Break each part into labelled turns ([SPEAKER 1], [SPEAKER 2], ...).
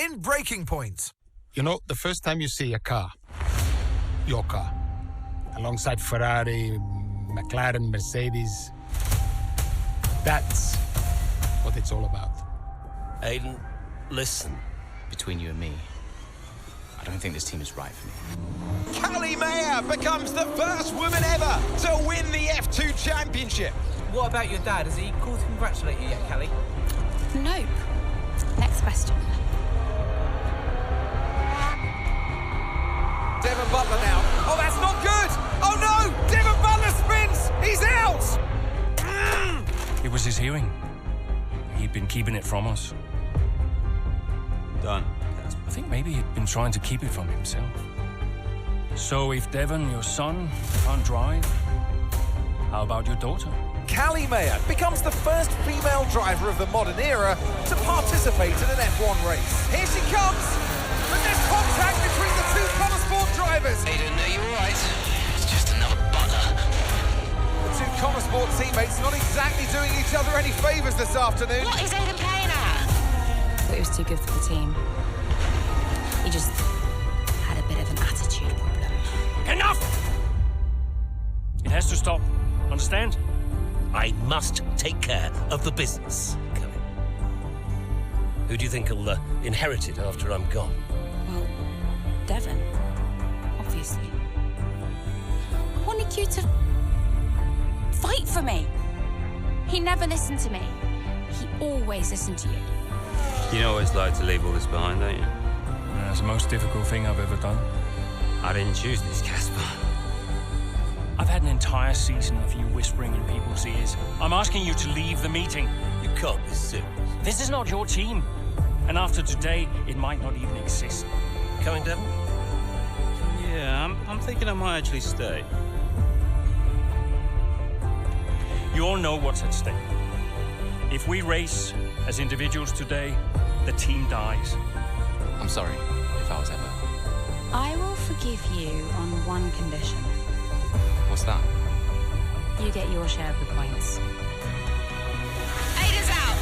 [SPEAKER 1] in Breaking Point.
[SPEAKER 2] You know, the first time you see a car, your car, alongside Ferrari, McLaren, Mercedes, that's what it's all about.
[SPEAKER 3] Aiden, listen.
[SPEAKER 4] Between you and me, I don't think this team is right for me.
[SPEAKER 5] Callie Mayer becomes the first woman ever to win the F2 Championship.
[SPEAKER 6] What about your dad? Has he called to congratulate you yet, Callie?
[SPEAKER 7] Nope. Next question.
[SPEAKER 5] Devon Butler now. Oh, that's not good. Oh, no. Devon Butler spins. He's out.
[SPEAKER 8] It was his hearing. He'd been keeping it from us.
[SPEAKER 3] Done.
[SPEAKER 8] I think maybe he'd been trying to keep it from himself. So if Devon, your son, can't drive, how about your daughter?
[SPEAKER 1] Callie Mayer becomes the first female driver of the modern era to participate in an F1 race.
[SPEAKER 5] Here she comes. But there's contact between the two Motherboard drivers.
[SPEAKER 9] Aiden, are you all right? It's just another Butler.
[SPEAKER 5] The two Motherboard teammates not exactly doing each other any favours this afternoon.
[SPEAKER 7] What is Aiden playing at? I thought he was too good for the team. He just had a bit of an attitude problem.
[SPEAKER 8] Enough! It has to stop. Understand?
[SPEAKER 3] I must take care of the business, Kelly. Who do you think will inherit it after I'm gone?
[SPEAKER 7] Well, Devon, obviously. I wanted you to fight for me. He never listened to me. He always listened to you.
[SPEAKER 10] You know what it's like to leave all this behind, don't you?
[SPEAKER 8] It's the most difficult thing I've ever done.
[SPEAKER 10] I didn't choose this, Casper.
[SPEAKER 8] I've had an entire season of you whispering in people's ears. I'm asking you to leave the meeting.
[SPEAKER 3] You can't be serious.
[SPEAKER 8] This is not your team. And after today, it might not even exist.
[SPEAKER 3] Coming, Devon?
[SPEAKER 10] Yeah, I'm thinking I might actually stay.
[SPEAKER 8] You all know what's at stake. If we race as individuals today, the team dies.
[SPEAKER 4] I'm sorry if I was ever.
[SPEAKER 7] I will forgive you on one condition.
[SPEAKER 4] What's that?
[SPEAKER 7] You get your share of the points.
[SPEAKER 9] Aiden's out.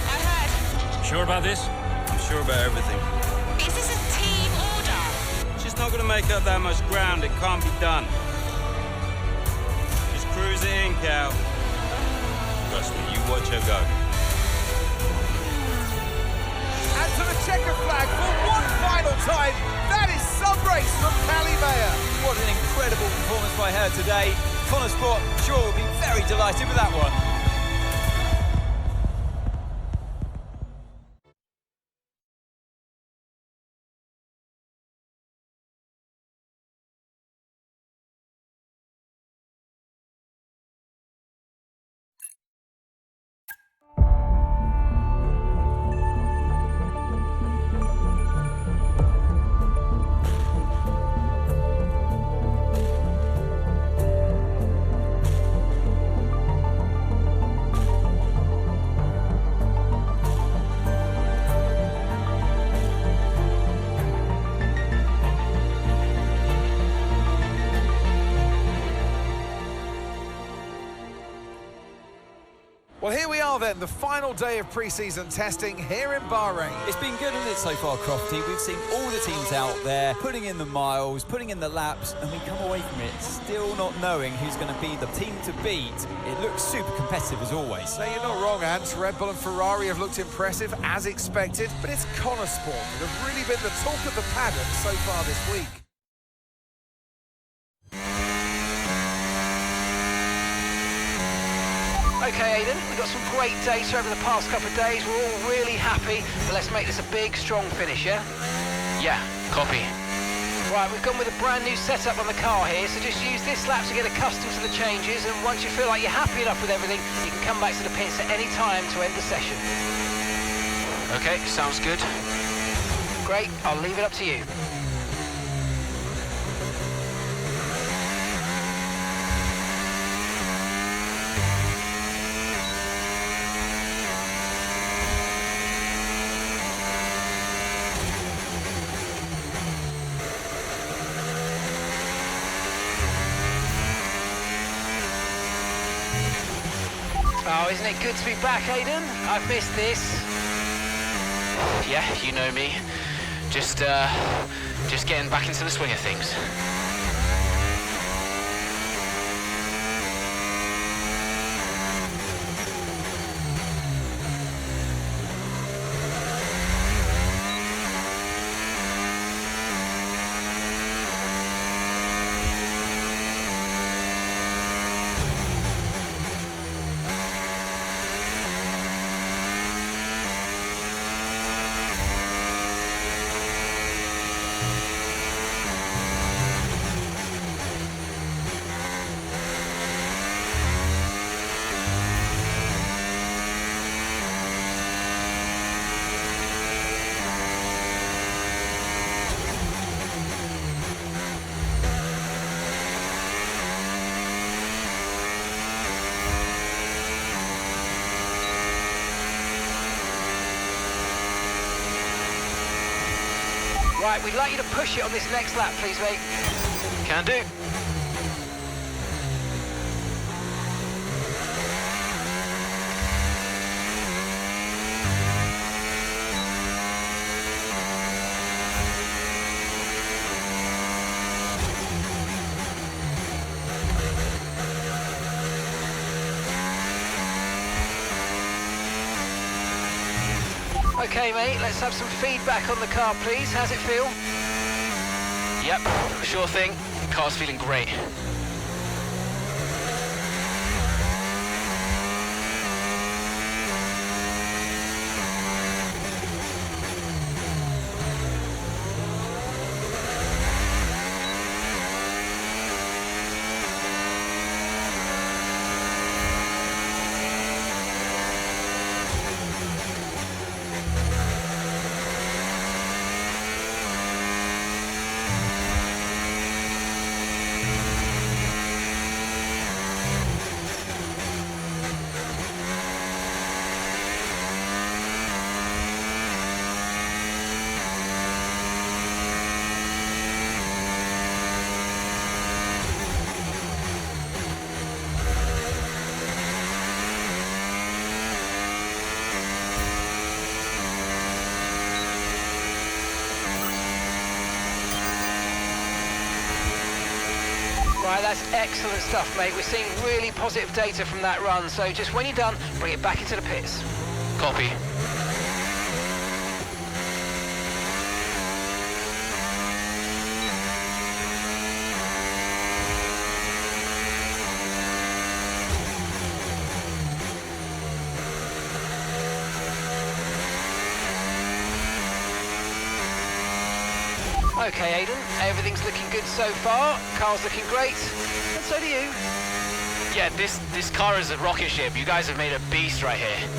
[SPEAKER 9] I heard.
[SPEAKER 8] Sure about this?
[SPEAKER 10] I'm sure about everything.
[SPEAKER 9] Is this a team order?
[SPEAKER 10] She's not going to make up that much ground. It can't be done. Just cruise it in, Cal. Trust me, you watch her go.
[SPEAKER 5] And to the checker flag for one final time. That is some race from Callie Mayer. What an incredible performance by her today. Connor Sport sure will be very delighted with that one. Well, here we are then, the final day of pre-season testing here in Bahrain.
[SPEAKER 11] It's been good, hasn't it, so far, Crofty? We've seen all the teams out there, putting in the miles, putting in the laps, and we come away from it still not knowing who's going to be the team to beat. It looks super competitive as always.
[SPEAKER 5] Now, you're not wrong, Ant. Red Bull and Ferrari have looked impressive, as expected, but it's Connor Sport that have really been the talk of the paddock so far this week.
[SPEAKER 9] Okay, Aiden, we've got some great data over the past couple of days. We're all really happy, but let's make this a big, strong finish, yeah? Yeah, copy. Right, we've gone with a brand new setup on the car here, so just use this lap to get accustomed to the changes, and once you feel like you're happy enough with everything, you can come back to the pits at any time to end the session. Okay, sounds good. Great, I'll leave it up to you. Oh, isn't it good to be back, Aiden? I've missed this. Yeah, you know me. Just getting back into the swing of things. Right, we'd like you to push it on this next lap, please, mate. Can do. Okay, mate, let's have some feedback on the car, please. How's it feel? Yep, sure thing. Car's feeling great. Right, that's excellent stuff, mate. We're seeing really positive data from that run, so just when you're done, bring it back into the pits. Copy. Okay, Aiden, everything's looking good so far. Car's looking great, and so do you. Yeah, this car is a rocket ship. You guys have made a beast right here.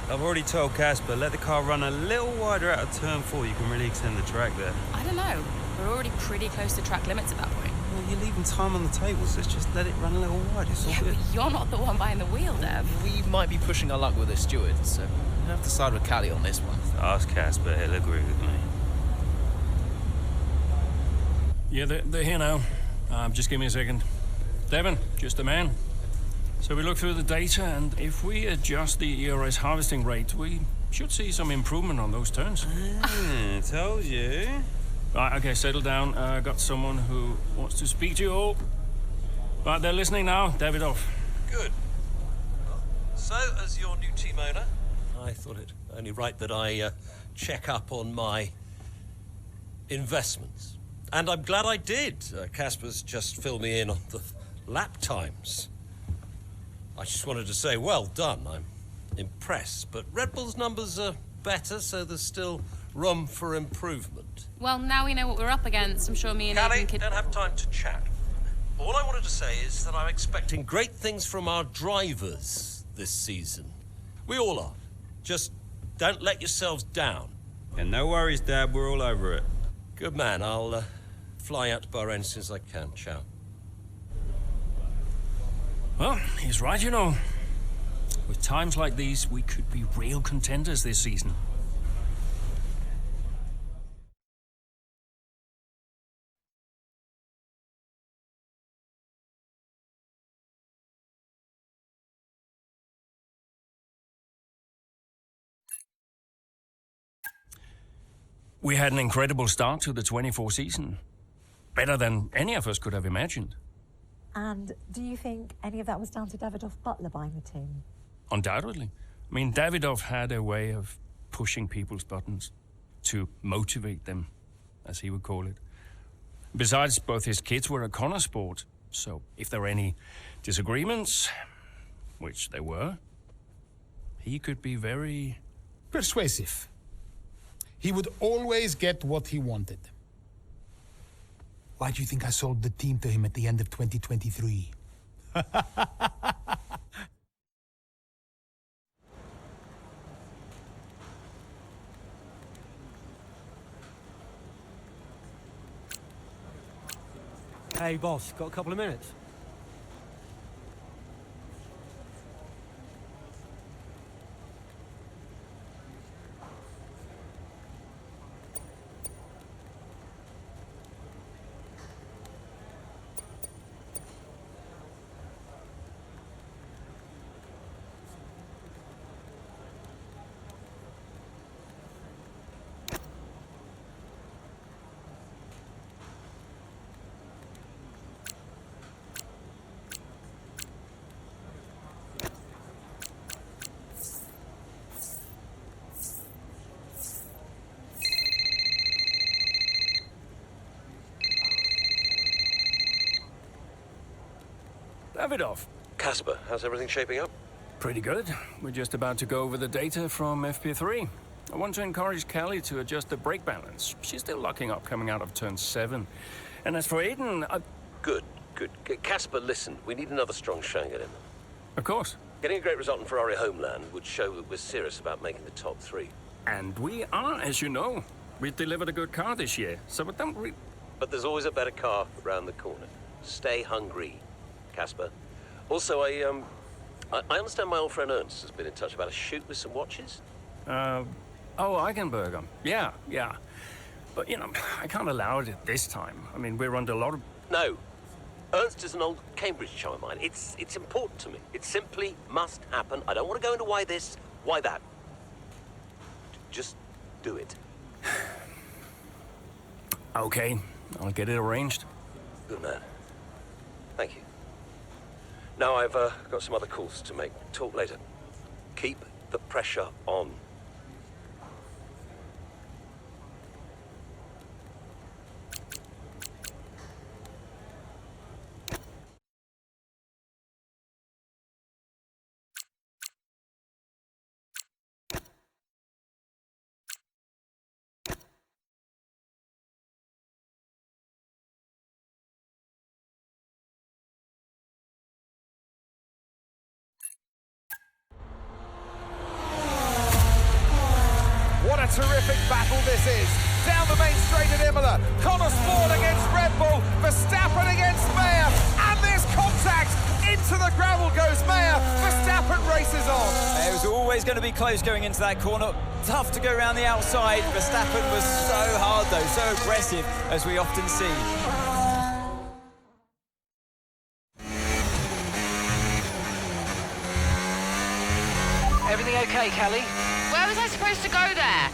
[SPEAKER 10] I've already told Casper, let the car run a little wider out of turn 4. You can really extend the track there.
[SPEAKER 7] I don't know. We're already pretty close to track limits at that point.
[SPEAKER 10] Well, you're leaving time on the table, so just let it run a little wider. It's all
[SPEAKER 7] Yeah,
[SPEAKER 10] good.
[SPEAKER 7] but you're not the one behind the wheel, Dev.
[SPEAKER 4] We might be pushing our luck with the stewards, so we'll have to side with Callie on this one.
[SPEAKER 10] Ask Casper, he'll agree with me.
[SPEAKER 8] Yeah, they're here now. Just give me a second. Devon, just a man. So we look through the data, and if we adjust the ERS harvesting rate, we should see some improvement on those turns.
[SPEAKER 10] Told you.
[SPEAKER 8] Right, okay, settle down. Got someone who wants to speak to you all. Right, they're listening now. David off.
[SPEAKER 3] Good. So, as your new team owner, I thought it only right that I check up on my investments. And I'm glad I did. Casper's just filled me in on the lap times. I just wanted to say, well done. I'm impressed. But Red Bull's numbers are better, so there's still room for improvement.
[SPEAKER 7] Well, now we know what we're up against. I'm sure me and
[SPEAKER 3] Callie,
[SPEAKER 7] Aidan could...
[SPEAKER 3] don't have time to chat. All I wanted to say is that I'm expecting great things from our drivers this season. We all are. Just don't let yourselves down.
[SPEAKER 10] And no worries, Dad. We're all over it.
[SPEAKER 3] Good man. I'll fly out to Bahrain as soon as I can. Ciao.
[SPEAKER 8] Well, he's right, you know. With times like these, we could be real contenders this season. We had an incredible start to the 24 season. Better than any of us could have imagined.
[SPEAKER 12] And do you think any of that was down to Davidoff Butler buying the team?
[SPEAKER 8] Undoubtedly. I mean, Davidoff had a way of pushing people's buttons to motivate them, as he would call it. Besides, both his kids were at Connor Sport, so if there were any disagreements, which there were, he could be very...
[SPEAKER 2] persuasive. He would always get what he wanted. Why do you think I sold the team to him at the end of 2023?
[SPEAKER 13] Hey, boss, got a couple of minutes?
[SPEAKER 8] Davidoff.
[SPEAKER 3] Casper, how's everything shaping up?
[SPEAKER 8] Pretty good. We're just about to go over the data from FP3. I want to encourage Callie to adjust the brake balance. She's still locking up coming out of turn 7. And as for Aidan,
[SPEAKER 3] Good. Casper, listen, we need another strong showing at him.
[SPEAKER 8] Of course.
[SPEAKER 3] Getting a great result in Ferrari homeland would show that we're serious about making the top 3.
[SPEAKER 8] And we are, as you know. We've delivered a good car this year, so
[SPEAKER 3] But there's always a better car around the corner. Stay hungry, Casper. Also, I understand my old friend Ernst has been in touch about a shoot with some watches.
[SPEAKER 8] Eichenberger. Yeah. But, you know, I can't allow it at this time. I mean, we're under a lot of...
[SPEAKER 3] No. Ernst is an old Cambridge chum of mine. It's important to me. It simply must happen. I don't want to go into why this, why that. Just do it.
[SPEAKER 8] Okay, I'll get it arranged.
[SPEAKER 3] Good man. Thank you. Now I've got some other calls to make. Talk later. Keep the pressure on.
[SPEAKER 1] What a terrific battle this is. Down the main straight at Imola. Connor Sport against Red Bull. Verstappen against Mayer. And there's contact. Into the gravel goes Mayer. Verstappen races on.
[SPEAKER 11] It was always going to be close going into that corner. Tough to go around the outside. Verstappen was so hard though, so aggressive, as we often see.
[SPEAKER 9] Everything okay, Callie?
[SPEAKER 7] Where was I supposed to go there?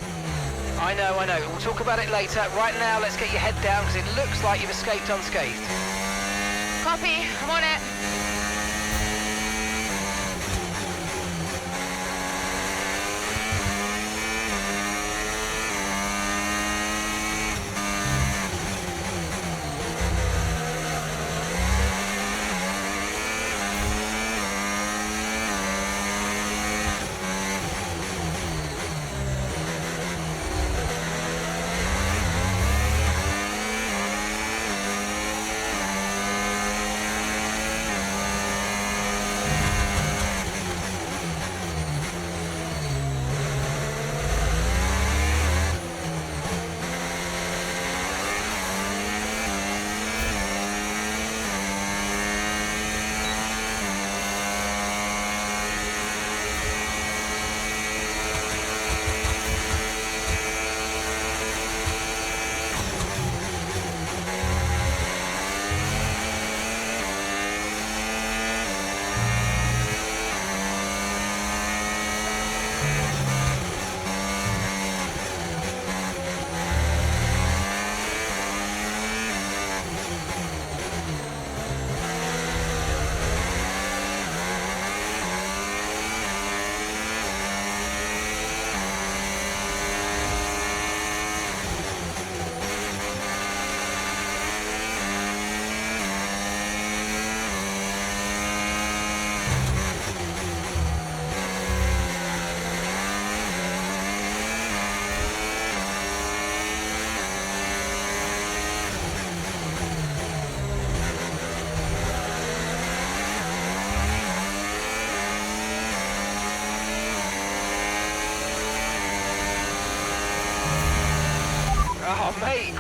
[SPEAKER 9] I know. We'll talk about it later. Right now, let's get your head down, because it looks like you've escaped unscathed.
[SPEAKER 7] Copy, I'm on it.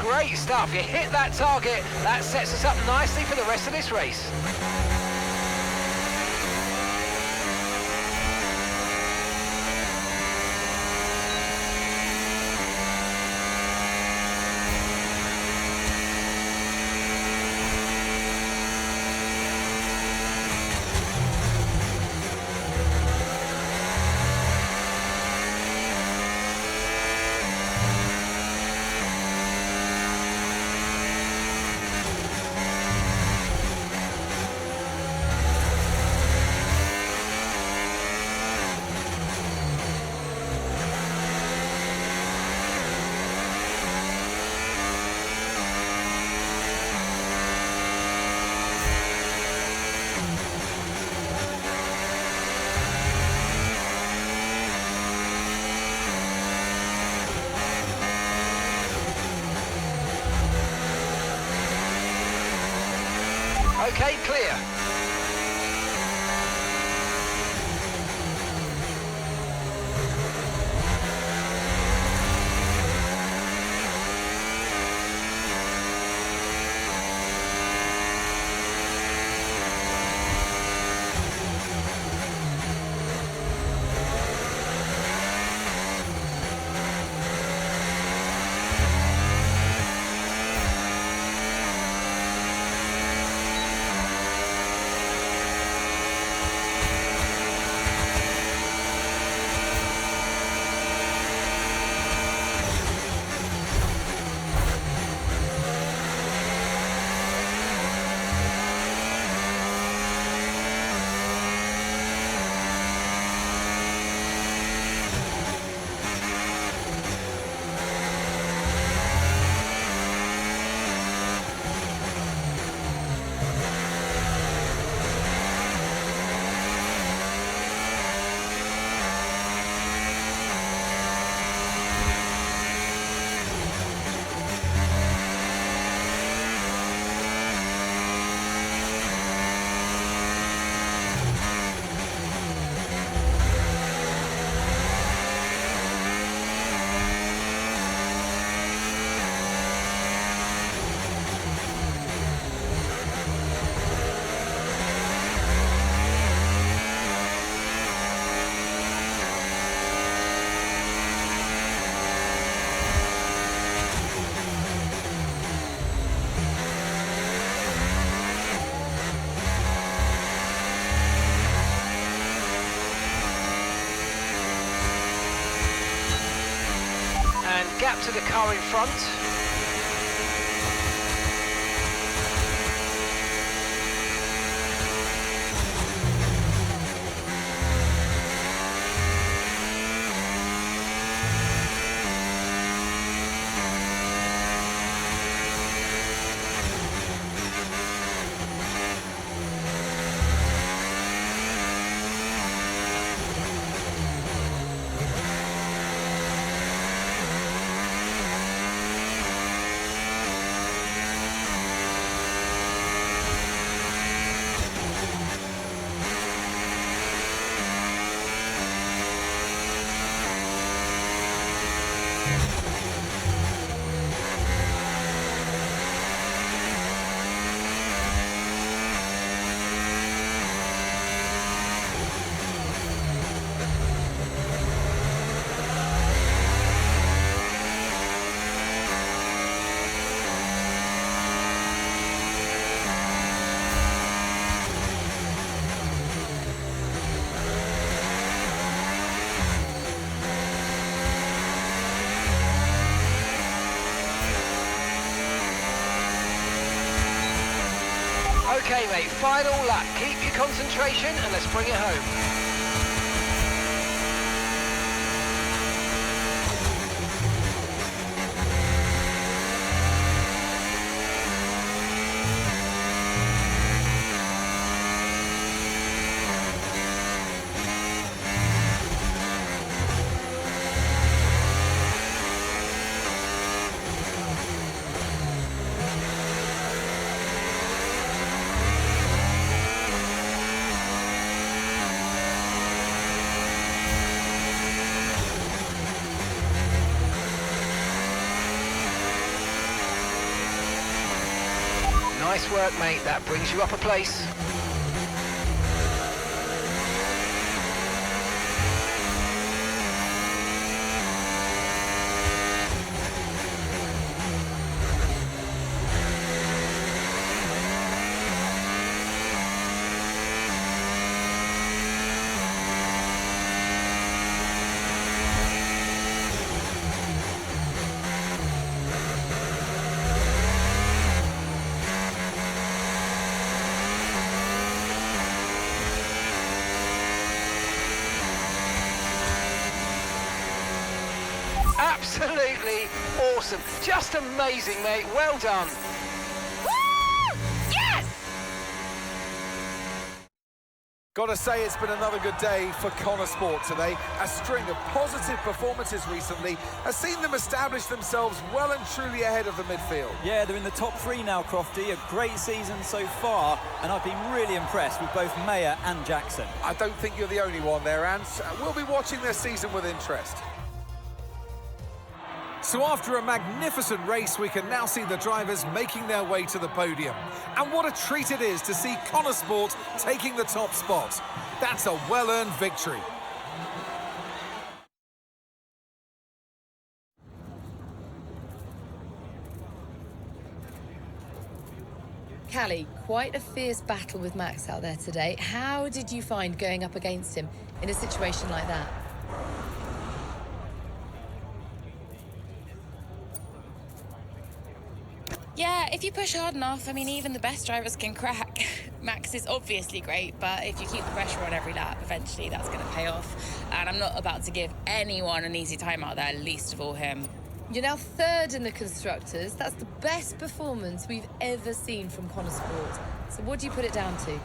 [SPEAKER 9] Great stuff. You hit that target. That sets us up nicely for the rest of this race. Okay, clear. Gap to the car in front. Okay, mate, final lap. Keep your concentration and let's bring it home. Nice work, mate. That brings you up a place. Absolutely awesome. Just amazing, mate. Well done.
[SPEAKER 7] Woo! Yes!
[SPEAKER 1] Gotta say, it's been another good day for Connor Sport today. A string of positive performances recently has seen them establish themselves well and truly ahead of the midfield.
[SPEAKER 11] Yeah, they're in the top 3 now, Crofty. A great season so far, and I've been really impressed with both Mayer and Jackson.
[SPEAKER 1] I don't think you're the only one there, Ants. We'll be watching their season with interest. So after a magnificent race, we can now see the drivers making their way to the podium. And what a treat it is to see Connor Sport taking the top spot. That's a well-earned victory.
[SPEAKER 14] Callie, quite a fierce battle with Max out there today. How did you find going up against him in a situation like that?
[SPEAKER 7] Yeah, if you push hard enough, I mean, even the best drivers can crack. Max is obviously great, but if you keep the pressure on every lap, eventually that's going to pay off. And I'm not about to give anyone an easy time out there, least of all him.
[SPEAKER 14] You're now 3rd in the Constructors. That's the best performance we've ever seen from Connor Sport. So what do you put it down to?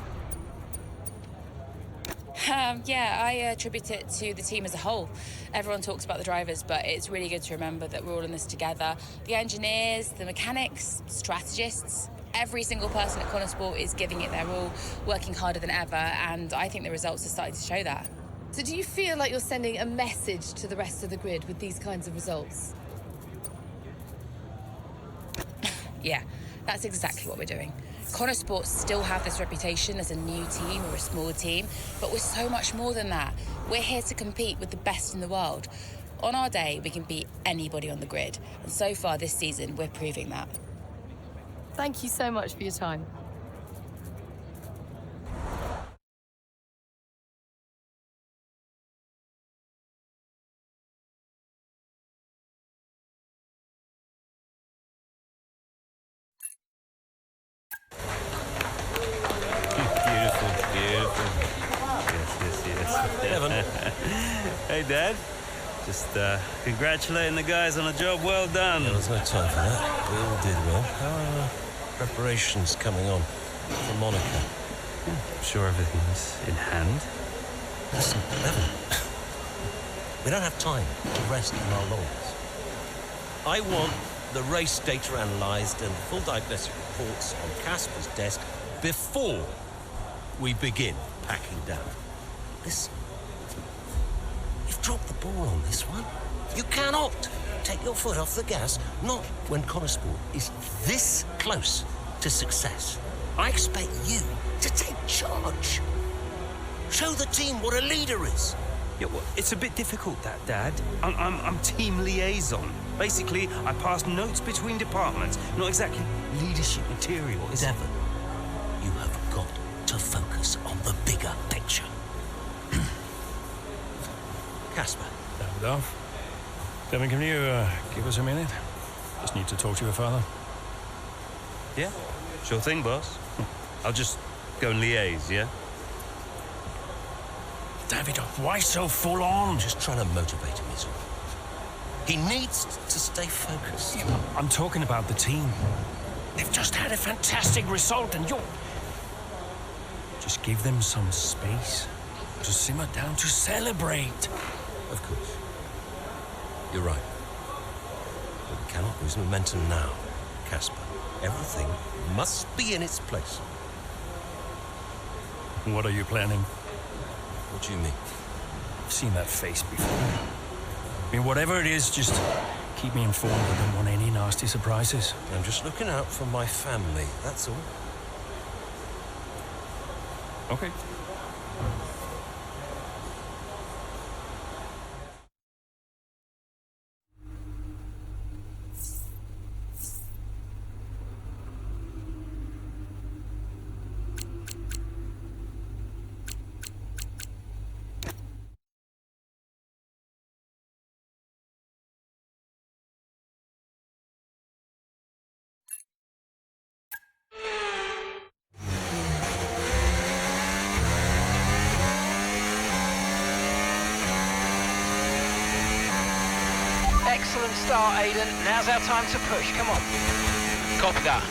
[SPEAKER 7] Yeah, I attribute it to the team as a whole. Everyone talks about the drivers, but it's really good to remember that we're all in this together. The engineers, the mechanics, strategists, every single person at Connor Sport is giving it their all, working harder than ever, and I think the results are starting to show that.
[SPEAKER 14] So do you feel like you're sending a message to the rest of the grid with these kinds of results?
[SPEAKER 7] Yeah, that's exactly what we're doing. Connor Sport still have this reputation as a new team or a small team, but we're so much more than that. We're here to compete with the best in the world. On our day, we can beat anybody on the grid, and so far this season, we're proving that.
[SPEAKER 14] Thank you so much for your time.
[SPEAKER 10] Hey, Dad. Just congratulating the guys on a job well done.
[SPEAKER 3] There was no time for that. We all did well. How are preparations coming on for Monaco?
[SPEAKER 10] I'm sure everything's in hand.
[SPEAKER 3] Listen, Evan, we don't have time to rest on our laurels. I want the race data analysed and full diagnostic reports on Casper's desk before we begin packing down. Listen, you've dropped the ball on this one. You cannot take your foot off the gas, not when Connor Sport is this close to success. I expect you to take charge. Show the team what a leader is.
[SPEAKER 10] Yeah, well, it's a bit difficult, that, Dad. I'm team liaison. Basically, I pass notes between departments, not exactly leadership material.
[SPEAKER 3] Devon, you have got to focus on the bigger picture. Casper.
[SPEAKER 8] Davidoff. Devon, can you give us a minute? Just need to talk to your father.
[SPEAKER 10] Yeah, sure thing, boss. I'll just go and liaise, yeah?
[SPEAKER 8] Davidoff, why so full on?
[SPEAKER 3] I'm just trying to motivate him, is all. He needs to stay focused.
[SPEAKER 8] Yeah, I'm talking about the team. They've just had a fantastic result, and you're... Just give them some space to simmer down, to celebrate.
[SPEAKER 3] Of course. You're right. But we cannot lose momentum now, Casper. Everything must be in its place.
[SPEAKER 8] What are you planning?
[SPEAKER 3] What do you mean?
[SPEAKER 8] I've seen that face before. I mean, whatever it is, just keep me informed. I don't want any nasty surprises.
[SPEAKER 3] I'm just looking out for my family, that's all.
[SPEAKER 8] Okay.
[SPEAKER 9] Excellent start, Aiden. Now's our time to push. Come on. Copy that.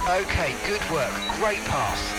[SPEAKER 9] Okay, good work. Great pass.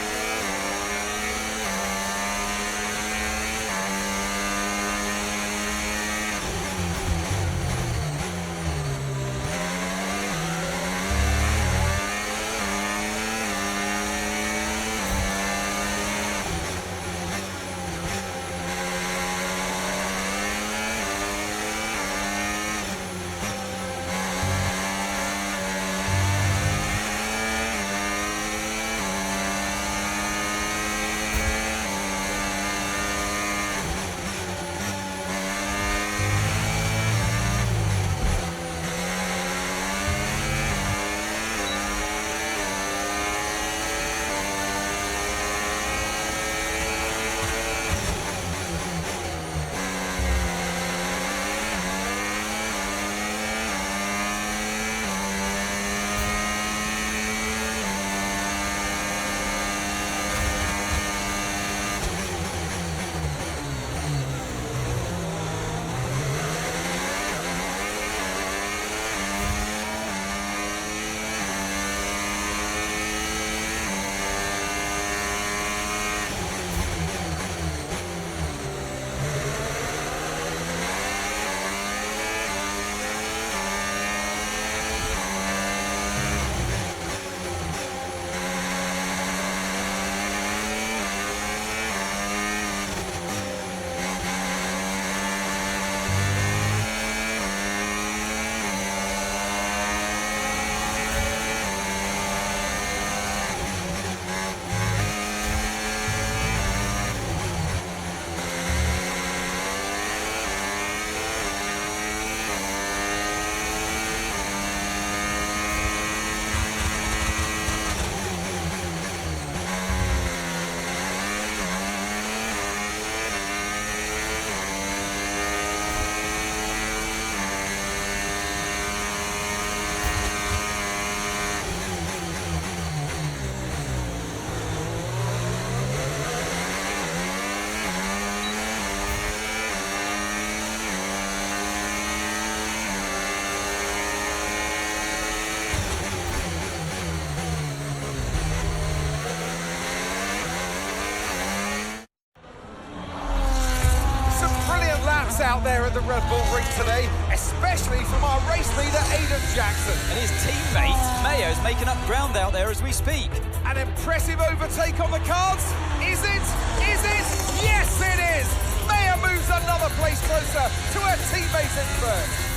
[SPEAKER 1] Out there at the Red Bull ring today, especially from our race leader Aiden Jackson.
[SPEAKER 11] And his teammate Mayo's making up ground out there as we speak.
[SPEAKER 1] An impressive overtake on the cards. Is it? Is it? Yes, it is. Mayo moves another place closer to her teammates in first.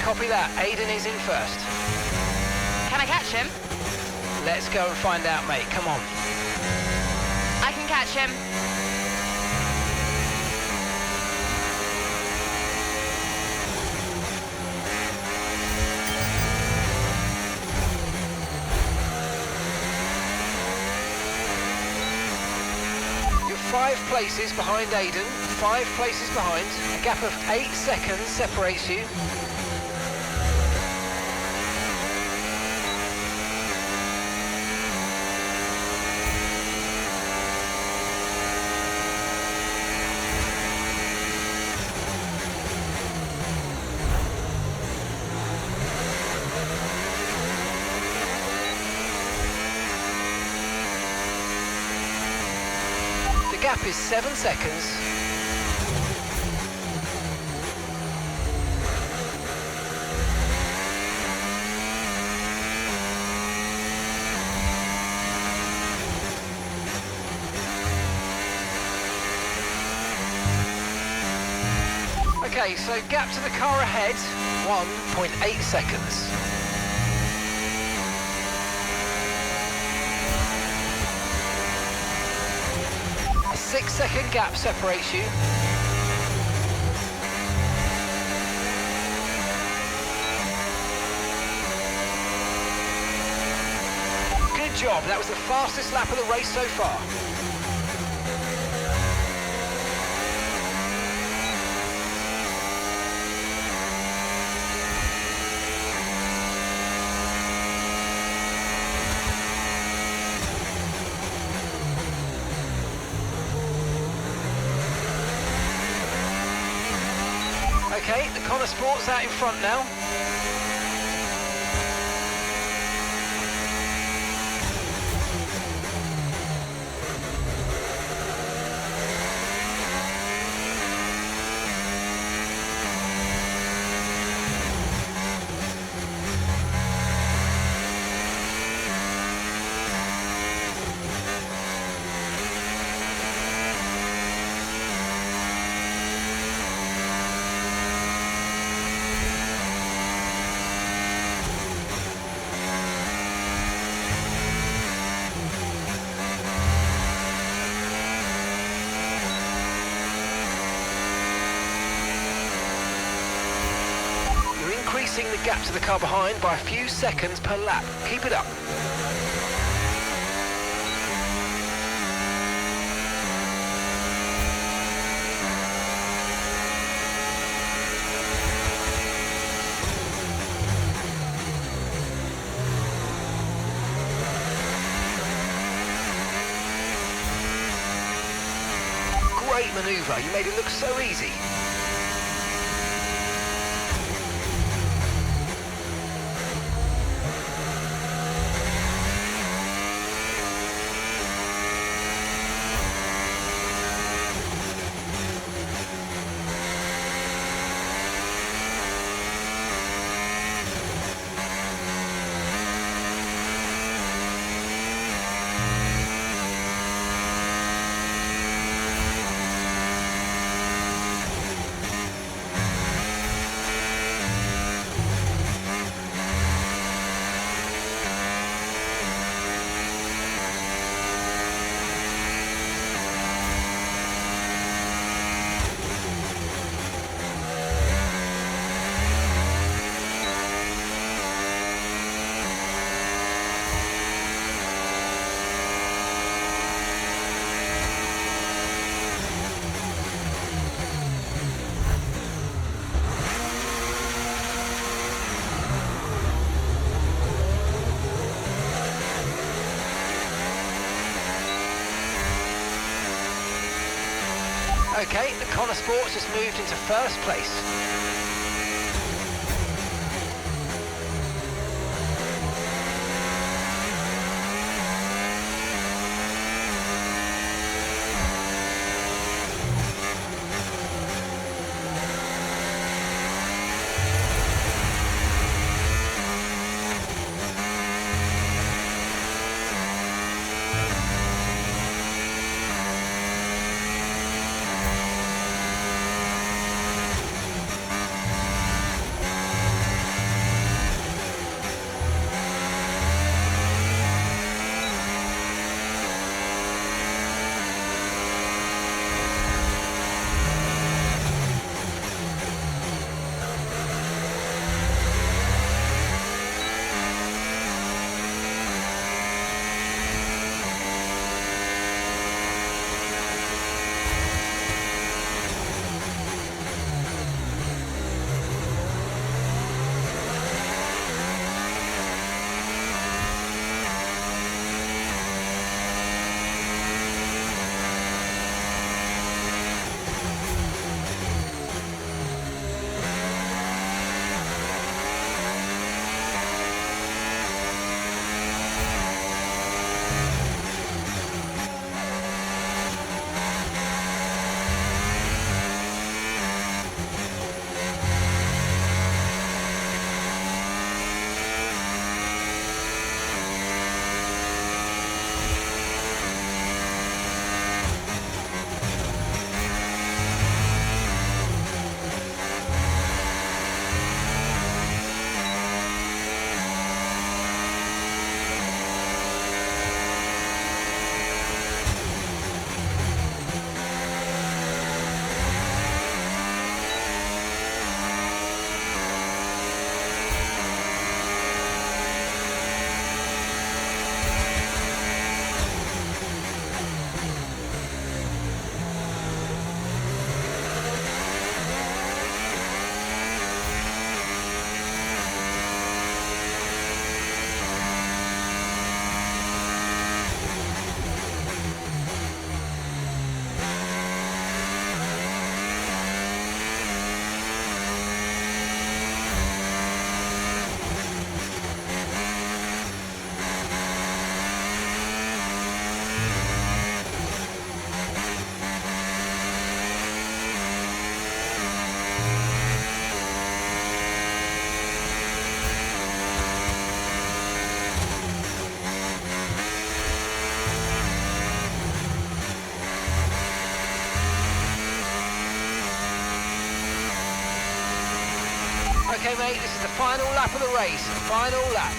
[SPEAKER 9] Copy that. Aiden is in first.
[SPEAKER 15] Can I catch him?
[SPEAKER 9] Let's go and find out, mate. Come on.
[SPEAKER 15] I can catch him.
[SPEAKER 9] You're 5 places behind Aiden. 5 places behind. A gap of 8 seconds separates you. The gap is 7 seconds. Okay, so gap to the car ahead, 1.8 seconds. A 6-second gap separates you. Good job, that was the fastest lap of the race so far. Okay, the Connor Sport's out in front now. Increasing the gap to the car behind by a few seconds per lap. Keep it up. Great manoeuvre. You made it look so easy. Okay, the Connor Sports has moved into first place. Okay, mate, this is the final lap of the race. Final lap.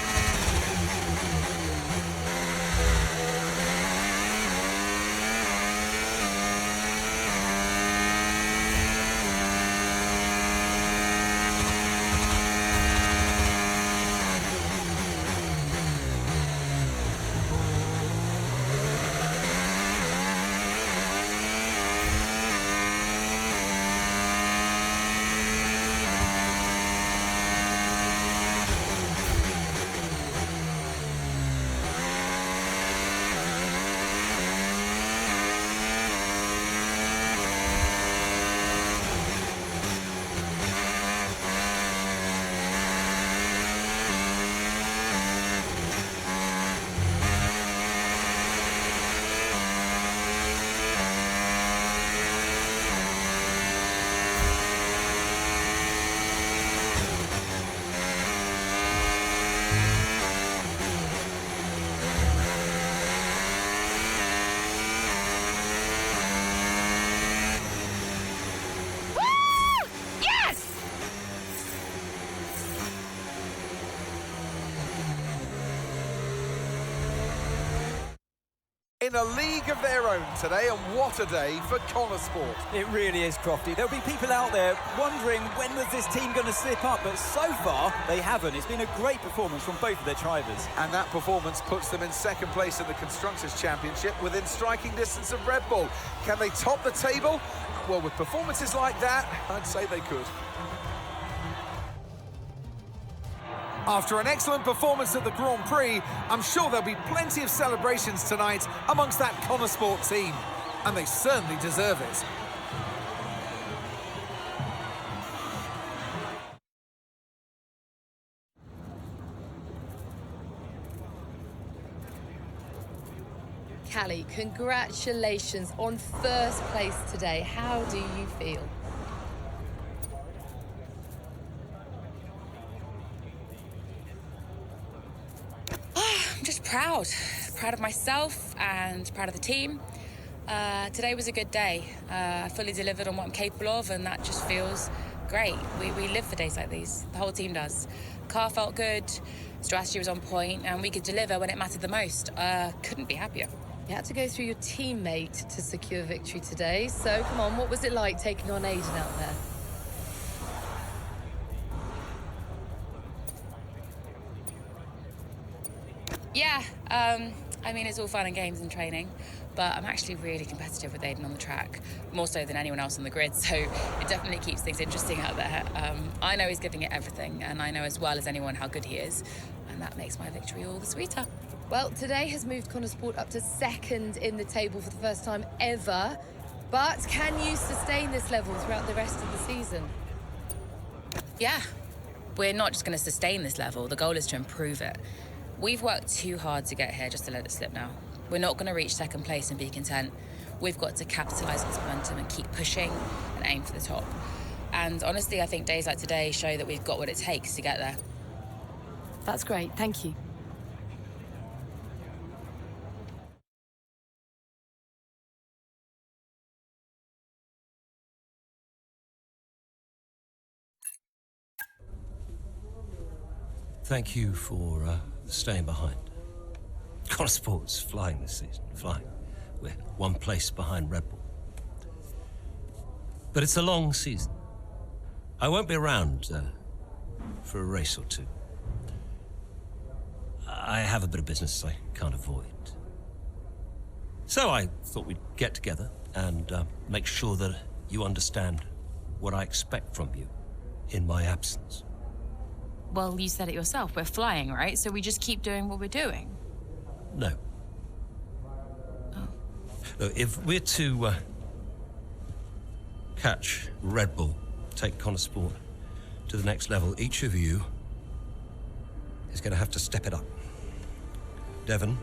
[SPEAKER 1] In a league of their own today, and what a day for Connor Sport.
[SPEAKER 11] It really is, Crofty. There'll be people out there wondering when was this team going to slip up, but so far they haven't. It's been a great performance from both of their drivers.
[SPEAKER 1] And that performance puts them in second place in the Constructors' Championship within striking distance of Red Bull. Can they top the table? Well, with performances like that, I'd say they could. After an excellent performance at the Grand Prix, I'm sure there'll be plenty of celebrations tonight amongst that Connor Sport team. And they certainly deserve it.
[SPEAKER 14] Callie, congratulations on first place today. How do you feel?
[SPEAKER 7] I'm just proud of myself and proud of the team. Today was a good day. I fully delivered on what I'm capable of, and that just feels great. We live for days like these. The whole team does. Car felt good, strategy was on point, and we could deliver when it mattered the most. Couldn't be happier.
[SPEAKER 14] You had to go through your teammate to secure victory today. So come on, what was it like taking on Aiden out there?
[SPEAKER 7] Yeah, I mean, it's all fun and games and training, but I'm actually really competitive with Aiden on the track, more so than anyone else on the grid, so it definitely keeps things interesting out there. I know he's giving it everything, and I know as well as anyone how good he is, and that makes my victory all the sweeter.
[SPEAKER 14] Well, today has moved Connor Sport up to second in the table for the first time ever, but can you sustain this level throughout the rest of the season?
[SPEAKER 7] Yeah, we're not just going to sustain this level, the goal is to improve it. We've worked too hard to get here just to let it slip now. We're not going to reach second place and be content. We've got to capitalise on this momentum and keep pushing and aim for the top. And honestly, I think days like today show that we've got what it takes to get there.
[SPEAKER 14] That's great, thank you.
[SPEAKER 3] Thank you for staying behind. Connor Sport's flying this season, flying. We're one place behind Red Bull. But it's a long season. I won't be around for a race or two. I have a bit of business I can't avoid. So I thought we'd get together and make sure that you understand what I expect from you in my absence.
[SPEAKER 7] Well, you said it yourself. We're flying, right? So we just keep doing what we're doing.
[SPEAKER 3] No.
[SPEAKER 7] Oh.
[SPEAKER 3] No, if we're to catch Red Bull, take Connor Sport to the next level, each of you is going to have to step it up. Devon,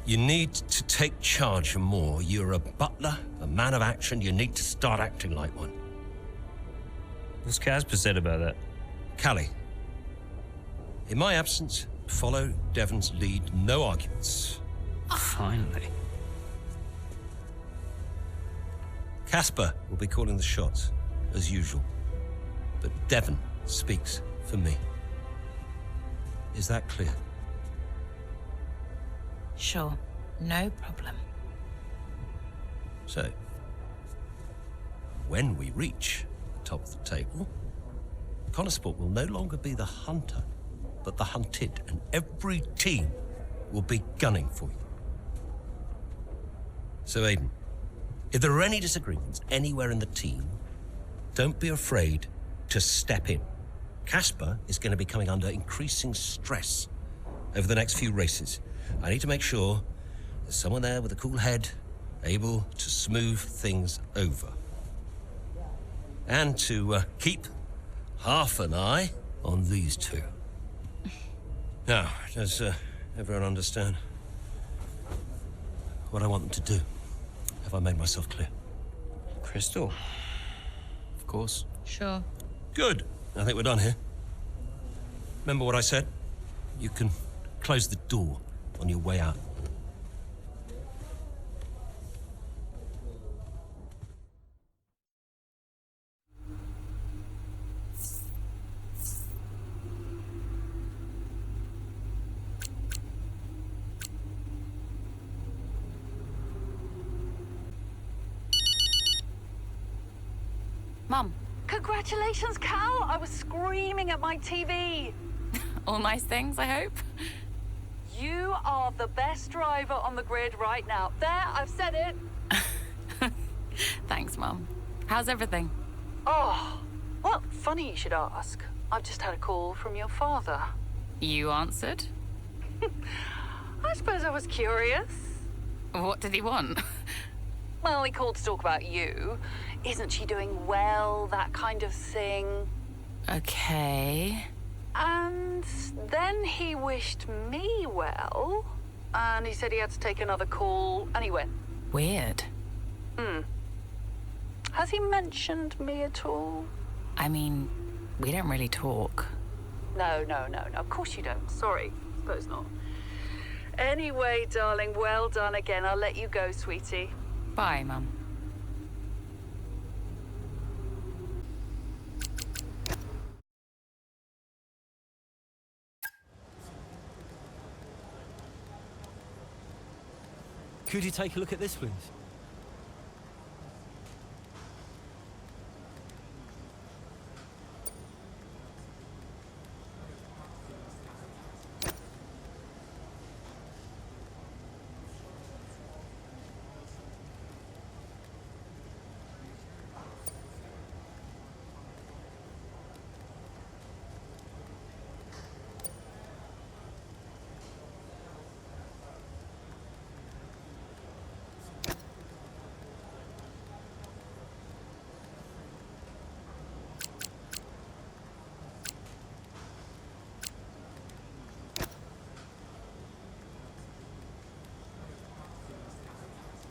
[SPEAKER 3] you need to take charge more. You're a butler, a man of action. You need to start acting like one.
[SPEAKER 10] What's Casper said about that?
[SPEAKER 3] Callie, in my absence, follow Devon's lead, no arguments.
[SPEAKER 10] Finally.
[SPEAKER 3] Casper will be calling the shots, as usual. But Devon speaks for me. Is that clear?
[SPEAKER 7] Sure, no problem.
[SPEAKER 3] So, when we reach the top of the table, Connosport will no longer be the hunter, but the hunted, and every team will be gunning for you. So, Aiden, if there are any disagreements anywhere in the team, don't be afraid to step in. Casper is going to be coming under increasing stress over the next few races. I need to make sure there's someone there with a cool head, able to smooth things over. And to keep half an eye on these two. Now, does everyone understand what I want them to do? Have I made myself clear?
[SPEAKER 4] Crystal. Of course.
[SPEAKER 7] Sure.
[SPEAKER 3] Good. I think we're done here. Remember what I said? You can close the door on your way out.
[SPEAKER 7] Mum.
[SPEAKER 16] Congratulations, Cal! I was screaming at my TV.
[SPEAKER 7] All nice things, I hope.
[SPEAKER 16] You are the best driver on the grid right now. There, I've said it.
[SPEAKER 7] Thanks, Mum. How's everything?
[SPEAKER 16] Oh, well, funny you should ask. I've just had a call from your father.
[SPEAKER 7] You answered?
[SPEAKER 16] I suppose I was curious.
[SPEAKER 7] What did he want?
[SPEAKER 16] Well, he called to talk about you. Isn't she doing well? That kind of thing.
[SPEAKER 7] Okay.
[SPEAKER 16] And then he wished me well. And he said he had to take another call, and he went.
[SPEAKER 7] Weird.
[SPEAKER 16] Has he mentioned me at all?
[SPEAKER 7] I mean, we don't really talk.
[SPEAKER 16] No. Of course you don't. Sorry. Suppose not. Anyway, darling, well done again. I'll let you go, sweetie.
[SPEAKER 7] Bye, Mum.
[SPEAKER 13] Could you take a look at this, please?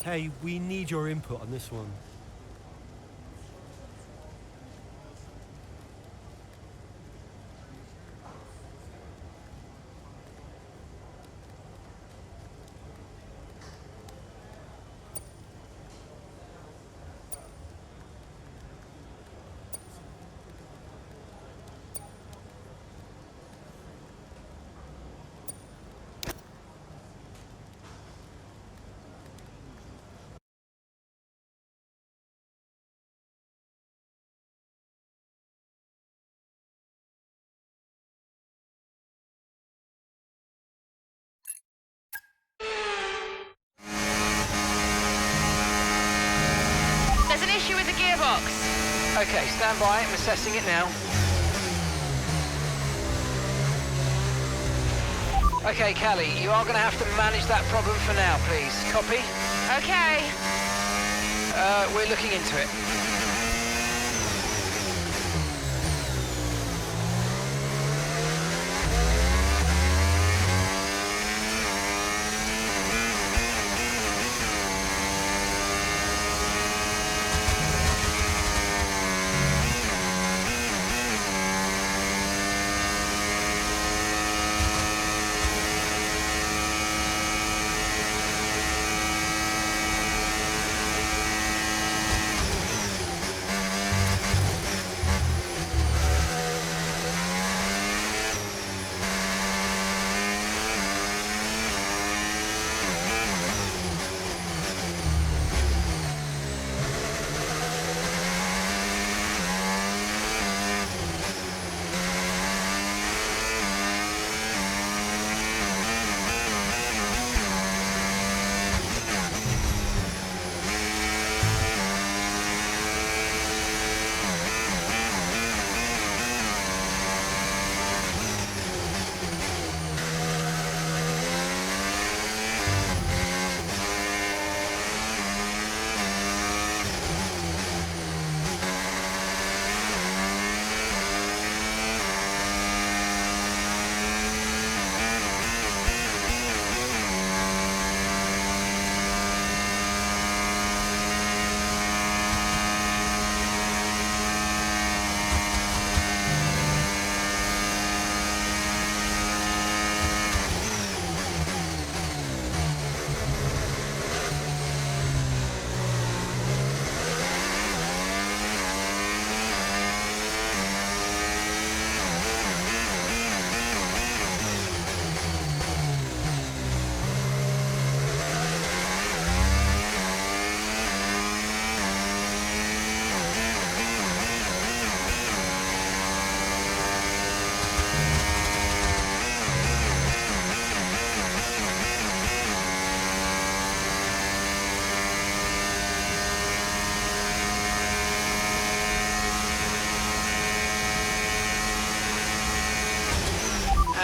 [SPEAKER 13] Hey, we need your input on this one.
[SPEAKER 15] There's an issue with the gearbox.
[SPEAKER 9] Okay, stand by. I'm assessing it now. Okay, Callie, you are going to have to manage that problem for now, please. Copy?
[SPEAKER 15] Okay.
[SPEAKER 9] We're looking into it.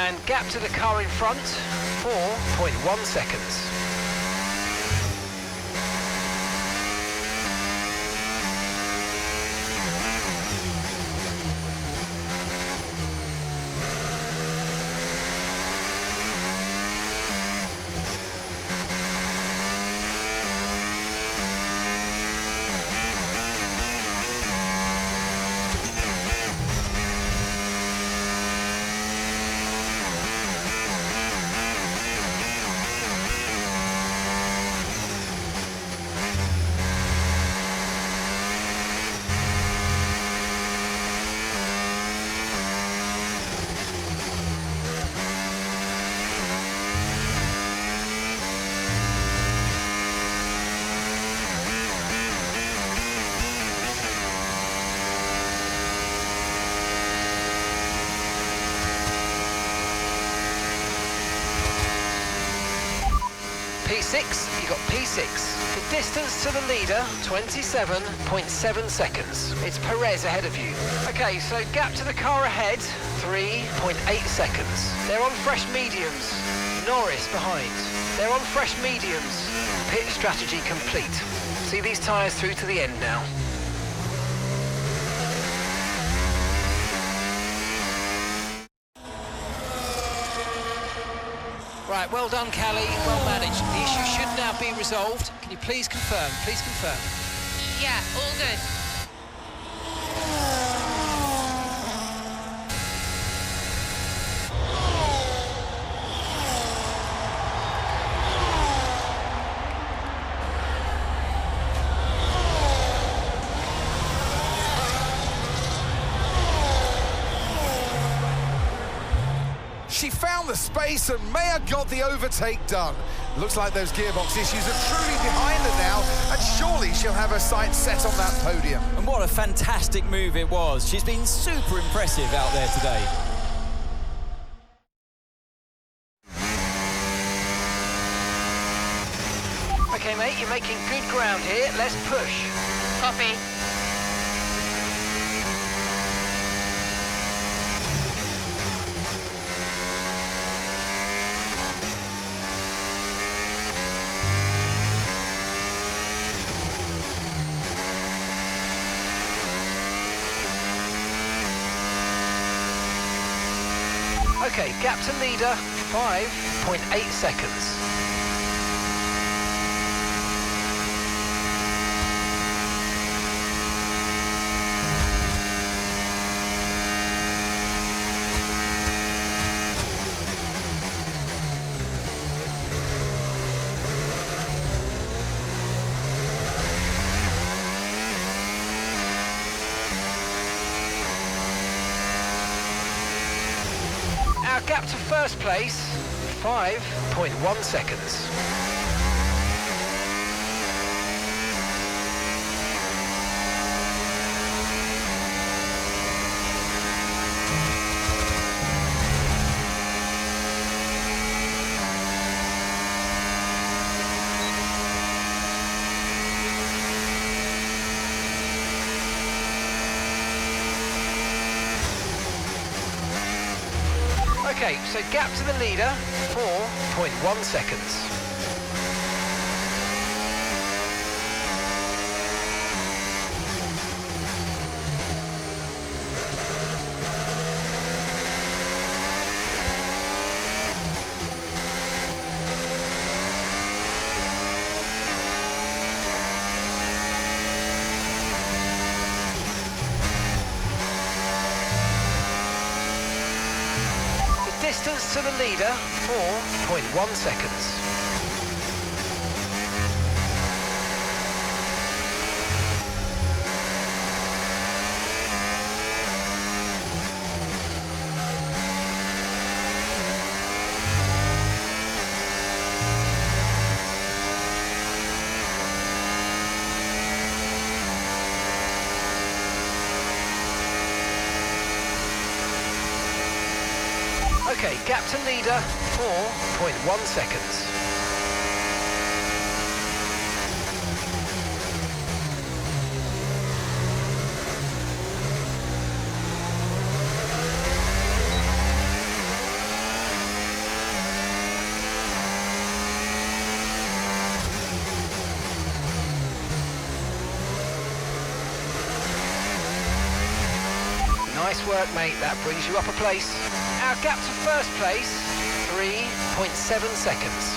[SPEAKER 9] And gap to the car in front, 4.1 seconds. P6, you got P6. The distance to the leader, 27.7 seconds. It's Perez ahead of you. Okay, so gap to the car ahead, 3.8 seconds. They're on fresh mediums. Norris behind. They're on fresh mediums. Pit strategy complete. See these tyres through to the end now. Right, well done, Callie. Well managed. The issue should now be resolved. Can you please confirm? Please confirm.
[SPEAKER 15] Yeah, all good.
[SPEAKER 1] She found the space and Maya got the overtake done. Looks like those gearbox issues are truly behind her now, and surely she'll have her sights set on that podium.
[SPEAKER 11] And what a fantastic move it was. She's been super impressive out there today.
[SPEAKER 9] Okay, mate, you're making good ground here. Let's push.
[SPEAKER 15] Copy.
[SPEAKER 9] Okay, gap to leader, 5.8 seconds. Our gap to first place, 5.1 seconds. Okay, so gap to the leader, 4.1 seconds. Distance to the leader, 4.1 seconds. Okay, gap to leader, 4.1 seconds. Nice work, mate. That brings you up a place. Our gap to first place, 3.7 seconds.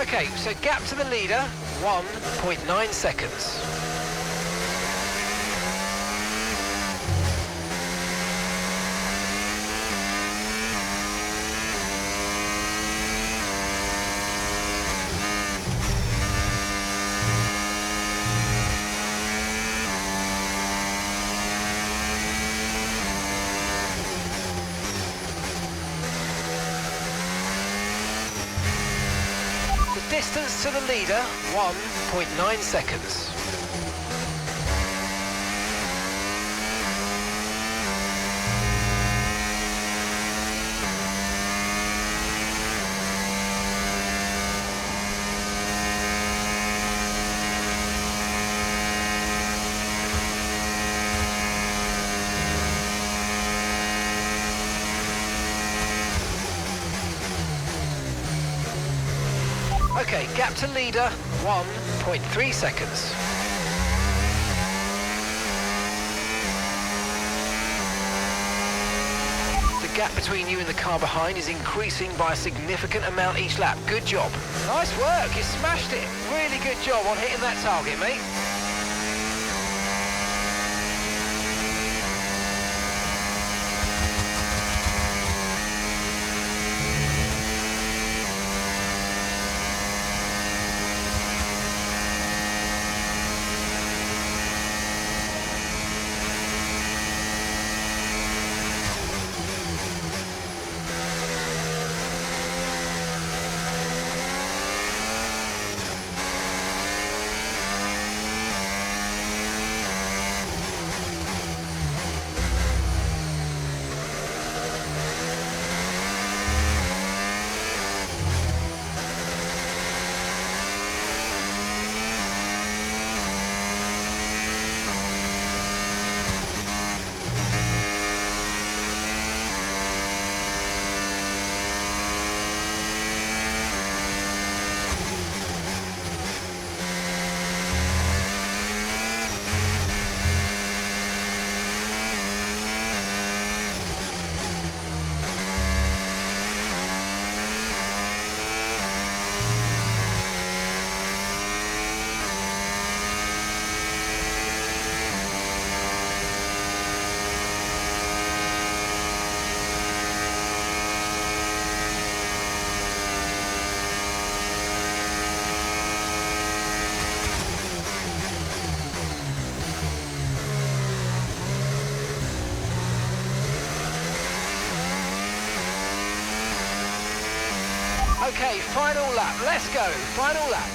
[SPEAKER 9] Okay, so gap to the leader, 1.9 seconds. Distance to the leader, 1.9 seconds. Okay, gap to leader, 1.3 seconds. The gap between you and the car behind is increasing by a significant amount each lap. Good job. Nice work, you smashed it. Really good job on hitting that target, mate. Okay, final lap. Let's go. Final lap.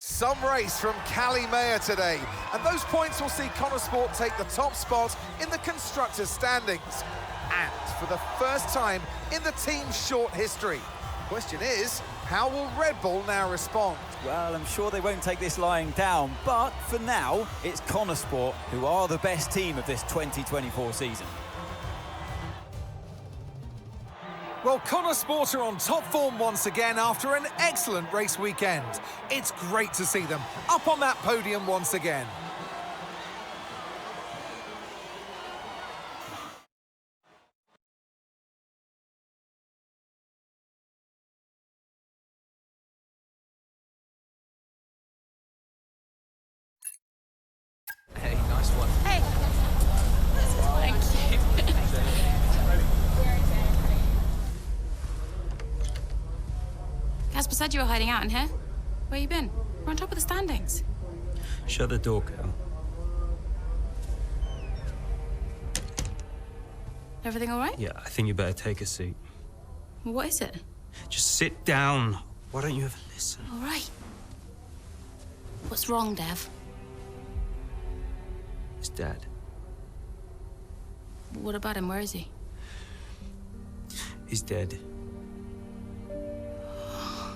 [SPEAKER 1] Some race from Callie Mayer today, and those points will see Connosport take the top spot in the constructors' standings. And for the first time in the team's short history. Question is, how will Red Bull now respond?
[SPEAKER 11] Well, I'm sure they won't take this lying down, but for now, it's Connosport who are the best team of this 2024 season.
[SPEAKER 1] Well, Connosport are on top form once again after an excellent race weekend. It's great to see them up on that podium once again.
[SPEAKER 6] Hey, nice one.
[SPEAKER 7] Hey. Thank you. Casper said you were hiding out in here. Where you been? We're on top of the standings.
[SPEAKER 10] Shut the door, Cal.
[SPEAKER 7] Everything all right?
[SPEAKER 10] Yeah, I think you better take a seat.
[SPEAKER 7] Well, what is it?
[SPEAKER 10] Just sit down. Why don't you ever listen?
[SPEAKER 7] All right. What's wrong, Dev?
[SPEAKER 10] His dad.
[SPEAKER 7] What about him? Where is he?
[SPEAKER 10] He's dead.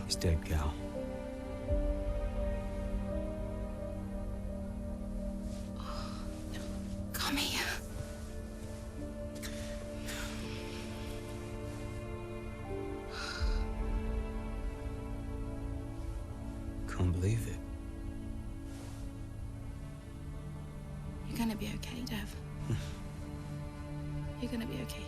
[SPEAKER 10] He's dead, Cal.
[SPEAKER 7] Come here.
[SPEAKER 10] Can't believe it.
[SPEAKER 7] You're gonna be okay, Dev. You're gonna be okay.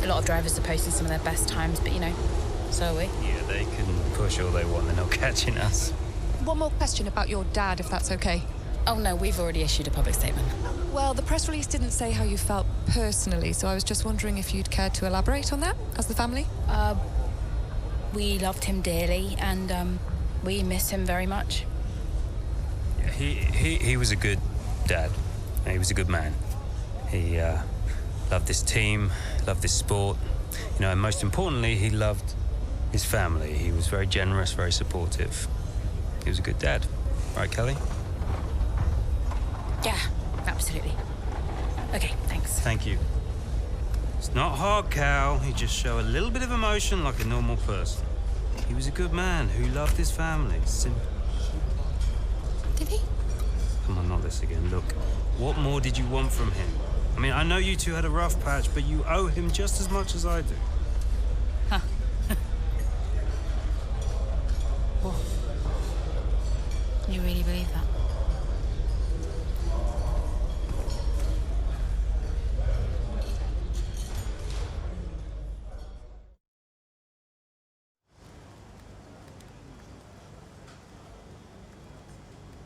[SPEAKER 7] A lot of drivers are posting some of their best times, but you know, so are we.
[SPEAKER 10] Yeah, they can push all they want, they're not catching us.
[SPEAKER 17] One more question about your dad, if that's okay.
[SPEAKER 7] Oh no, we've already issued a public statement.
[SPEAKER 17] Well, the press release didn't say how you felt personally, so I was just wondering if you'd care to elaborate on that, as the family?
[SPEAKER 7] We loved him dearly, and we miss him very much.
[SPEAKER 10] Yeah, he was a good dad. He was a good man. He loved this team, loved this sport. You know, and most importantly, he loved his family. He was very generous, very supportive. He was a good dad. Right, Kelly?
[SPEAKER 7] Yeah, absolutely. Okay, thanks.
[SPEAKER 10] Thank you. It's not hard, Cal. You just show a little bit of emotion like a normal person. He was a good man who loved his family. Simple.
[SPEAKER 7] Did he?
[SPEAKER 10] Come on, not this again. Look, what more did you want from him? I mean, I know you two had a rough patch, but you owe him just as much as I do.
[SPEAKER 7] Huh.
[SPEAKER 10] What?
[SPEAKER 7] You really believe that?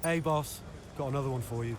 [SPEAKER 13] Hey, boss. Got another one for you.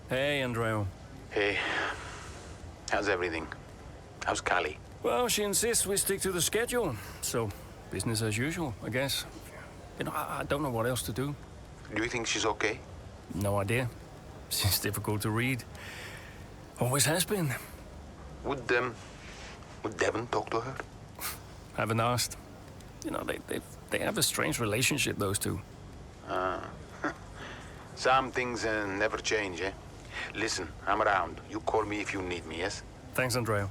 [SPEAKER 8] Hey, Andreo.
[SPEAKER 4] Hey, how's everything? How's Callie?
[SPEAKER 8] Well, she insists we stick to the schedule, so business as usual, I guess. You know, I don't know what else to do.
[SPEAKER 18] Do you think she's okay?
[SPEAKER 8] No idea. She's difficult to read. Always has been.
[SPEAKER 18] Would Devon talk to her?
[SPEAKER 8] Haven't asked. You know, they have a strange relationship, those two.
[SPEAKER 18] Some things never change, eh? Listen, I'm around. You call me if you need me, yes?
[SPEAKER 8] Thanks, Andrea.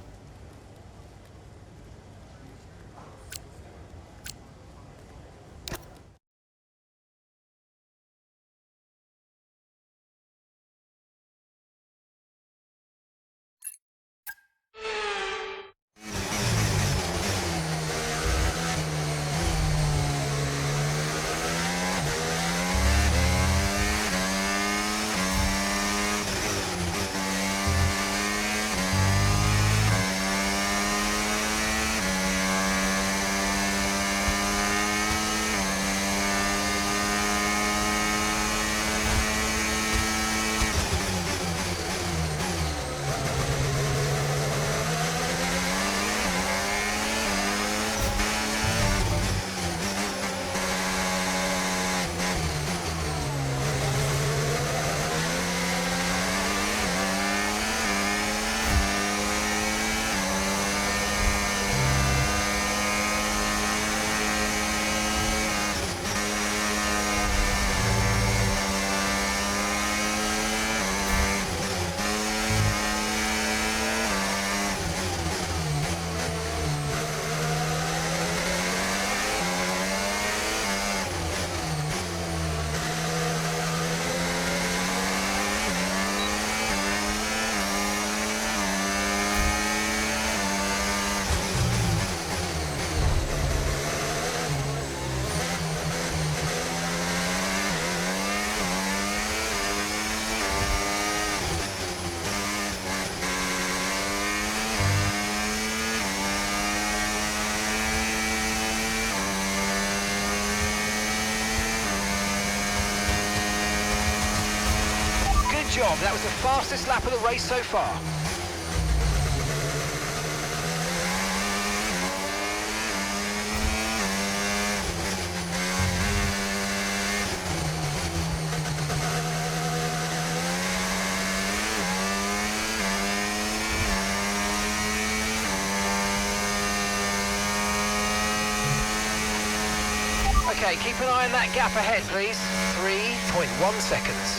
[SPEAKER 9] Good job. That was the fastest lap of the race so far. Okay, keep an eye on that gap ahead, please. 3.1 seconds.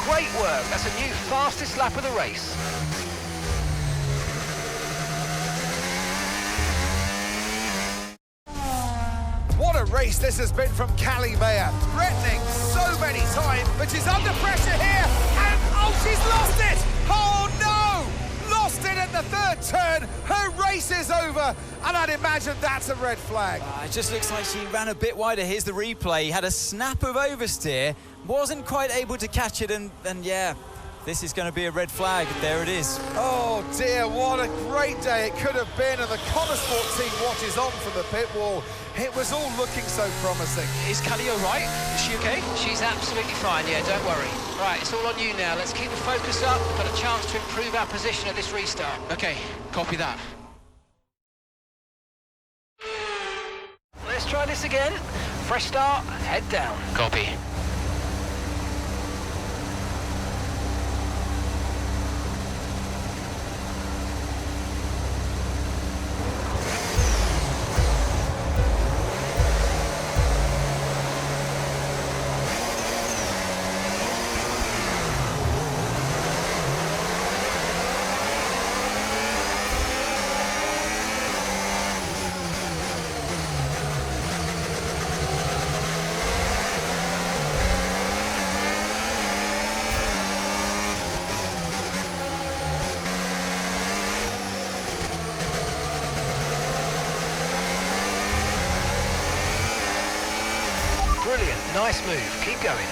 [SPEAKER 9] Great work. That's a new fastest lap of the race.
[SPEAKER 1] What a race this has been from Callie Mayer. Threatening so many times, but she's under pressure here. And, oh, she's lost it! Oh, no! Lost it at the third turn. Her race is over. And I'd imagine that's a red flag.
[SPEAKER 11] It just looks like she ran a bit wider. Here's the replay. Had a snap of oversteer. Wasn't quite able to catch it. And yeah, this is going to be a red flag. There it is.
[SPEAKER 1] Oh, dear, what a great day it could have been. And the Connosport team watches on from the pit wall. It was all looking so promising.
[SPEAKER 9] Is Callie all right? Is she okay? She's absolutely fine, yeah, don't worry. Right, it's all on you now. Let's keep the focus up. Got a chance to improve our position at this restart. Okay, copy that. Let's try this again. Fresh start, head down. Copy. Brilliant, nice move, keep going.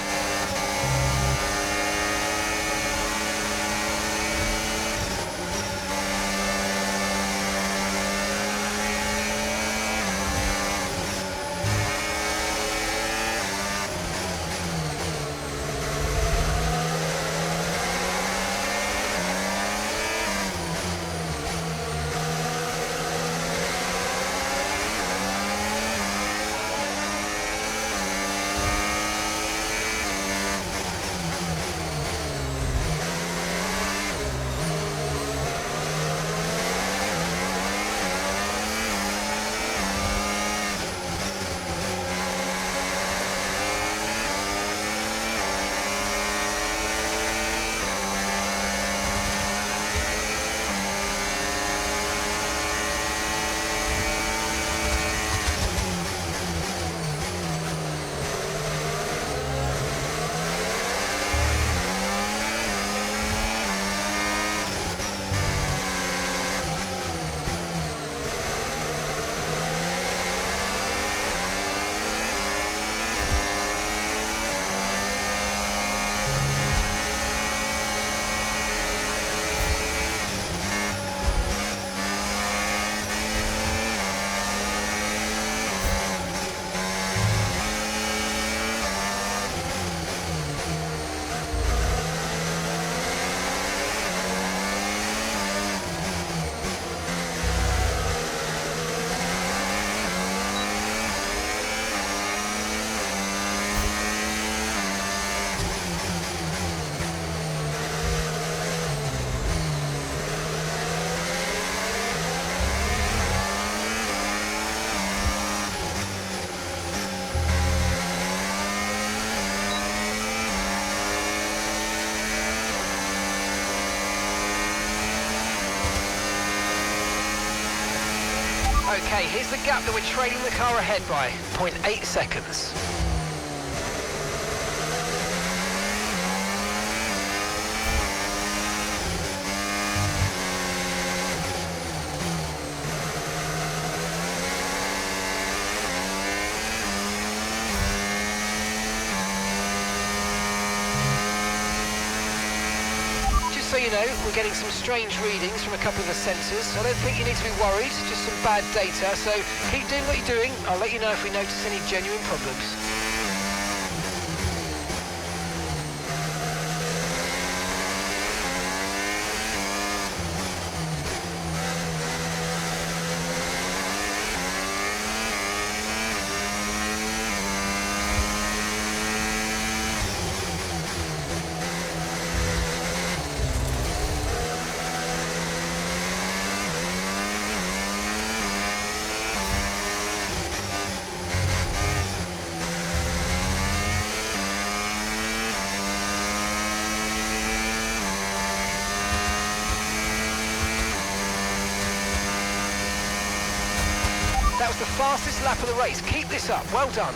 [SPEAKER 9] Okay, here's the gap that we're trailing the car ahead by, 0.8 seconds. So you know, we're getting some strange readings from a couple of the sensors. I don't think you need to be worried, just some bad data. So keep doing what you're doing. I'll let you know if we notice any genuine problems. That was the fastest lap of the race. Keep this up. Well done.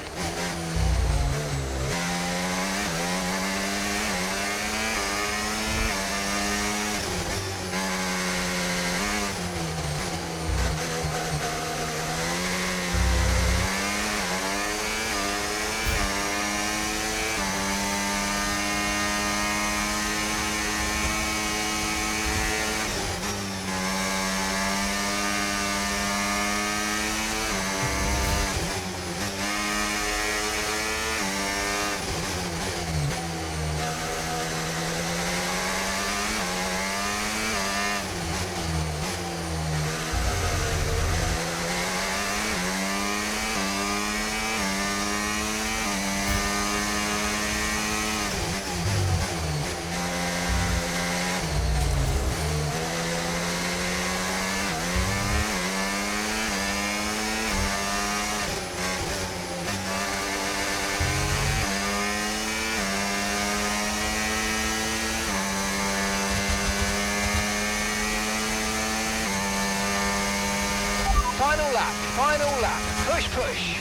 [SPEAKER 9] Final lap. Push, push.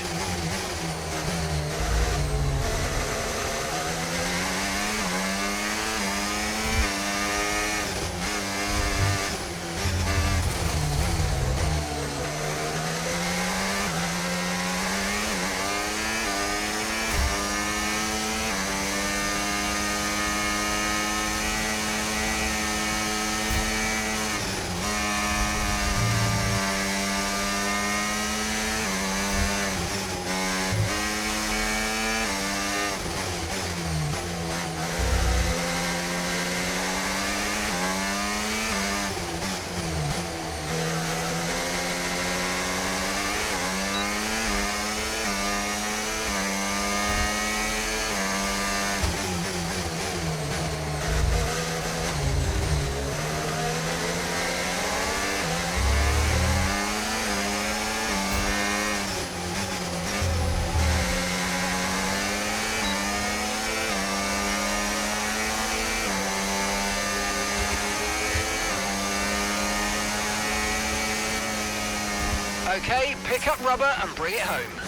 [SPEAKER 9] Okay, pick up rubber and bring it home.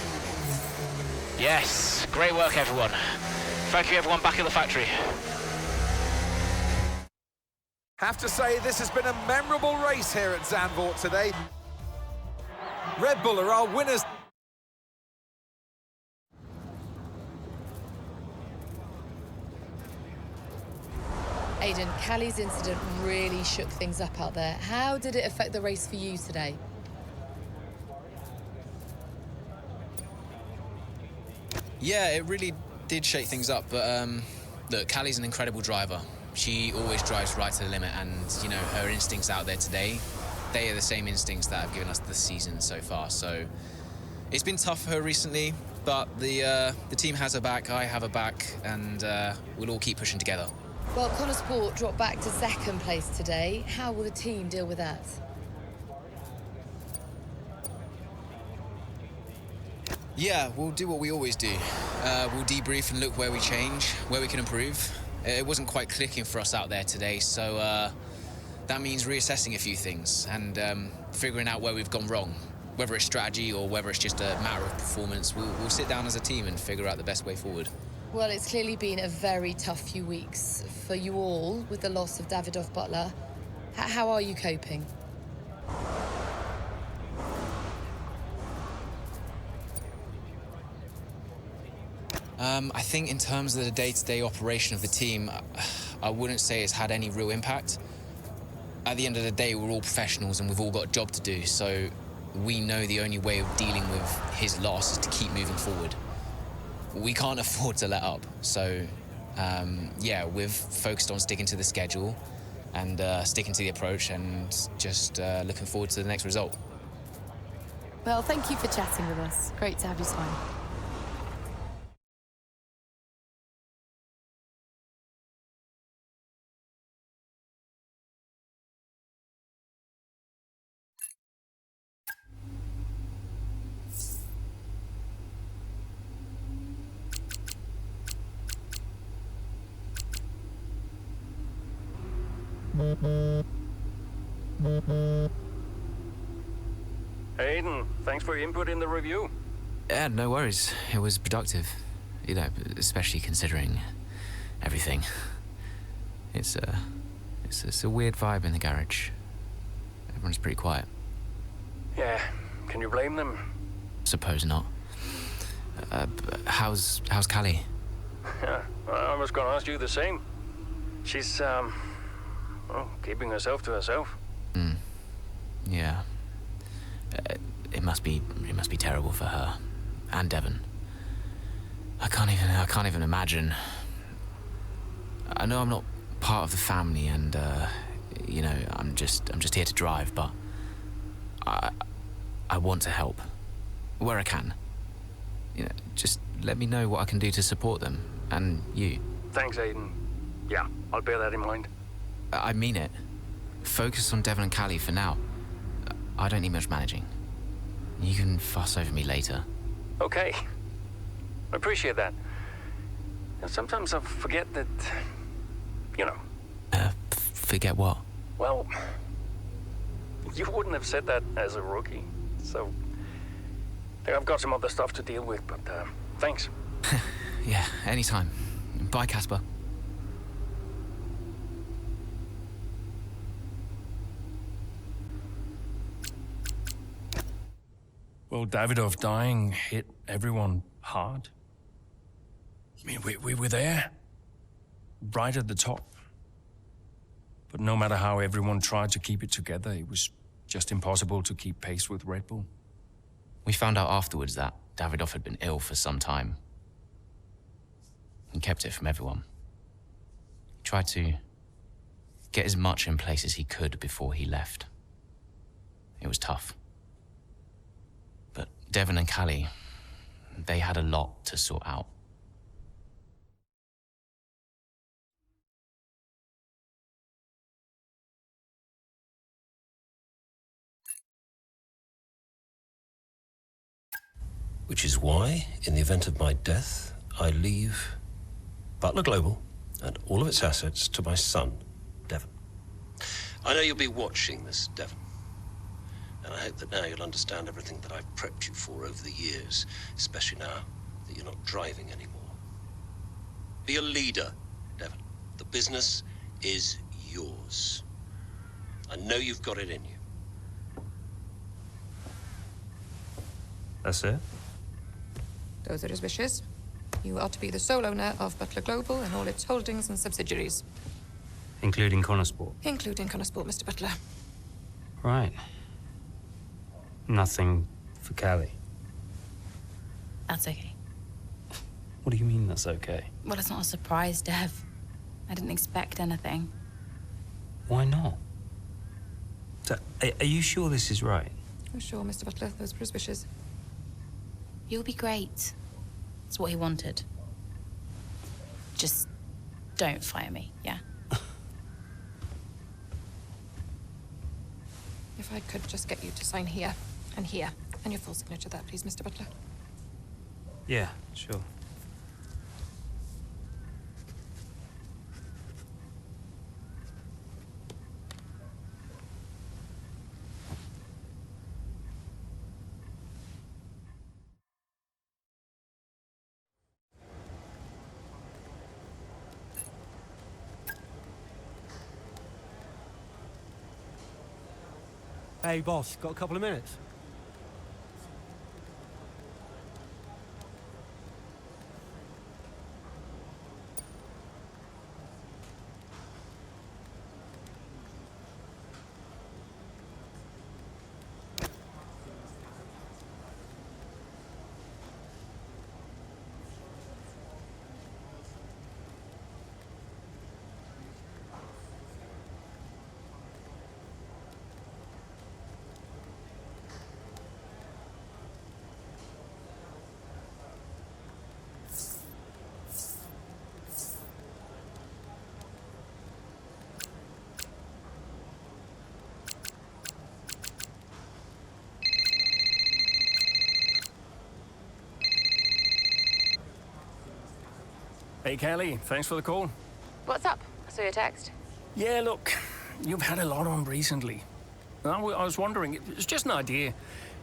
[SPEAKER 9] Yes, great work everyone. Thank you everyone back at the factory.
[SPEAKER 1] Have to say, this has been a memorable race here at Zandvoort today. Red Bull are our winners.
[SPEAKER 14] Aidan, Callie's incident really shook things up out there. How did it affect the race for you today?
[SPEAKER 4] Yeah, it really did shake things up, but look, Callie's an incredible driver. She always drives right to the limit, and, you know, her instincts out there today, they are the same instincts that have given us the season so far. So it's been tough for her recently, but the team has her back, I have her back, and we'll all keep pushing together.
[SPEAKER 14] Well, Connor Sport dropped back to second place today. How will the team deal with that?
[SPEAKER 4] Yeah, we'll do what we always do. We'll debrief and look where we change, where we can improve. It wasn't quite clicking for us out there today, so that means reassessing a few things and figuring out where we've gone wrong. Whether it's strategy or whether it's just a matter of performance, we'll sit down as a team and figure out the best way forward.
[SPEAKER 14] Well, it's clearly been a very tough few weeks for you all with the loss of Davidoff Butler. How are you coping?
[SPEAKER 4] I think in terms of the day-to-day operation of the team, I wouldn't say it's had any real impact. At the end of the day, we're all professionals and we've all got a job to do, so we know the only way of dealing with his loss is to keep moving forward. We can't afford to let up, so yeah, we've focused on sticking to the schedule and sticking to the approach and just looking forward to the next result.
[SPEAKER 14] Well, thank you for chatting with us. Great to have your time.
[SPEAKER 8] Aidan, thanks for your input in the review.
[SPEAKER 4] Yeah, no worries. It was productive, you know, especially considering everything. It's a weird vibe in the garage. Everyone's pretty quiet.
[SPEAKER 8] Yeah, can you blame them?
[SPEAKER 4] Suppose not. How's Callie?
[SPEAKER 8] Yeah, I was gonna ask you the same. She's, well, keeping herself to herself.
[SPEAKER 4] Yeah. It must be terrible for her and Devon. I can't even imagine. I know I'm not part of the family, and you know, I'm just here to drive, but I want to help where I can. You know, just let me know what I can do to support them and you.
[SPEAKER 8] Thanks, Aidan. Yeah, I'll bear that in mind.
[SPEAKER 4] I mean it. Focus on Devon and Callie for now. I don't need much managing. You can fuss over me later.
[SPEAKER 8] Okay. I appreciate that. And sometimes I forget that, you know.
[SPEAKER 4] Forget what?
[SPEAKER 8] Well, you wouldn't have said that as a rookie, so I think I've got some other stuff to deal with, but thanks.
[SPEAKER 4] Yeah, anytime. Bye, Casper.
[SPEAKER 8] Well, Davidoff dying hit everyone hard. I mean, we were there, right at the top. But no matter how everyone tried to keep it together, it was just impossible to keep pace with Red Bull.
[SPEAKER 4] We found out afterwards that Davidoff had been ill for some time. He kept it from everyone. He tried to get as much in place as he could before he left. It was tough. But Devon and Callie, they had a lot to sort out.
[SPEAKER 3] Which is why, in the event of my death, I leave Butler Global and all of its assets to my son, Devon. I know you'll be watching this, Devon. And I hope that now you'll understand everything that I've prepped you for over the years, especially now that you're not driving anymore. Be a leader, Devon. The business is yours. I know you've got it in you.
[SPEAKER 10] That's it?
[SPEAKER 17] Those are his wishes. You are to be the sole owner of Butler Global and all its holdings and subsidiaries.
[SPEAKER 10] Including Connorsport?
[SPEAKER 17] Including Connorsport, Mr. Butler.
[SPEAKER 10] Right. Nothing for Callie.
[SPEAKER 7] That's okay.
[SPEAKER 10] What do you mean that's okay?
[SPEAKER 7] Well, it's not a surprise, Dev. I didn't expect anything.
[SPEAKER 10] Why not? So, are you sure this is right?
[SPEAKER 17] Oh, sure, Mr. Butler. Those were his wishes.
[SPEAKER 7] You'll be great. It's what he wanted. Just don't fire me, yeah?
[SPEAKER 17] If I could just get you to sign here, and your full signature there, please, Mr. Butler.
[SPEAKER 10] Yeah, sure.
[SPEAKER 13] Hey, boss, got a couple of minutes?
[SPEAKER 8] Hey, Callie, thanks for the call.
[SPEAKER 15] What's up? I saw your text.
[SPEAKER 8] Yeah, look, you've had a lot on recently. I was wondering, it's just an idea,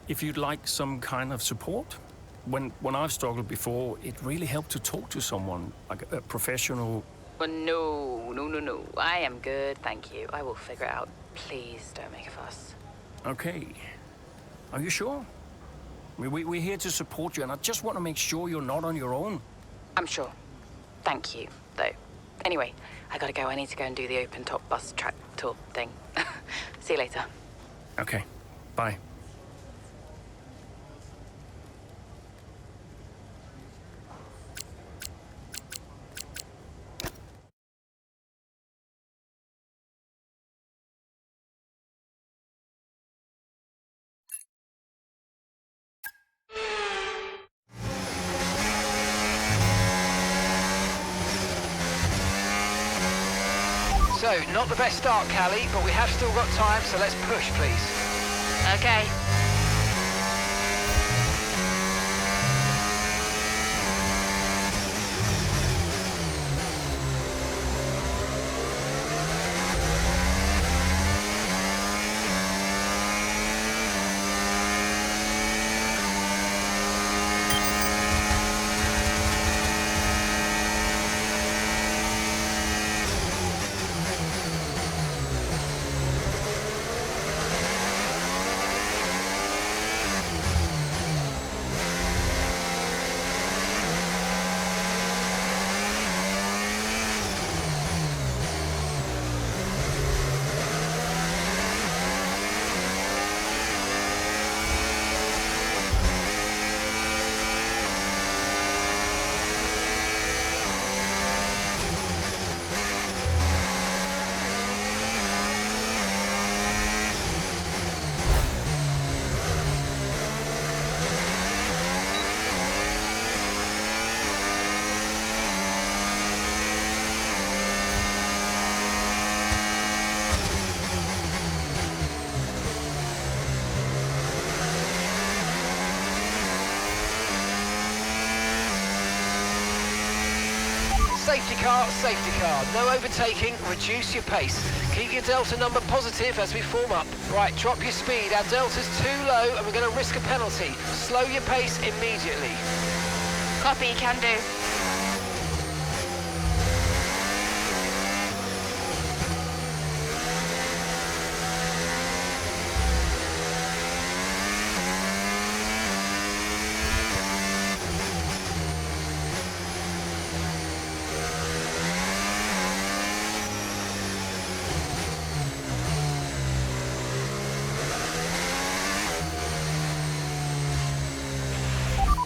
[SPEAKER 8] if you'd like some kind of support. When I've struggled before, it really helped to talk to someone, like a professional.
[SPEAKER 15] Well, no. I am good, thank you. I will figure it out. Please don't make a fuss.
[SPEAKER 8] Okay. Are you sure? We're here to support you, and I just want to make sure you're not on your own.
[SPEAKER 15] I'm sure. Thank you, though. Anyway, I gotta go. I need to go and do the open-top bus track tour thing. See you later.
[SPEAKER 8] Okay. Bye.
[SPEAKER 9] So, not the best start, Callie, but we have still got time, so let's push, please.
[SPEAKER 15] Okay.
[SPEAKER 9] Safety car, no overtaking, reduce your pace. Keep your delta number positive as we form up. Right, drop your speed, our delta's too low and we're going to risk a penalty. Slow your pace immediately.
[SPEAKER 15] Copy, can do.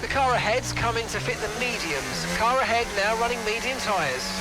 [SPEAKER 9] The car ahead's coming to fit the mediums. Car ahead now running medium tyres.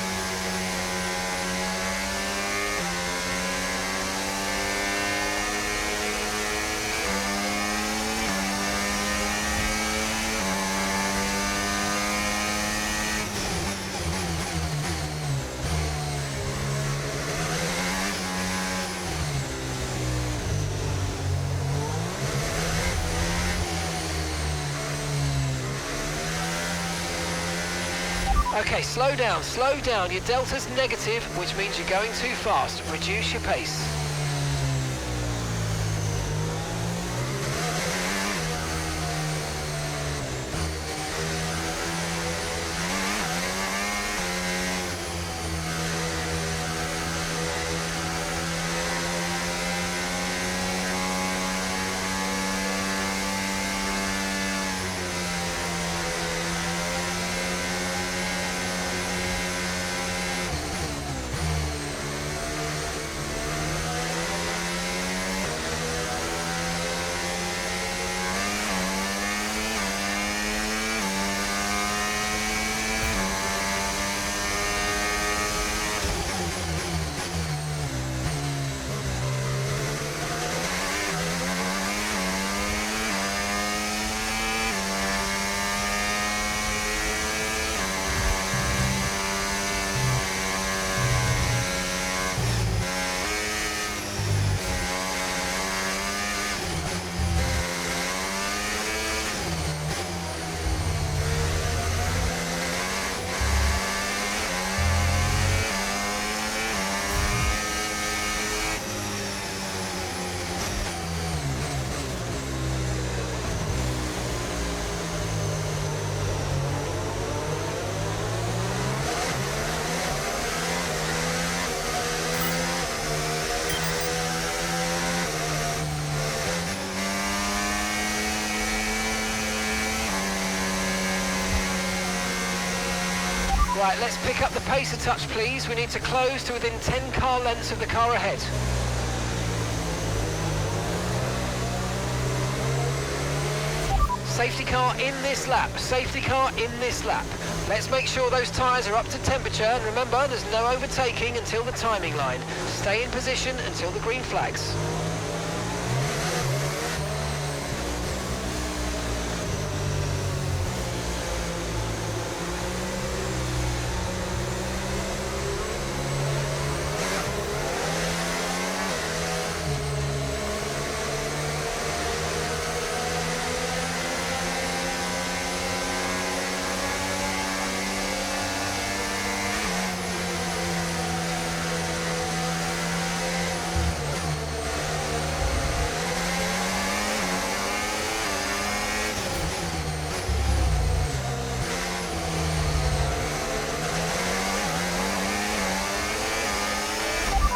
[SPEAKER 9] Okay, slow down. Your delta's negative, which means you're going too fast. Reduce your pace. Right, let's pick up the pace a touch, please. We need to close to within 10 car lengths of the car ahead. Safety car in this lap, safety car in this lap. Let's make sure those tyres are up to temperature, and remember, there's no overtaking until the timing line. Stay in position until the green flags.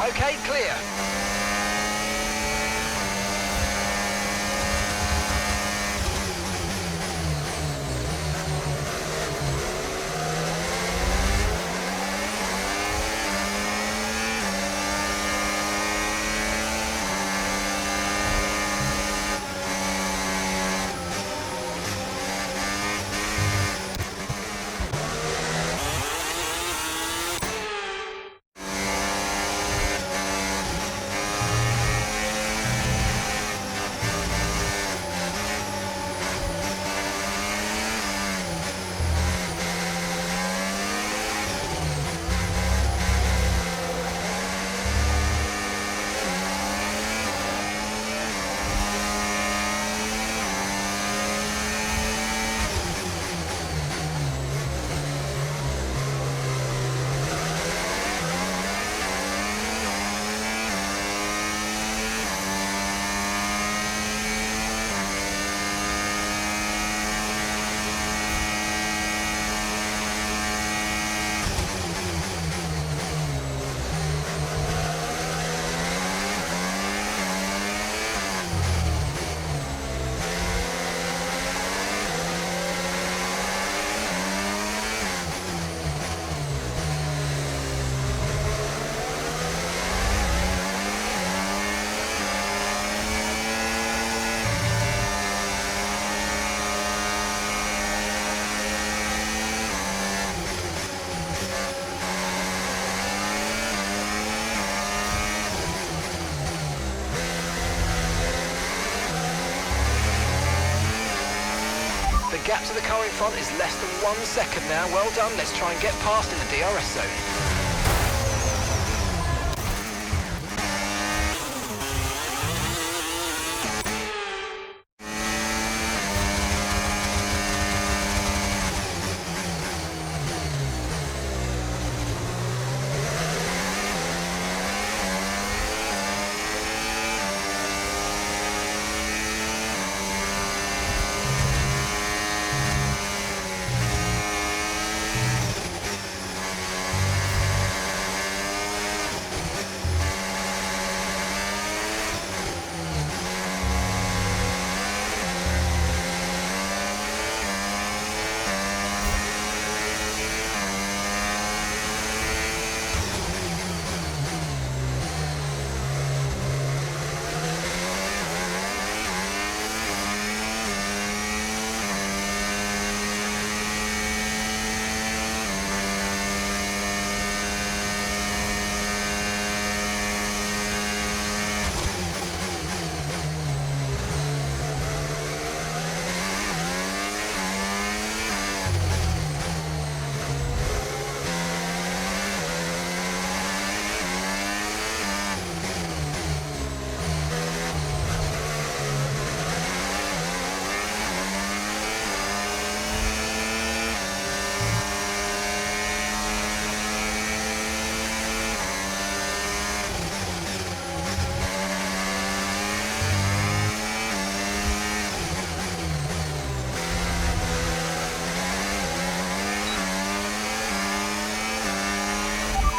[SPEAKER 9] Okay, clear. gap to the car in front is less than 1 second now. Well done. Let's try and get past in the DRS zone.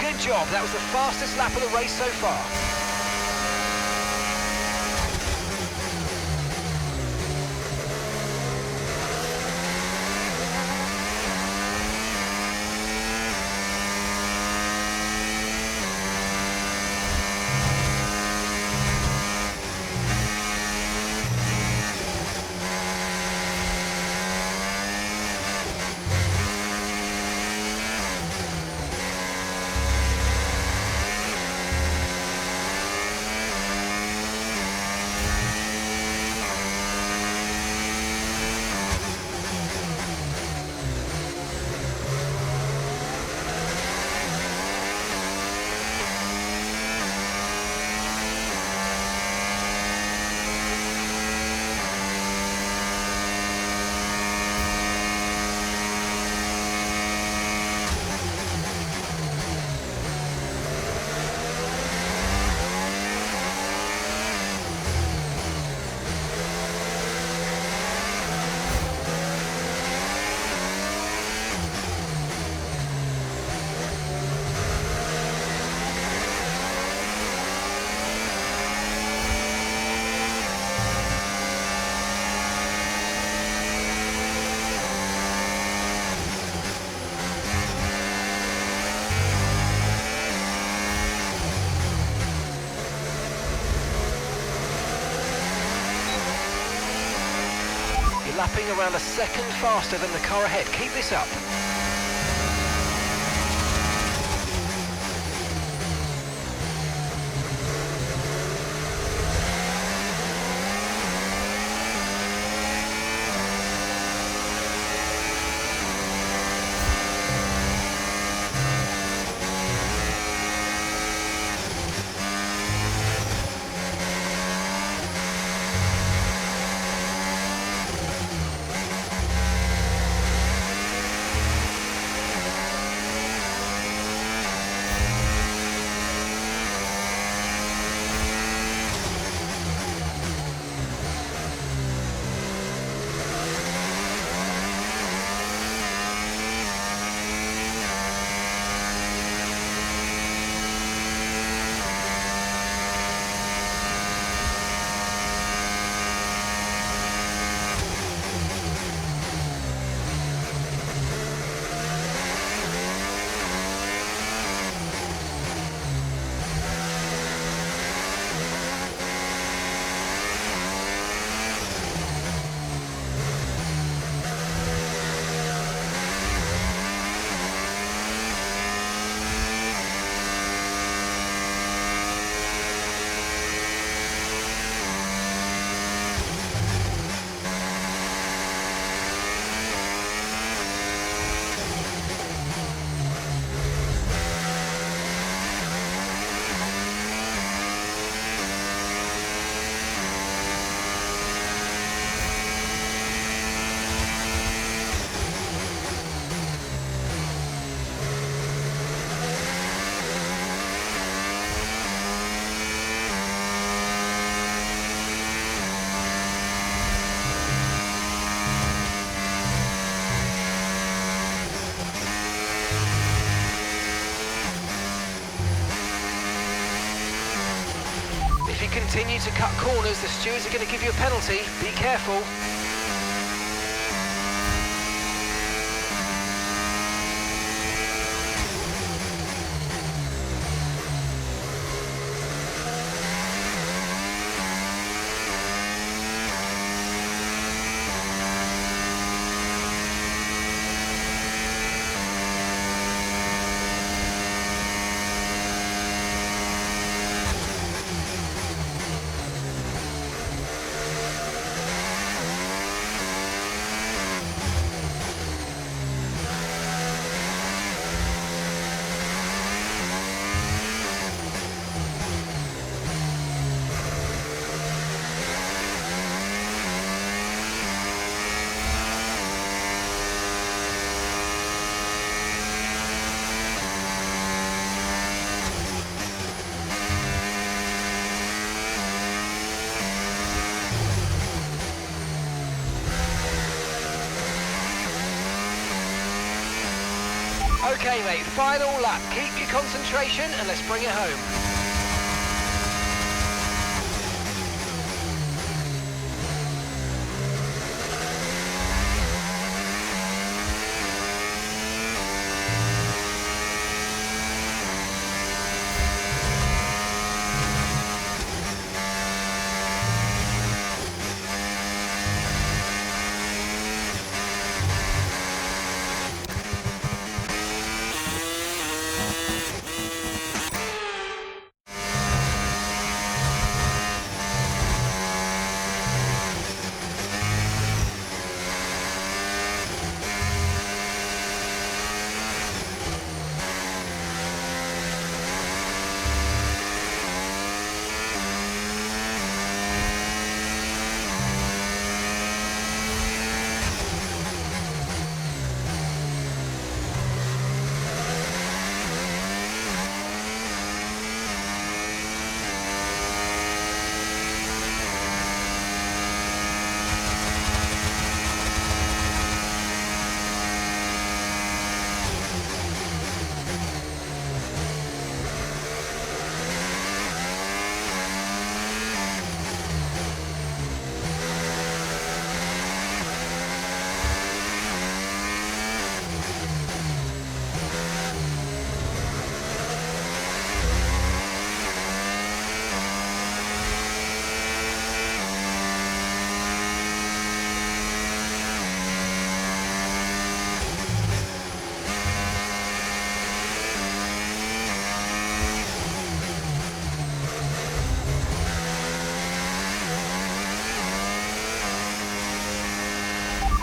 [SPEAKER 9] Good job. That was the fastest lap of the race so far. Lapping around a second faster than the car ahead. Keep this up. you continue to cut corners, the stewards are going to give you a penalty. Be careful. Okay, mate, final lap. Keep your concentration and let's bring it home.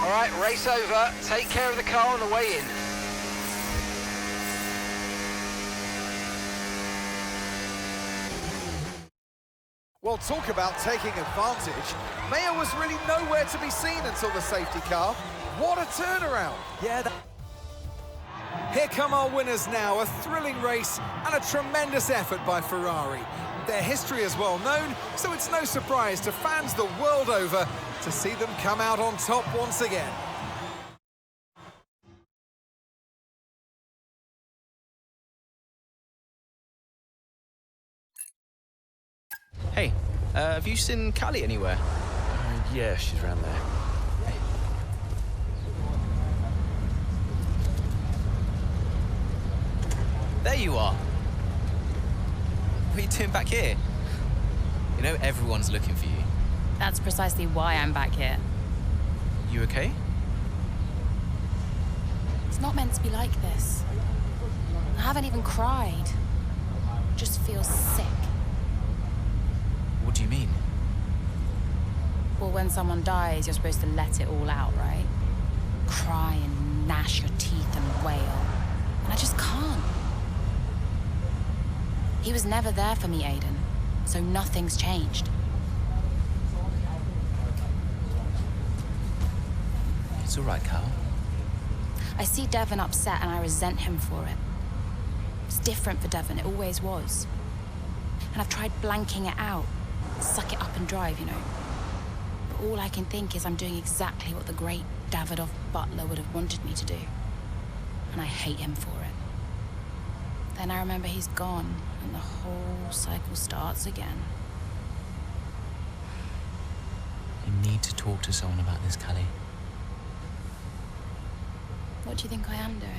[SPEAKER 9] All right, race over. Take care of the car on the way in.
[SPEAKER 1] Well, talk about taking advantage. Mayer was really nowhere to be seen until the safety car. What a turnaround.
[SPEAKER 5] Yeah. Here come our winners now. A thrilling race and a tremendous effort by Ferrari. Their history is well known, so it's no surprise to fans the world over to see them come out on top once again.
[SPEAKER 19] Hey, have you seen Callie anywhere?
[SPEAKER 20] Yeah, she's around there.
[SPEAKER 19] There you are. What are you doing back here? You know everyone's looking for you.
[SPEAKER 7] That's precisely why I'm back here.
[SPEAKER 19] You okay?
[SPEAKER 7] It's not meant to be like this. I haven't even cried. Just feel sick.
[SPEAKER 19] What do you mean?
[SPEAKER 7] Well, when someone dies, you're supposed to let it all out, right? Cry and gnash your teeth and wail. And I just can't. He was never there for me, Aiden, so nothing's changed.
[SPEAKER 19] It's all right, Cal.
[SPEAKER 7] I see Devon upset and I resent him for it. It's different for Devon, it always was. And I've tried blanking it out, suck it up and drive, you know. But all I can think is I'm doing exactly what the great Davidoff Butler would have wanted me to do. And I hate him for it. Then I remember he's gone, and the whole cycle starts again.
[SPEAKER 4] need to talk to someone about this, Callie.
[SPEAKER 7] What do you think I am doing?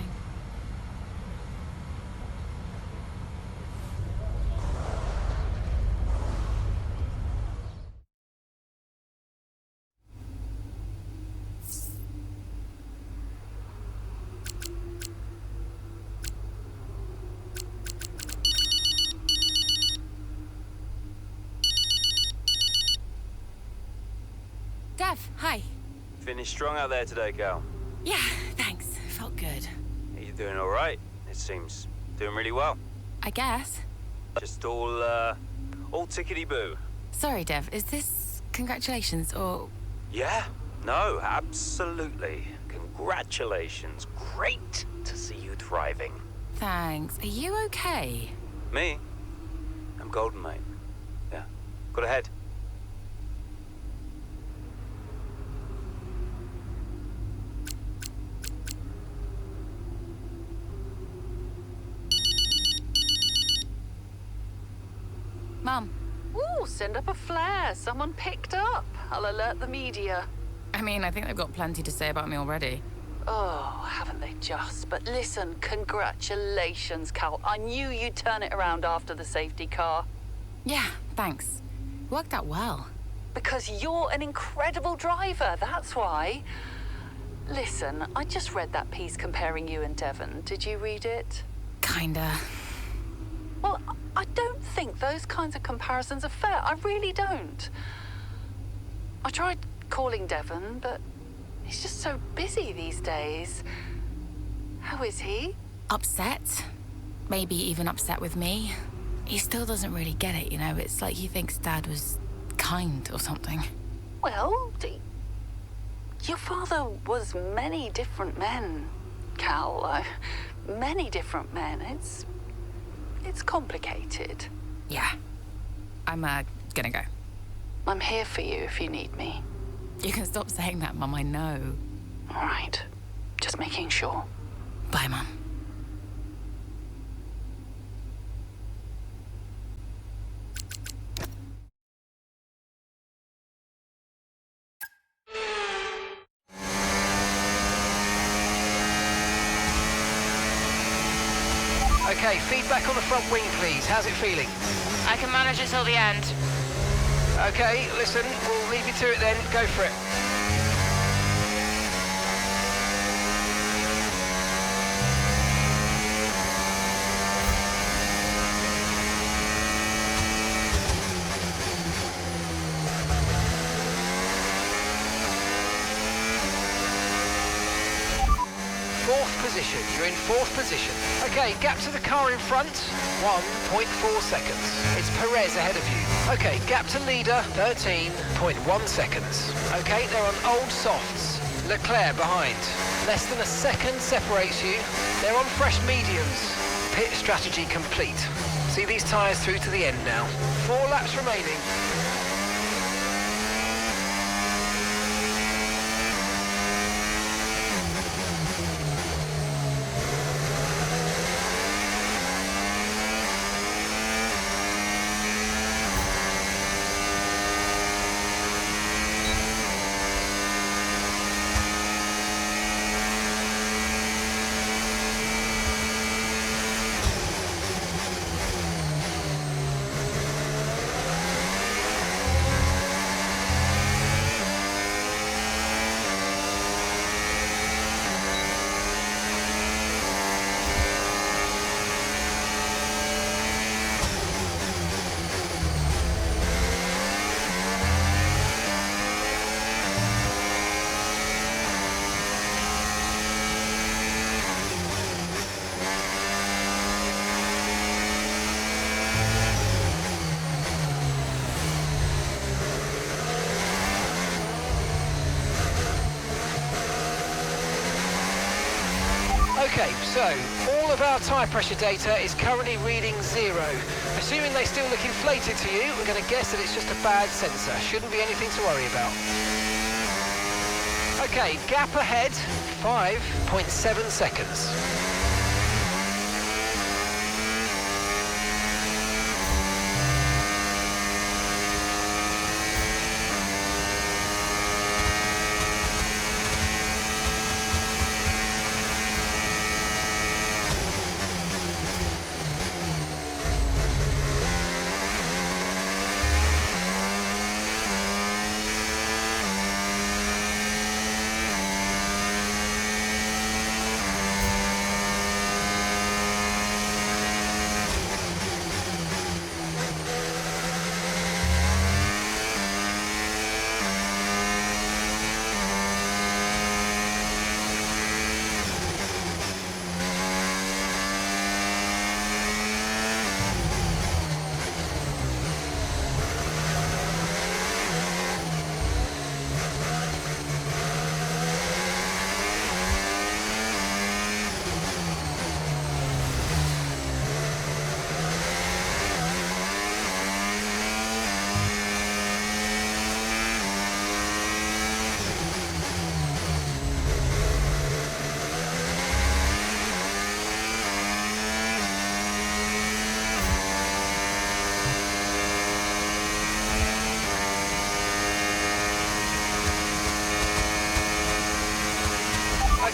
[SPEAKER 7] Dev, hi.
[SPEAKER 20] Finished strong out there today, Cal.
[SPEAKER 7] Yeah, thanks. Felt good.
[SPEAKER 20] Are you doing all right? It seems doing really well.
[SPEAKER 7] I guess.
[SPEAKER 20] Just all tickety-boo.
[SPEAKER 7] Sorry, Dev, is this congratulations or...
[SPEAKER 20] Yeah, no, absolutely. Congratulations. Great to see you thriving.
[SPEAKER 7] Thanks. Are you okay?
[SPEAKER 20] Me? I'm golden, mate. Yeah, got ahead.
[SPEAKER 7] Mum.
[SPEAKER 16] Ooh, send up a flare. Someone picked up. I'll alert the media.
[SPEAKER 7] I mean, I think they've got plenty to say about me already.
[SPEAKER 16] Oh, haven't they just? But listen, congratulations, Cal. I knew you'd turn it around after the safety car.
[SPEAKER 7] Yeah, thanks. Worked out well.
[SPEAKER 16] Because you're an incredible driver, that's why. Listen, I just read that piece comparing you and Devon. Did you read it?
[SPEAKER 7] Kinda.
[SPEAKER 16] Well, I don't think those kinds of comparisons are fair. I really don't. I tried calling Devon, but he's just so busy these days. How is he?
[SPEAKER 7] Upset. Maybe even upset with me. He still doesn't really get it, you know? It's like he thinks Dad was kind or something.
[SPEAKER 16] Well, your father was many different men, Cal. Many different men. It's complicated.
[SPEAKER 7] Yeah. I'm, gonna go.
[SPEAKER 16] I'm here for you if you need me.
[SPEAKER 7] You can stop saying that, Mum, I know.
[SPEAKER 16] All right. Just making sure.
[SPEAKER 7] Bye, Mum.
[SPEAKER 9] Okay, feedback on the front wing, please. How's it feeling?
[SPEAKER 15] I can manage it till the end.
[SPEAKER 9] Okay, listen, we'll leave you to it then. Go for it. Fourth position. You're in fourth position. Okay, gap to the car in front, 1.4 seconds. It's Perez ahead of you. Okay, gap to leader, 13.1 seconds. Okay, they're on old softs. Leclerc behind. Less than a second separates you. They're on fresh mediums. Pit strategy complete. See these tyres through to the end now. 4 laps remaining. Okay, so all of our tyre pressure data is currently reading 0. Assuming they still look inflated to you, we're going to guess that it's just a bad sensor. Shouldn't be anything to worry about. Okay, gap ahead, 5.7 seconds.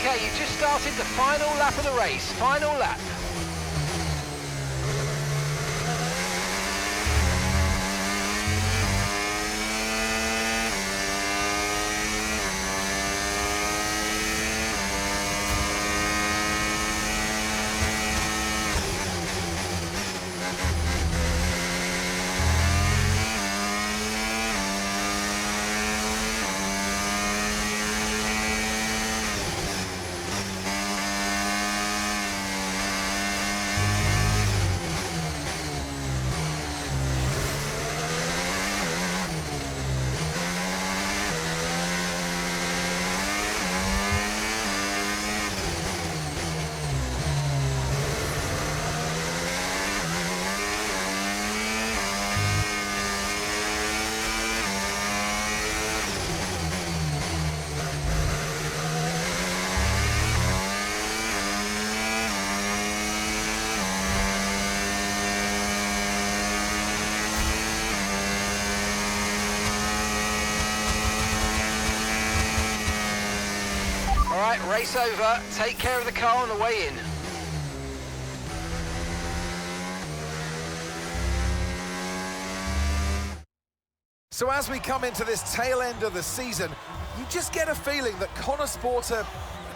[SPEAKER 9] Okay, you've just started the final lap of the race. Final lap. Right, race over. Take care of the car on the way in.
[SPEAKER 1] So as we come into this tail end of the season, you just get a feeling that Connor Sport are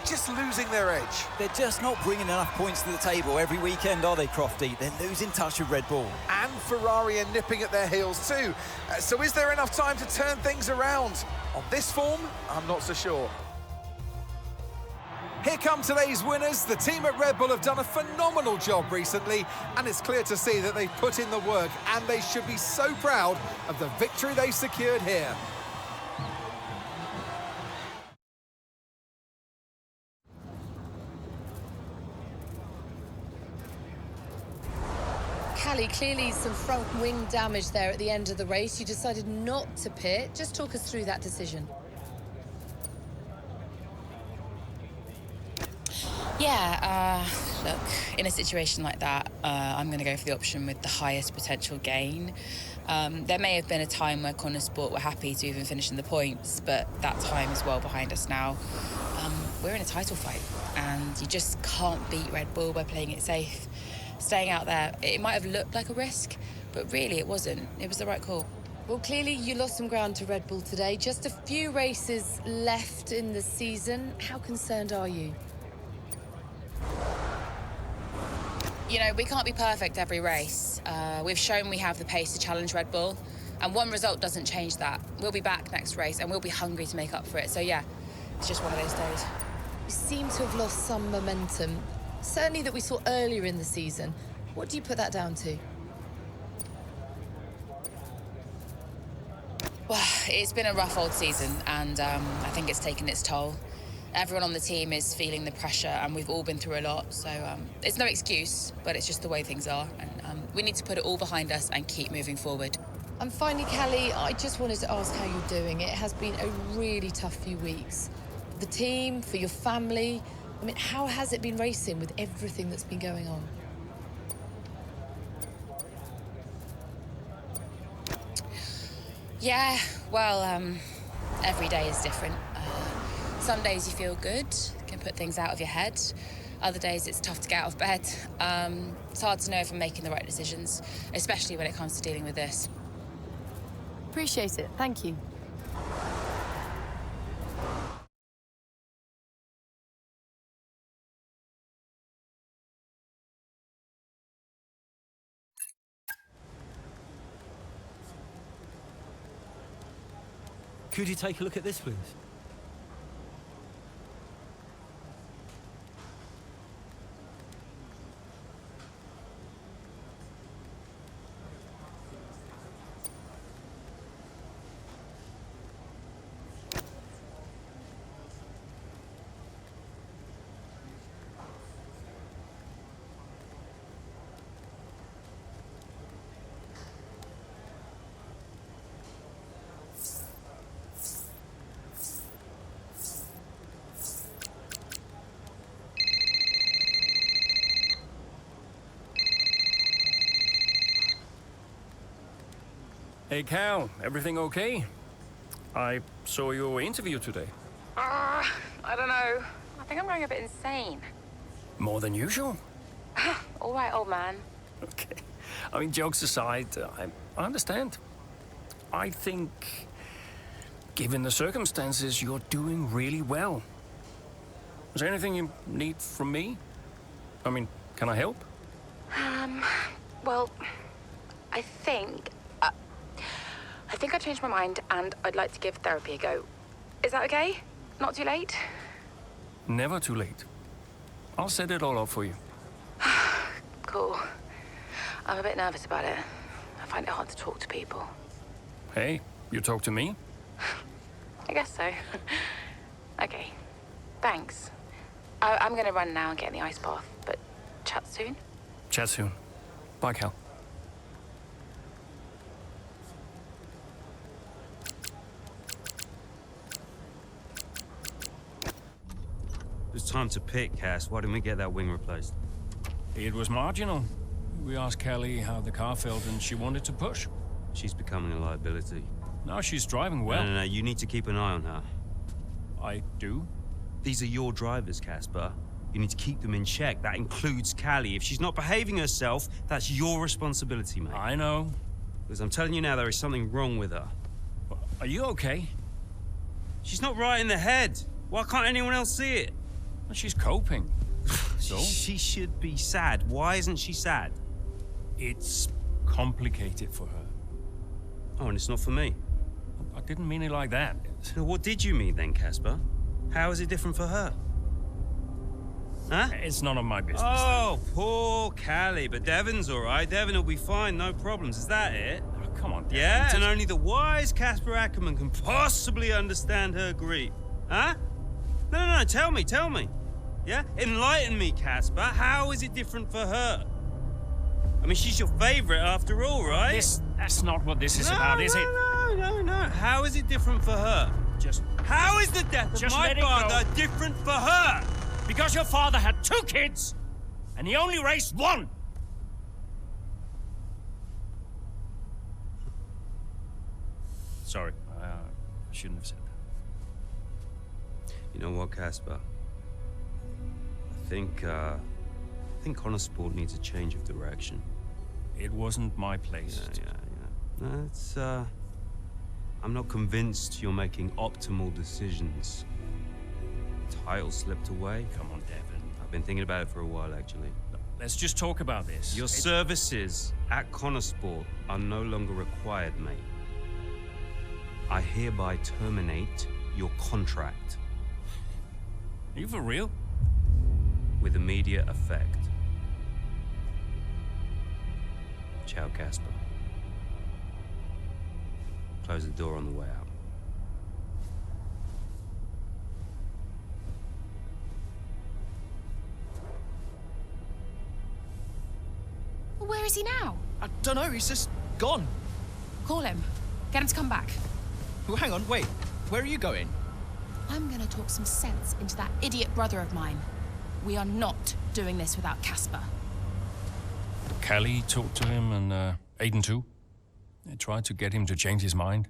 [SPEAKER 1] just losing their edge.
[SPEAKER 11] They're just not bringing enough points to the table every weekend, are they, Crofty? They're losing touch with Red Bull.
[SPEAKER 1] And Ferrari are nipping at their heels too. So is there enough time to turn things around? On this form, I'm not so sure. Here come today's winners. The team at Red Bull have done a phenomenal job recently, and it's clear to see that they've put in the work, and they should be so proud of the victory they secured here.
[SPEAKER 14] Callie, clearly some front wing damage there at the end of the race. You decided not to pit. Just talk us through that decision.
[SPEAKER 15] Yeah, look, in a situation like that, I'm going to go for the option with the highest potential gain. There may have been a time where Connor Sport were happy to even finish in the points, but that time is well behind us now. We're in a title fight, and you just can't beat Red Bull by playing it safe. Staying out there, it might have looked like a risk, but really it wasn't. It was the right call.
[SPEAKER 14] Well, clearly you lost some ground to Red Bull today. Just a few races left in the season. How concerned are you?
[SPEAKER 15] You know, we can't be perfect every race. We've shown we have the pace to challenge Red Bull, and one result doesn't change that. We'll be back next race, and we'll be hungry to make up for it. So yeah, it's just one of those days.
[SPEAKER 14] You seem to have lost some momentum, certainly that we saw earlier in the season. What do you put that down to?
[SPEAKER 15] Well, it's been a rough old season, and I think it's taken its toll. Everyone on the team is feeling the pressure, and we've all been through a lot, so it's no excuse, but it's just the way things are, and we need to put it all behind us and keep moving forward.
[SPEAKER 14] And finally, Callie, I just wanted to ask how you're doing. It has been a really tough few weeks. For the team, for your family. I mean, how has it been racing with everything that's been going on?
[SPEAKER 15] Yeah, well, every day is different. Some days you feel good, can put things out of your head. Other days it's tough to get out of bed. It's hard to know if I'm making the right decisions, especially when it comes to dealing with this.
[SPEAKER 14] Appreciate it. Thank you.
[SPEAKER 13] Could you take a look at this, please?
[SPEAKER 8] Hey Cal, everything okay? I saw your interview today.
[SPEAKER 15] I don't know. I think I'm going a bit insane.
[SPEAKER 8] More than usual?
[SPEAKER 15] All right, old man.
[SPEAKER 8] Okay. I mean, jokes aside, I understand. I think, given the circumstances, you're doing really well. Is there anything you need from me? I mean, can I help?
[SPEAKER 15] Well, I think I changed my mind and I'd like to give therapy a go. Is that okay? Not too late?
[SPEAKER 8] Never too late. I'll set it all up for you.
[SPEAKER 15] Cool. I'm a bit nervous about it. I find it hard to talk to people.
[SPEAKER 8] Hey, you talk to me?
[SPEAKER 15] I guess so. Okay. Thanks. I'm gonna run now and get in the ice bath, but chat soon.
[SPEAKER 8] Chat soon. Bye, Cal.
[SPEAKER 10] It's time to pick, Cass. Why didn't we get that wing replaced?
[SPEAKER 8] It was marginal. We asked Kelly how the car felt and she wanted to push.
[SPEAKER 10] She's becoming a liability.
[SPEAKER 8] No, she's driving well.
[SPEAKER 10] No, you need to keep an eye on her.
[SPEAKER 8] I do?
[SPEAKER 10] These are your drivers, Casper. You need to keep them in check. That includes Callie. If she's not behaving herself, that's your responsibility, mate.
[SPEAKER 8] I know.
[SPEAKER 10] Because I'm telling you now, there is something wrong with her.
[SPEAKER 8] Are you okay?
[SPEAKER 10] She's not right in the head. Why can't anyone else see it?
[SPEAKER 8] Well, she's coping. So?
[SPEAKER 10] She should be sad. Why isn't she sad?
[SPEAKER 8] It's complicated for her.
[SPEAKER 10] Oh, and it's not for me.
[SPEAKER 8] I didn't mean it like that.
[SPEAKER 10] So what did you mean then, Casper? How is it different for her? Huh?
[SPEAKER 8] It's none of my business.
[SPEAKER 10] Oh, poor Callie. But Devon's all right. Devon will be fine, no problems. Is that it?
[SPEAKER 8] Oh, come on, Devon.
[SPEAKER 10] Yeah, and only the wise Casper Ackerman can possibly understand her grief. Huh? No, tell me. Yeah? Enlighten me, Casper. How is it different for her? I mean, she's your favorite after all, right?
[SPEAKER 8] That's not what this is about, is it?
[SPEAKER 10] No. How is it different for her? How is the death of my father different for her?
[SPEAKER 8] Because your father had 2 kids, and he only raised 1. Sorry, I shouldn't have said that.
[SPEAKER 10] You know what, Casper? I think Connor Sport needs a change of direction.
[SPEAKER 8] It wasn't my place.
[SPEAKER 10] Yeah. No, it's, I'm not convinced you're making optimal decisions. Title slipped away.
[SPEAKER 8] Come on, Devon.
[SPEAKER 10] I've been thinking about it for a while, actually.
[SPEAKER 8] Let's just talk about this.
[SPEAKER 10] Your services at Connor Sport are no longer required, mate. I hereby terminate your contract.
[SPEAKER 8] Are you for real?
[SPEAKER 10] With immediate effect. Ciao, Casper. Close the door on the way out.
[SPEAKER 7] Where is he now?
[SPEAKER 19] I don't know, he's just gone.
[SPEAKER 7] Call him. Get him to come back.
[SPEAKER 19] Well, hang on, wait. Where are you going?
[SPEAKER 7] I'm gonna talk some sense into that idiot brother of mine. We are not doing this without Casper.
[SPEAKER 8] Callie talked to him and Aiden too. They tried to get him to change his mind.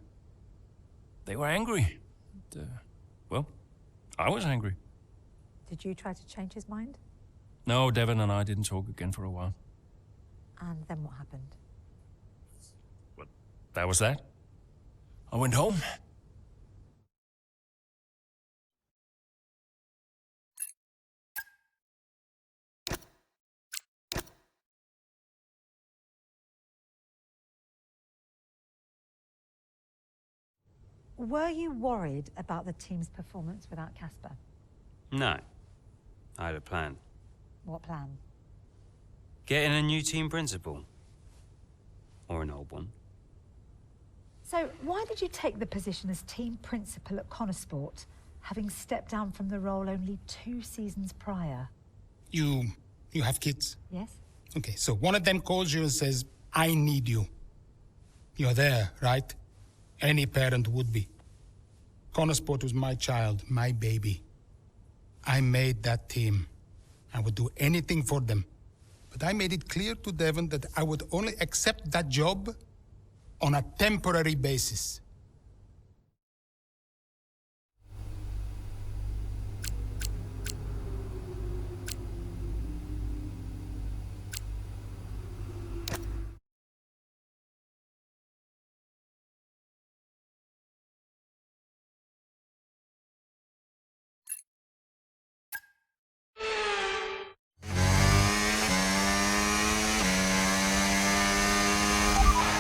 [SPEAKER 8] They were angry. Well, I was angry.
[SPEAKER 12] Did you try to change his mind?
[SPEAKER 8] No, Devon and I didn't talk again for a while.
[SPEAKER 12] And then what happened?
[SPEAKER 8] That was that. I went home.
[SPEAKER 12] Were you worried about the team's performance without Casper?
[SPEAKER 10] No. I had a plan.
[SPEAKER 12] What plan?
[SPEAKER 10] Getting a new team principal. Or an old one.
[SPEAKER 12] So why did you take the position as team principal at Connor Sport, having stepped down from the role only 2 seasons prior?
[SPEAKER 2] You have kids?
[SPEAKER 12] Yes.
[SPEAKER 2] Okay, so one of them calls you and says, I need you. You're there, right? Any parent would be. Connor Sport was my child, my baby. I made that team. I would do anything for them. But I made it clear to Devon that I would only accept that job on a temporary basis.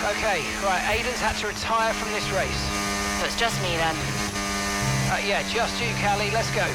[SPEAKER 9] Okay, right, Aiden's had to retire from this race.
[SPEAKER 14] So it's just me then?
[SPEAKER 9] Yeah, just you, Callie. Let's go.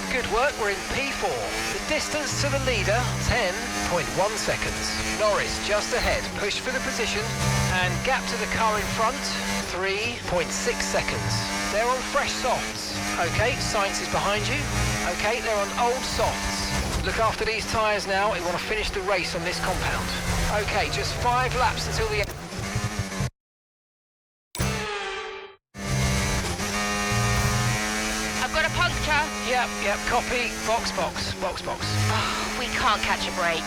[SPEAKER 9] Good work, we're in P4. The distance to the leader, 10.1 seconds. Norris just ahead, push for the position, and gap to the car in front, 3.6 seconds. They're on fresh softs. Okay, Sainz is behind you. Okay, they're on old softs. Look after these tyres now, we want to finish the race on this compound. Okay, just 5 laps until the end. Yep, copy. Box.
[SPEAKER 14] Oh, we can't catch a break.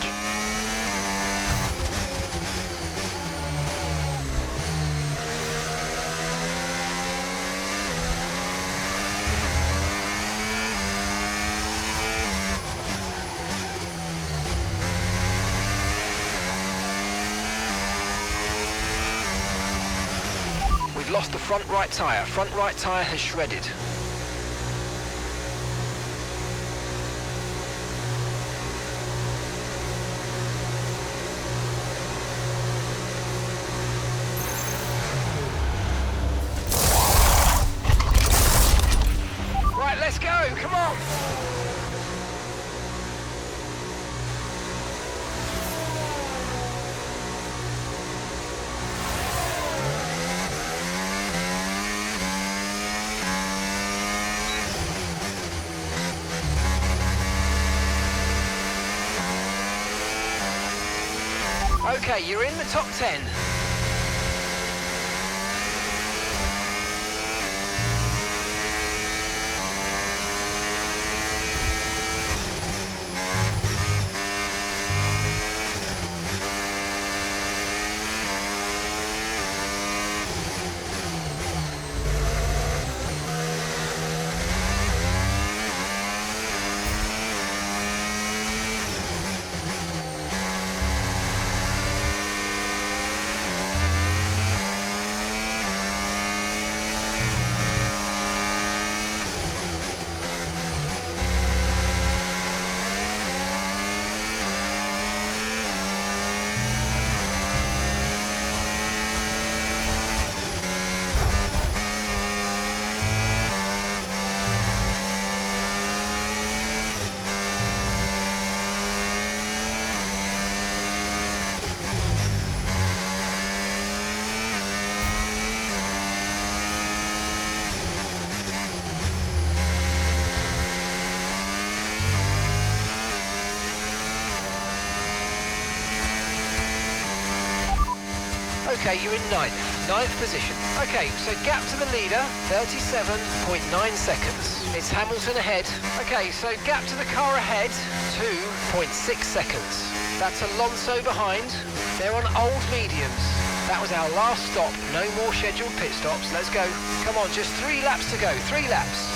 [SPEAKER 9] We've lost the front right tyre. Front right tyre has shredded. Let's go, come on! Okay, you're in the top 10. Okay, you're in ninth position. Okay, so gap to the leader, 37.9 seconds. It's Hamilton ahead. Okay, so gap to the car ahead, 2.6 seconds. That's Alonso behind. They're on old mediums. That was our last stop. No more scheduled pit stops. Let's go. Come on, just 3 laps to go. 3 laps.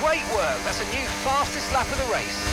[SPEAKER 9] Great work. That's a new fastest lap of the race.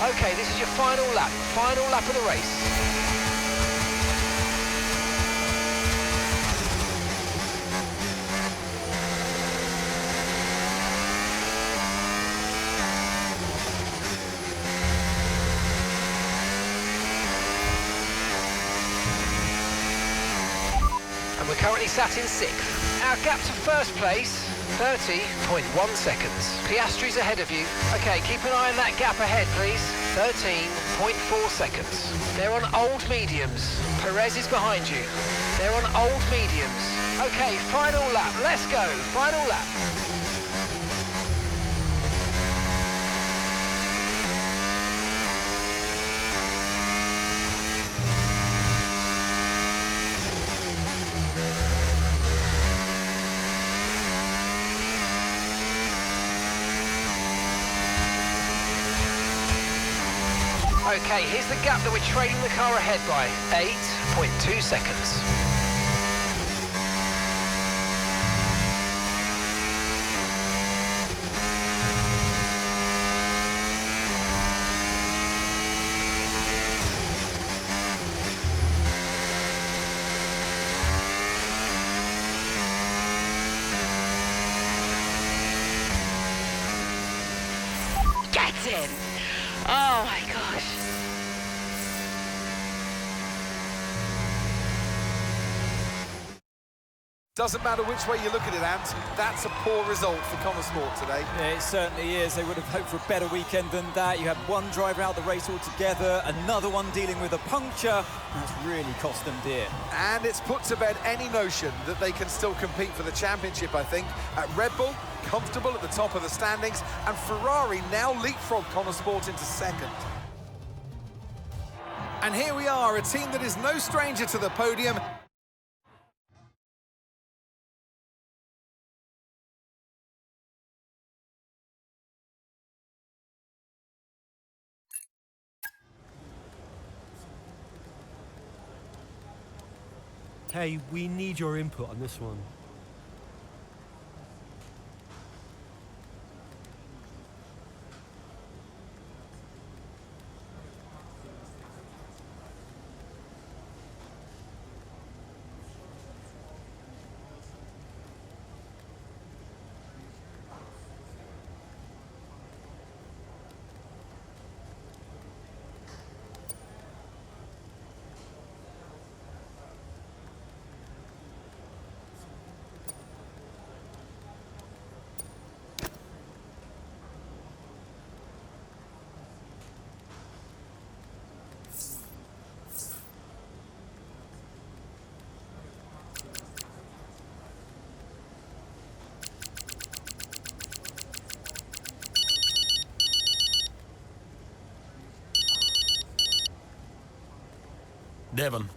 [SPEAKER 9] Okay, this is your final lap of the race. And we're currently sat in 6th. Our gap to first place, 30.1 seconds. Piastri's ahead of you. Okay, keep an eye on that gap ahead, please. 13.4 seconds. They're on old mediums. Perez is behind you. They're on old mediums. Okay, final lap. Let's go. Final lap. Okay, here's the gap that we're trailing the car ahead by. 8.2 seconds.
[SPEAKER 14] Get in! Oh my gosh.
[SPEAKER 1] Doesn't matter which way you look at it, Ant, that's a poor result for Connor Sport today.
[SPEAKER 11] Yeah, it certainly is. They would have hoped for a better weekend than that. You had one driver out the race altogether, another one dealing with a puncture. That's really cost them dear.
[SPEAKER 1] And it's put to bed any notion that they can still compete for the championship, I think. At Red Bull, comfortable at the top of the standings, and Ferrari now leapfrog Connor Sport into second. And here we are, a team that is no stranger to the podium.
[SPEAKER 13] Hey, we need your input on this one.
[SPEAKER 2] Devon.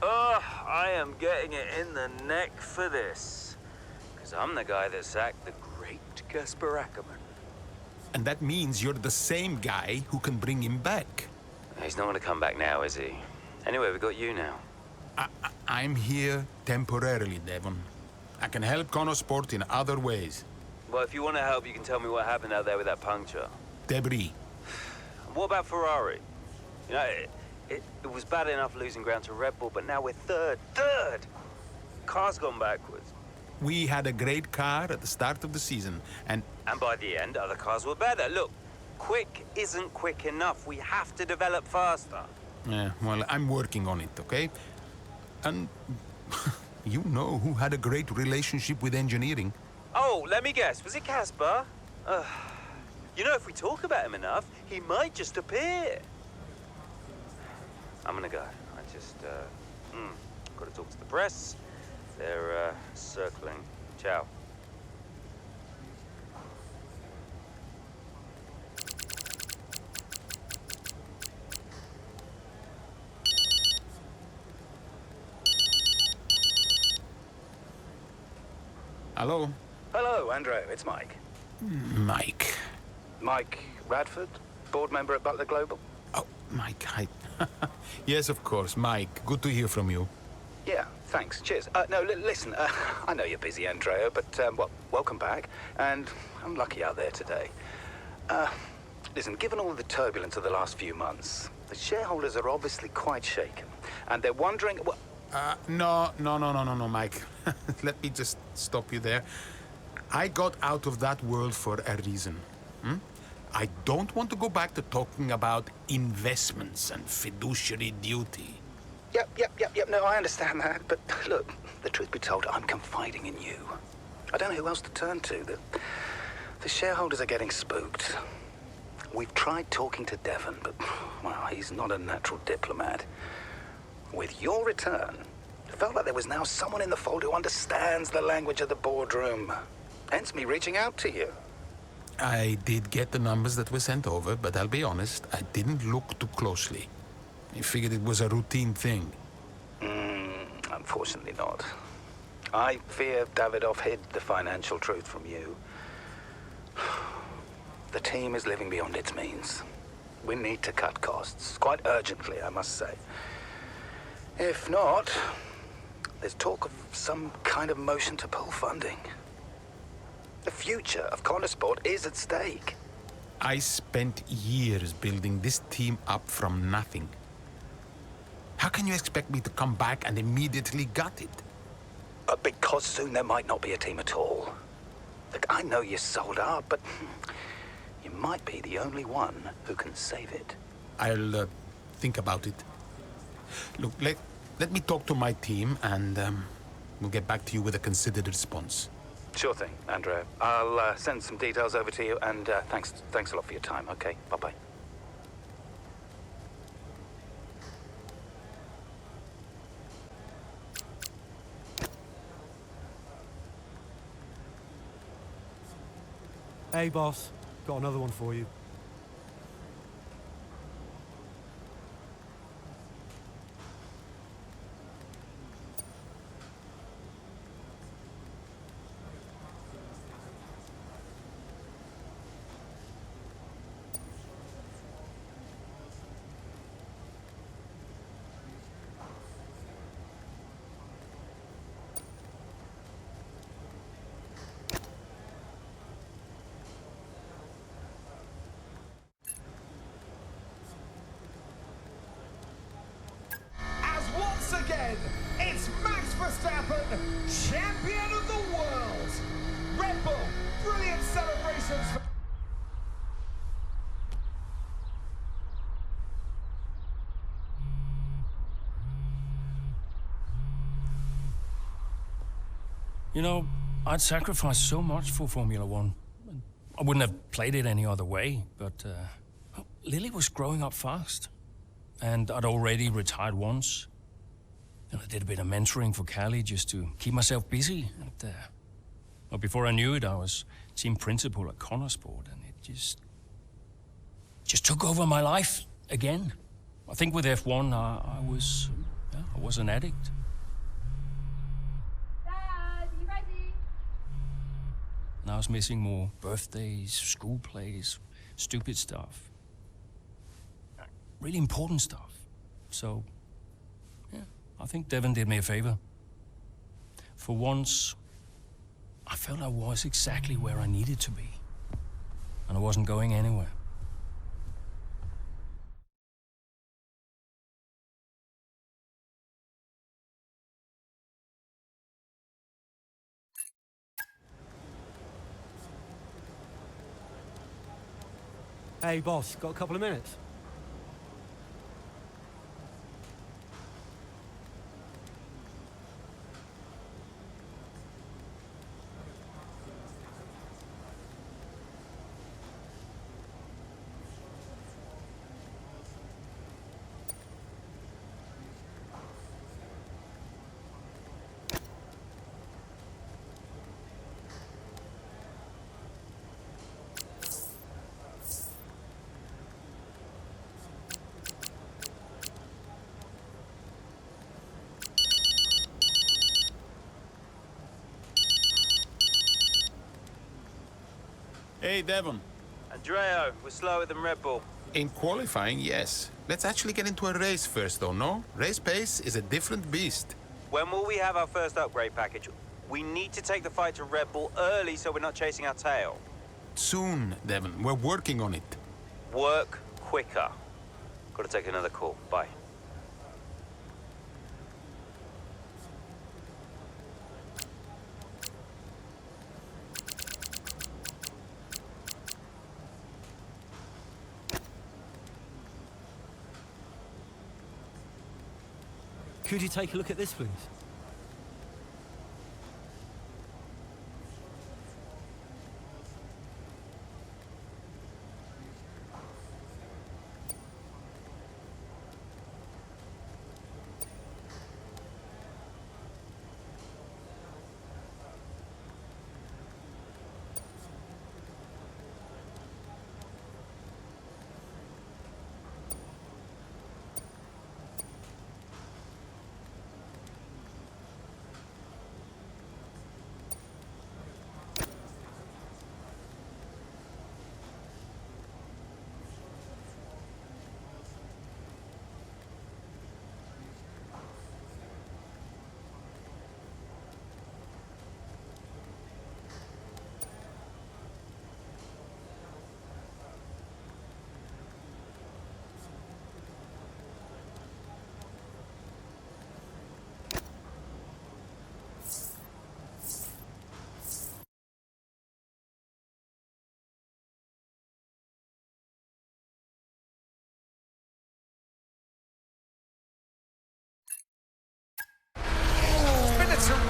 [SPEAKER 20] I am getting it in the neck for this. Because I'm the guy that sacked the great Casper Ackerman.
[SPEAKER 18] And that means you're the same guy who can bring him back.
[SPEAKER 20] He's not going to come back now, is he? Anyway, we got you now.
[SPEAKER 18] I'm here temporarily, Devon. I can help Connosport in other ways.
[SPEAKER 20] Well, if you want to help, you can tell me what happened out there with that puncture.
[SPEAKER 18] Debris.
[SPEAKER 20] What about Ferrari? You know, it was bad enough losing ground to Red Bull, but now we're third. Car's gone backwards.
[SPEAKER 18] We had a great car at the start of the season, and
[SPEAKER 20] by the end, other cars were better. Look, quick isn't quick enough. We have to develop faster.
[SPEAKER 18] Yeah, well, I'm working on it, okay? And you know who had a great relationship with engineering.
[SPEAKER 20] Oh, let me guess. Was it Casper? You know, if we talk about him enough, he might just appear. I'm gonna go. I just, gotta talk to the press. They're, circling. Ciao.
[SPEAKER 18] Hello?
[SPEAKER 21] Hello, Andrew. It's Mike.
[SPEAKER 18] Mike.
[SPEAKER 21] Mike Radford, board member at Butler Global.
[SPEAKER 18] Oh, Mike, hi. Yes, of course, Mike. Good to hear from you.
[SPEAKER 21] Yeah, thanks. Cheers. No, listen, I know you're busy, Andrea, but, well, welcome back. And I'm lucky out there today. Listen, given all the turbulence of the last few months, the shareholders are obviously quite shaken. And they're wondering... Well,
[SPEAKER 18] No, Mike. Let me just stop you there. I got out of that world for a reason. I don't want to go back to talking about investments and fiduciary duty.
[SPEAKER 21] Yep. No, I understand that. But look, the truth be told, I'm confiding in you. I don't know who else to turn to. The shareholders are getting spooked. We've tried talking to Devon, but, well, he's not a natural diplomat. With your return, it felt like there was now someone in the fold who understands the language of the boardroom. Hence me reaching out to you.
[SPEAKER 18] I did get the numbers that were sent over, but I'll be honest, I didn't look too closely. I figured it was a routine thing.
[SPEAKER 21] Unfortunately not. I fear Davidoff hid the financial truth from you. The team is living beyond its means. We need to cut costs, quite urgently, I must say. If not, there's talk of some kind of motion to pull funding. The future of Connosport is at stake.
[SPEAKER 18] I spent years building this team up from nothing. How can you expect me to come back and immediately gut it?
[SPEAKER 21] Because soon there might not be a team at all. Look, I know you're sold out, but you might be the only one who can save it.
[SPEAKER 18] I'll think about it. Look, let me talk to my team and we'll get back to you with a considered response.
[SPEAKER 21] Sure thing, Andrea. I'll send some details over to you, and thanks a lot for your time, okay? Bye-bye.
[SPEAKER 13] Hey, boss. Got another one for you.
[SPEAKER 1] again. It's Max Verstappen, champion of the world. Red Bull, brilliant celebrations.
[SPEAKER 8] You know, I'd sacrificed so much for Formula One. I wouldn't have played it any other way, but Lily was growing up fast. And I'd already retired once. And I did a bit of mentoring for Callie just to keep myself busy. And, well, before I knew it, I was team principal at Connorsport, and it just took over my life again. I think with F1, I was an addict.
[SPEAKER 6] Dad, you ready?
[SPEAKER 8] And I was missing more birthdays, school plays, stupid stuff. Really important stuff. So, yeah, I think Devon did me a favor. For once, I felt I was exactly where I needed to be. And I wasn't going anywhere.
[SPEAKER 13] Hey, boss, got a couple of minutes?
[SPEAKER 18] Hey, Devon.
[SPEAKER 20] Andreo, we're slower than Red Bull.
[SPEAKER 18] In qualifying, yes. Let's actually get into a race first, though, no? Race pace is a different beast.
[SPEAKER 20] When will we have our first upgrade package? We need to take the fight to Red Bull early so we're not chasing our tail.
[SPEAKER 18] Soon, Devon. We're working on it.
[SPEAKER 20] Work quicker. Gotta take another call. Bye.
[SPEAKER 13] Could you take a look at this, please?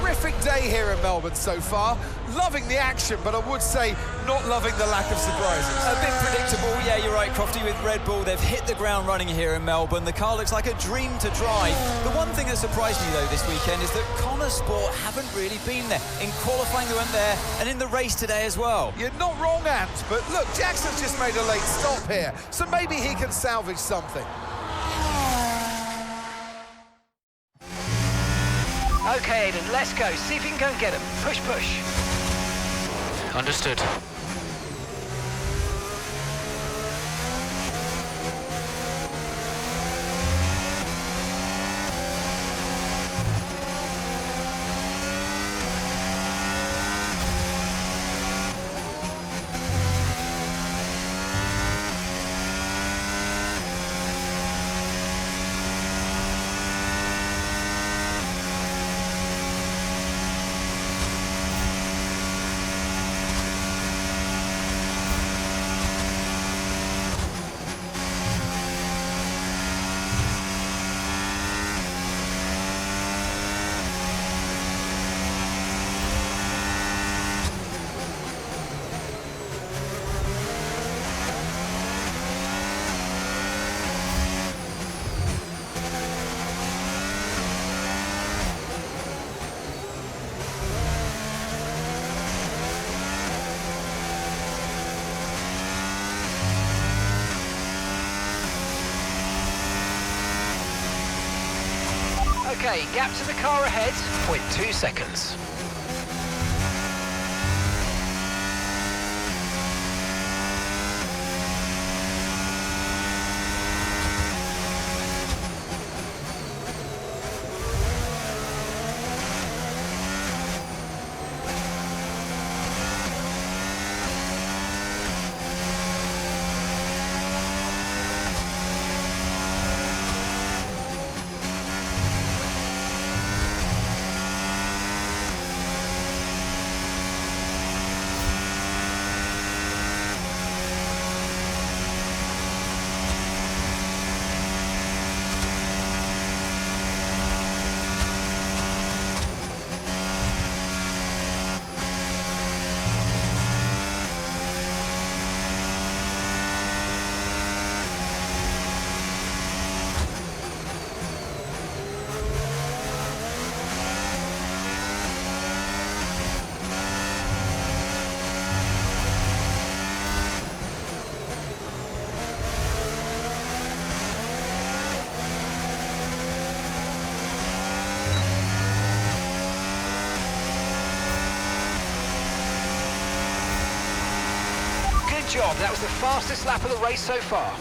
[SPEAKER 1] Terrific day here in Melbourne so far. Loving the action, but I would say not loving the lack of surprises.
[SPEAKER 5] A bit predictable, yeah, you're right, Crofty, with Red Bull. They've hit the ground running here in Melbourne. The car looks like a dream to drive. The one thing that surprised me, though, this weekend is that Connorsport haven't really been there. In qualifying, they went there, and in the race today as well.
[SPEAKER 1] You're not wrong, Ant, but look, Jackson's just made a late stop here, so maybe he can salvage something.
[SPEAKER 9] Okay, Aiden, let's go. See if you can go and get him. Push, push.
[SPEAKER 4] Understood.
[SPEAKER 9] Okay, gap to the car ahead, 0.2 seconds. Job. That was the fastest lap of the race so far.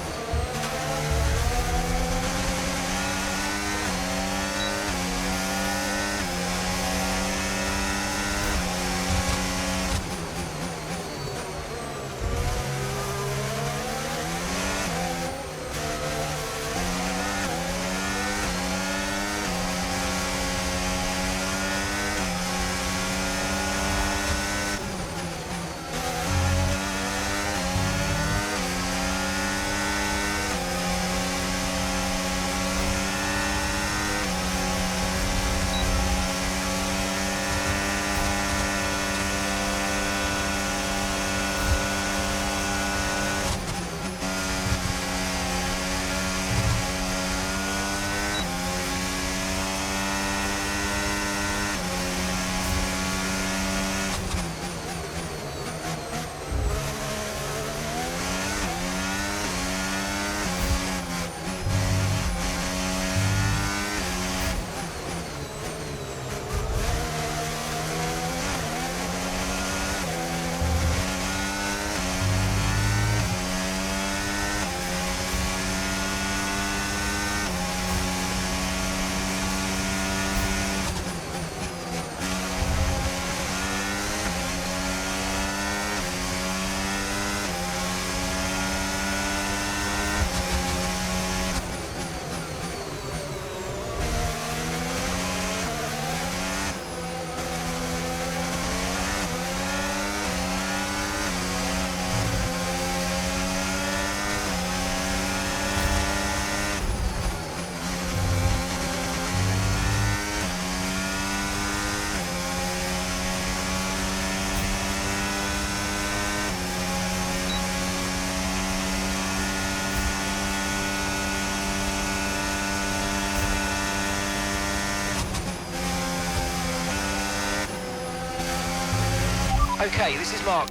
[SPEAKER 9] Okay, this is Mark.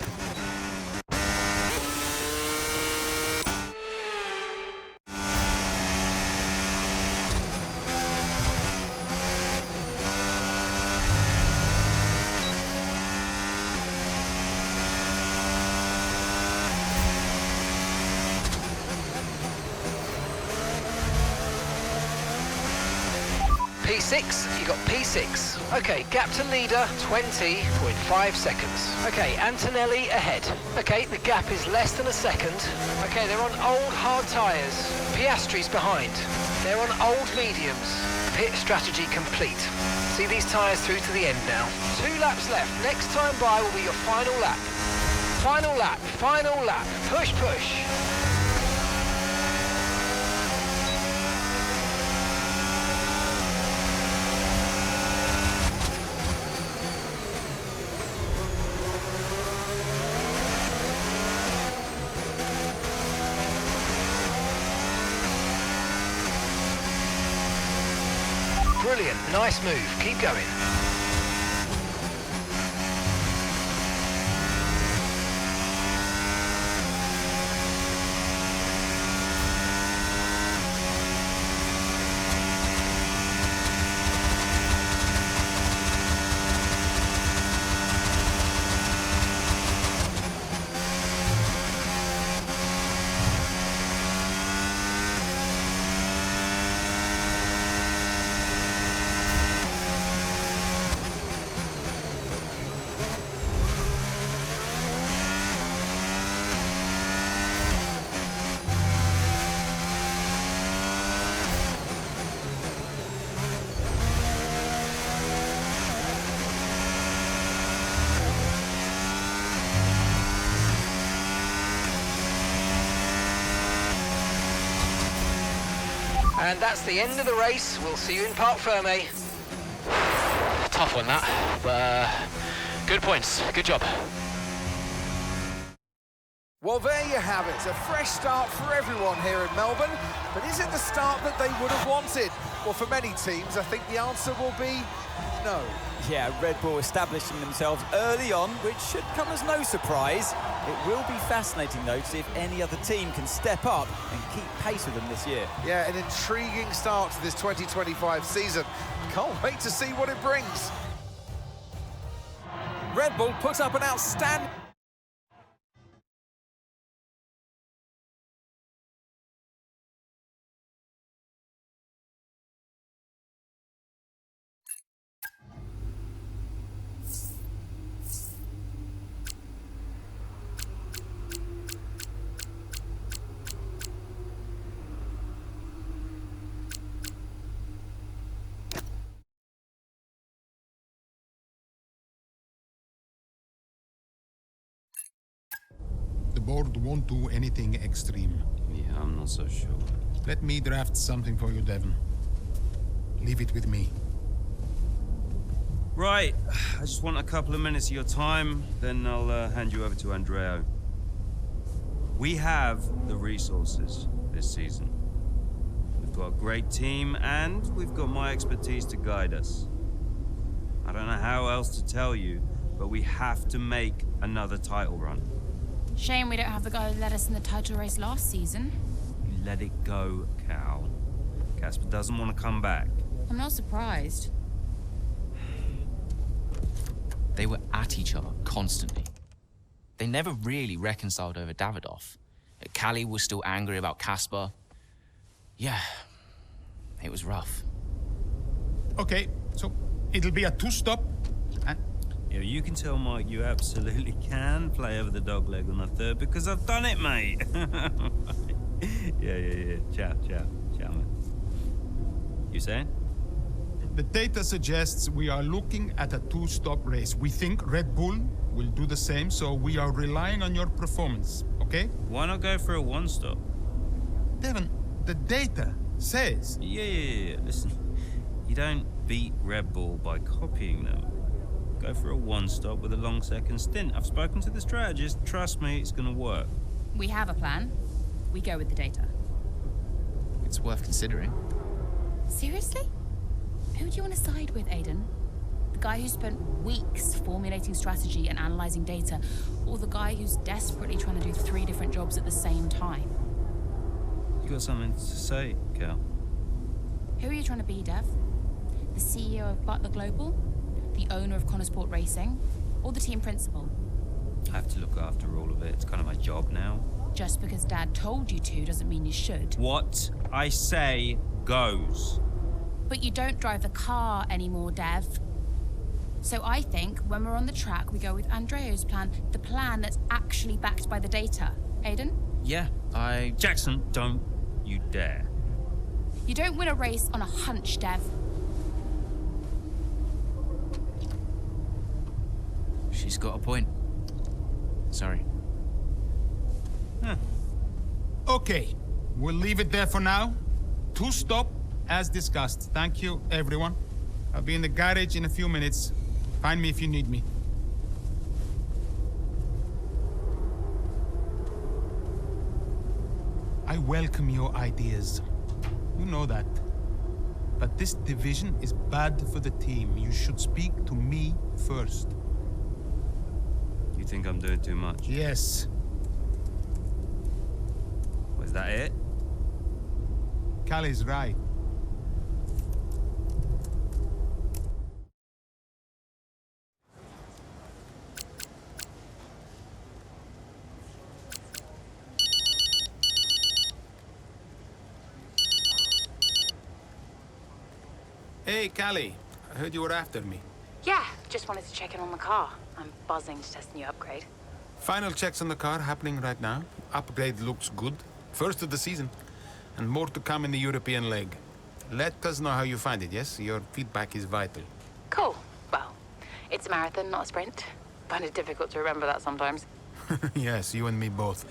[SPEAKER 9] P6, you got P6. Okay, gap to leader, 20.5 seconds. Okay, Antonelli ahead. Okay, the gap is less than a second. Okay, they're on old hard tyres. Piastri's behind. They're on old mediums. Pit strategy complete. See these tyres through to the end now. 2 laps left. Next time by will be your final lap. Final lap, final lap. Push, push. Brilliant, nice move, keep going. And that's the end of the race. We'll see you in Parc Fermé. Tough one, that. But good points. Good job.
[SPEAKER 1] Well, there you have it. A fresh start for everyone here in Melbourne. But is it the start that they would have wanted? Well, for many teams, I think the answer will be no.
[SPEAKER 11] Yeah, Red Bull establishing themselves early on, which should come as no surprise. It will be fascinating, though, to see if any other team can step up and keep pace with them this year.
[SPEAKER 1] Yeah, an intriguing start to this 2025 season. Can't wait to see what it brings. Red Bull put up an outstanding...
[SPEAKER 2] The board won't do anything extreme.
[SPEAKER 10] Yeah, I'm not so sure.
[SPEAKER 2] Let me draft something for you, Devon. Leave it with me.
[SPEAKER 10] Right, I just want a couple of minutes of your time, then I'll hand you over to Andreo. We have the resources this season. We've got a great team, and we've got my expertise to guide us. I don't know how else to tell you, but we have to make another title run.
[SPEAKER 7] Shame we don't have the guy who led us in the title race last season.
[SPEAKER 10] You let it go, Cal. Casper doesn't want to come back.
[SPEAKER 7] I'm not surprised.
[SPEAKER 4] They were at each other constantly. They never really reconciled over Davidoff. Callie was still angry about Casper. Yeah, it was rough.
[SPEAKER 2] Okay, so it'll be a two-stop.
[SPEAKER 10] Yeah, you can tell Mike you absolutely can play over the dog leg on the third because I've done it, mate. Yeah. Ciao, man. You saying?
[SPEAKER 2] The data suggests we are looking at a two-stop race. We think Red Bull will do the same, so we are relying on your performance, okay?
[SPEAKER 10] Why not go for a one-stop?
[SPEAKER 2] Devon, the data says...
[SPEAKER 10] Yeah. Listen, you don't beat Red Bull by copying them. Go for a one-stop with a long second stint. I've spoken to the strategist. Trust me, it's gonna work.
[SPEAKER 7] We have a plan. We go with the data.
[SPEAKER 4] It's worth considering.
[SPEAKER 7] Seriously? Who do you want to side with, Aiden? The guy who spent weeks formulating strategy and analyzing data, or the guy who's desperately trying to do 3 different jobs at the same time?
[SPEAKER 10] You got something to say, Cal?
[SPEAKER 7] Who are you trying to be, Dev? The CEO of Butler Global? The owner of Connorsport Racing? Or the team principal?
[SPEAKER 10] I have to look after all of it. It's kind of my job now.
[SPEAKER 7] Just because Dad told you to doesn't mean you should.
[SPEAKER 10] What I say goes.
[SPEAKER 7] But you don't drive the car anymore, Dev. So I think when we're on the track, we go with Andreo's plan, the plan that's actually backed by the data. Aiden?
[SPEAKER 4] Yeah,
[SPEAKER 10] Jackson, don't you dare.
[SPEAKER 7] You don't win a race on a hunch, Dev.
[SPEAKER 4] She's got a point. Sorry.
[SPEAKER 2] Okay, we'll leave it there for now. Two-stop, as discussed. Thank you, everyone. I'll be in the garage in a few minutes. Find me if you need me. I welcome your ideas. You know that. But this division is bad for the team. You should speak to me first.
[SPEAKER 10] You think I'm doing too much?
[SPEAKER 2] Yes.
[SPEAKER 10] Was that it?
[SPEAKER 2] Callie's right. Hey, Callie. I heard you were after me.
[SPEAKER 15] Yeah, just wanted to check in on the car. I'm buzzing to test the new upgrade.
[SPEAKER 18] Final checks on the car happening right now. Upgrade looks good. First of the season. And more to come in the European leg. Let us know how you find it, yes? Your feedback is vital.
[SPEAKER 15] Cool. Well, it's a marathon, not a sprint. Find it difficult to remember that sometimes.
[SPEAKER 18] Yes, you and me both.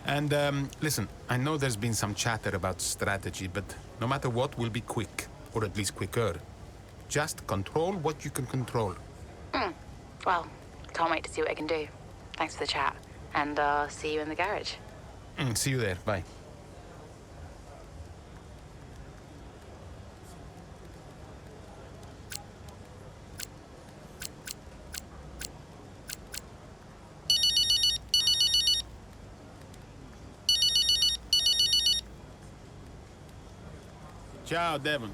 [SPEAKER 18] And listen, I know there's been some chatter about strategy, but no matter what, we'll be quick, or at least quicker. Just control what you can control.
[SPEAKER 15] Well, can't wait to see what I can do. Thanks for the chat, and see you in the garage.
[SPEAKER 18] See you there. Bye. Ciao, Devon.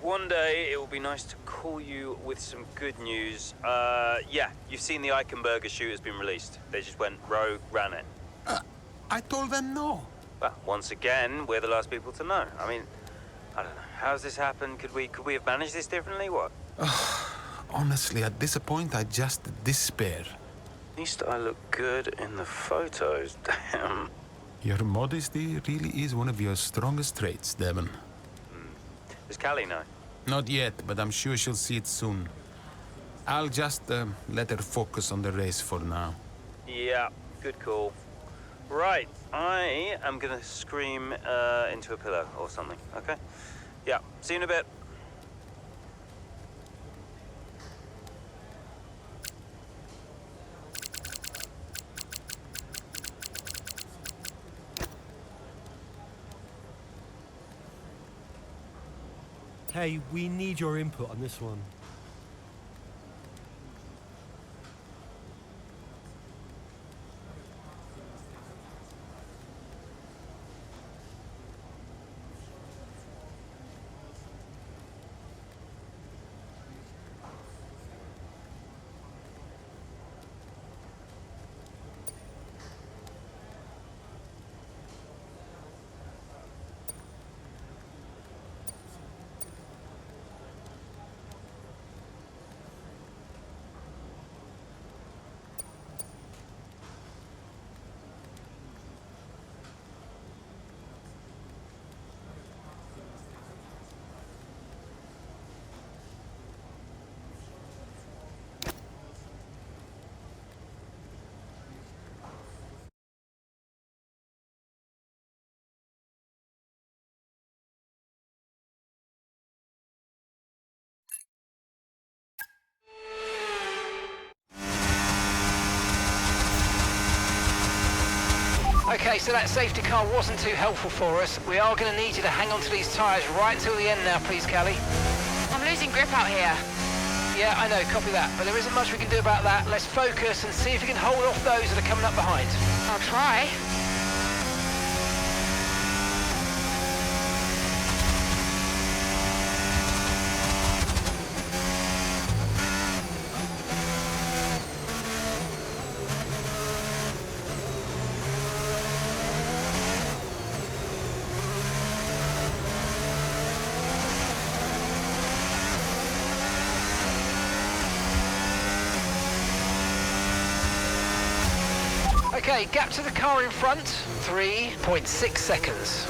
[SPEAKER 20] One day it will be nice to call you with some good news. Yeah, you've seen the Eichenberger shoot has been released. They just went rogue, ran it.
[SPEAKER 18] I told them no.
[SPEAKER 20] Well, once again, we're the last people to know. I mean, I don't know. How's this happened? Could we have managed this differently? What?
[SPEAKER 18] Honestly, at this point, I just despair.
[SPEAKER 20] At least I look good in the photos. Damn.
[SPEAKER 18] Your modesty really is one of your strongest traits, Devon.
[SPEAKER 20] Does Callie know?
[SPEAKER 18] Not yet, but I'm sure she'll see it soon. I'll just let her focus on the race for now.
[SPEAKER 20] Yeah, good call. Right, I am gonna scream into a pillow or something, okay? Yeah, see you in a bit.
[SPEAKER 13] Hey, we need your input on this one.
[SPEAKER 9] Okay, so that safety car wasn't too helpful for us. We are going to need you to hang on to these tyres right till the end now, please, Callie.
[SPEAKER 15] I'm losing grip out here.
[SPEAKER 9] Yeah, I know, copy that. But there isn't much we can do about that. Let's focus and see if we can hold off those that are coming up behind.
[SPEAKER 15] I'll try.
[SPEAKER 9] Okay, gap to the car in front, 3.6 seconds.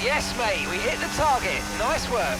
[SPEAKER 9] Yes, mate, we hit the target. Nice work.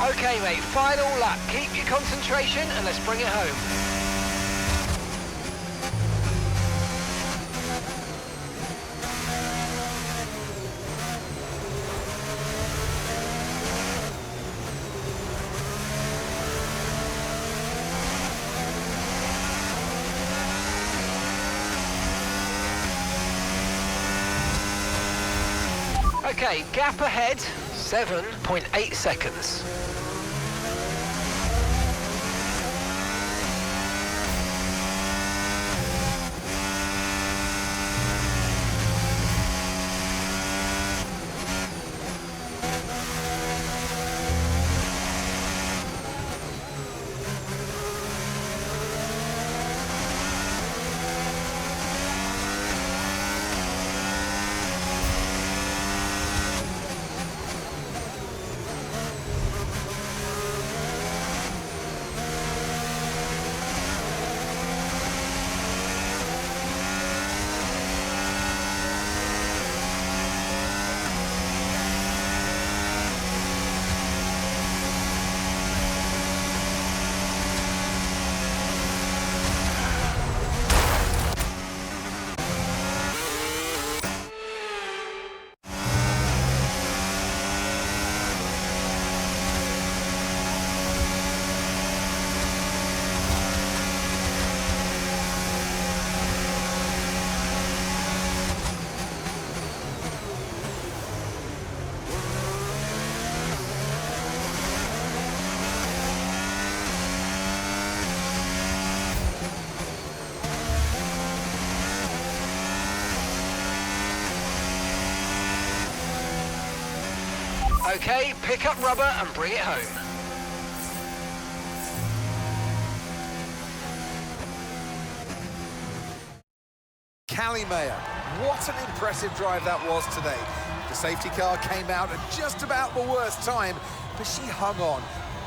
[SPEAKER 9] Okay, mate, final lap. Keep your concentration and let's bring it home. Okay, gap ahead, 7.8 seconds. Okay, pick up rubber and bring it home.
[SPEAKER 1] Callie Mayer, what an impressive drive that was today. The safety car came out at just about the worst time, but she hung on,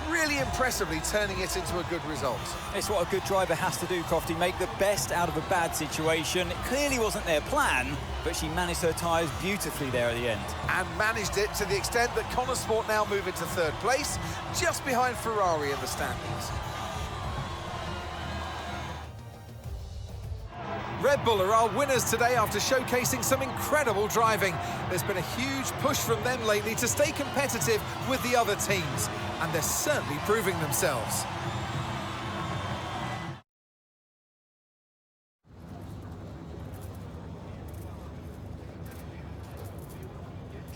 [SPEAKER 1] really impressively turning it into a good result.
[SPEAKER 11] It's what a good driver has to do, Crofty, make the best out of a bad situation. It clearly wasn't their plan, but she managed her tyres beautifully there at the end.
[SPEAKER 1] And managed it to the extent that Connor Sport now move into third place, just behind Ferrari in the standings. Red Bull are our winners today after showcasing some incredible driving. There's been a huge push from them lately to stay competitive with the other teams, and they're certainly proving themselves.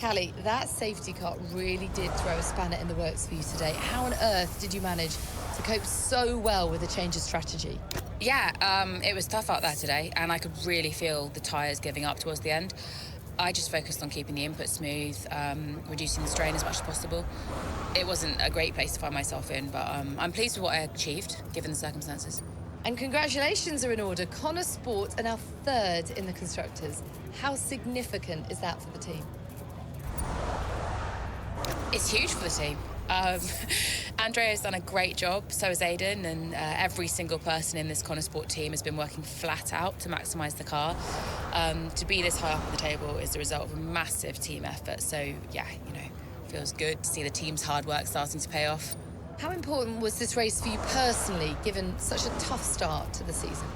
[SPEAKER 14] Callie, that safety car really did throw a spanner in the works for you today. How on earth did you manage to cope so well with the change of strategy?
[SPEAKER 15] Yeah, it was tough out there today, and I could really feel the tyres giving up towards the end. I just focused on keeping the input smooth, reducing the strain as much as possible. It wasn't a great place to find myself in, but I'm pleased with what I achieved, given the circumstances.
[SPEAKER 14] And congratulations are in order. Connor Sport are now third in the Constructors. How significant is that for the team?
[SPEAKER 15] It's huge for the team. Andrea's done a great job, so has Aidan, and every single person in this Connor Sport team has been working flat out to maximise the car. To be this high up on the table is the result of a massive team effort, so yeah, you know, feels good to see the team's hard work starting to pay off.
[SPEAKER 14] How important was this race for you personally, given such a tough start to the season?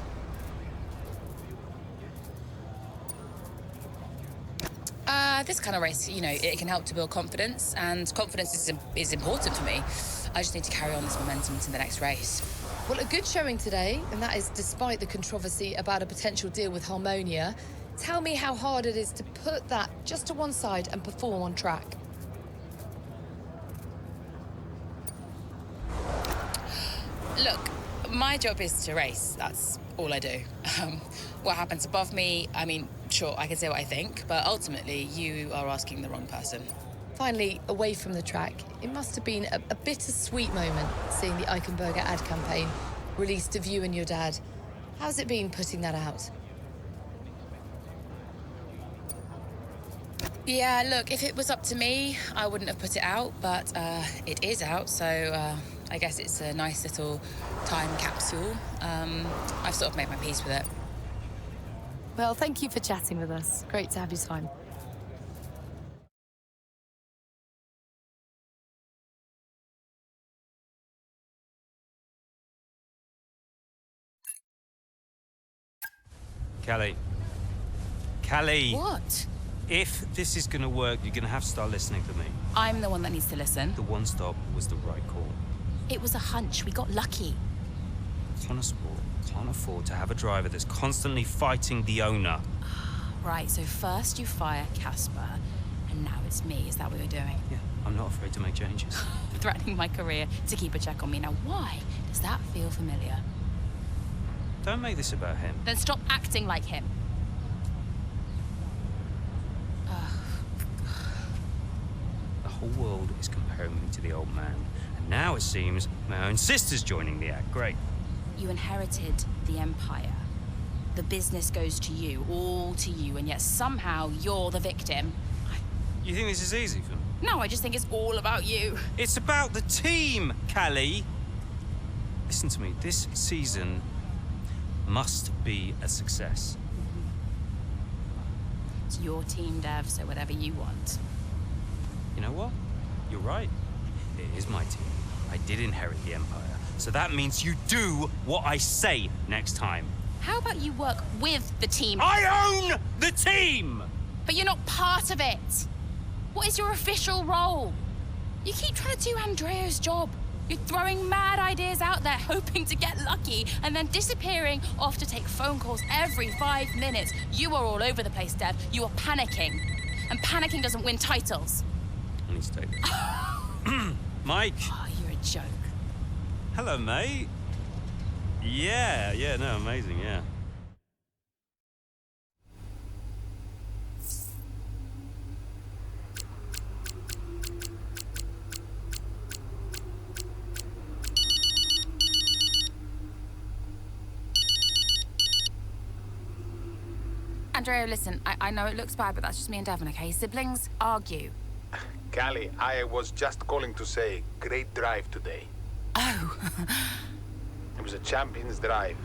[SPEAKER 15] This kind of race, you know, it can help to build confidence, and confidence is important for me. I just need to carry on this momentum into the next race.
[SPEAKER 14] Well, a good showing today, and that is despite the controversy about a potential deal with Harmonia. Tell me how hard it is to put that just to one side and perform on track.
[SPEAKER 15] Look, my job is to race. That's all I do. What happens above me, I mean, sure, I can say what I think, but ultimately you are asking the wrong person.
[SPEAKER 14] Finally, away from the track, it must have been a bittersweet moment seeing the Eichenberger ad campaign released of you and your dad. How's it been putting that out?
[SPEAKER 15] Yeah, look, if it was up to me, I wouldn't have put it out, but it is out, so I guess it's a nice little time capsule. I've sort of made my peace with it.
[SPEAKER 14] Well, thank you for chatting with us. Great to have your time.
[SPEAKER 10] Callie. Callie!
[SPEAKER 15] What?
[SPEAKER 10] If this is gonna work, you're gonna have to start listening to me.
[SPEAKER 15] I'm the one that needs to listen.
[SPEAKER 10] The one stop was the right call.
[SPEAKER 15] It was a hunch. We got lucky.
[SPEAKER 10] Connor Sport can't afford to have a driver that's constantly fighting the owner.
[SPEAKER 15] Right, so first you fire Casper, and now it's me. Is that what you're doing?
[SPEAKER 10] Yeah, I'm not afraid to make changes.
[SPEAKER 15] Threatening my career to keep a check on me. Now, why does that feel familiar?
[SPEAKER 10] Don't make this about him.
[SPEAKER 15] Then stop acting like him.
[SPEAKER 10] The whole world is comparing me to the old man. And now it seems my own sister's joining the act. Great.
[SPEAKER 15] You inherited the empire. The business goes to you, all to you, and yet somehow you're the victim.
[SPEAKER 10] You think this is easy for me?
[SPEAKER 15] No, I just think it's all about you.
[SPEAKER 10] It's about the team, Callie. Listen to me. This season must be a success.
[SPEAKER 15] It's your team, Dev, so whatever you want.
[SPEAKER 10] You know what? You're right. It is my team. I did inherit the empire. So that means you do what I say next time.
[SPEAKER 15] How about you work with the team?
[SPEAKER 10] I own the team!
[SPEAKER 15] But you're not part of it. What is your official role? You keep trying to do Andrea's job. You're throwing mad ideas out there, hoping to get lucky, and then disappearing off to take phone calls every 5 minutes. You are all over the place, Dev. You are panicking. And panicking doesn't win titles.
[SPEAKER 10] I need to take this. Mike!
[SPEAKER 15] Oh, you're a joke.
[SPEAKER 10] Hello, mate. Yeah, no, amazing, yeah.
[SPEAKER 15] Andrea, listen, I know it looks bad, but that's just me and Devon, okay? Siblings argue.
[SPEAKER 18] Callie, I was just calling to say, great drive today.
[SPEAKER 15] Oh.
[SPEAKER 18] It was a champion's drive.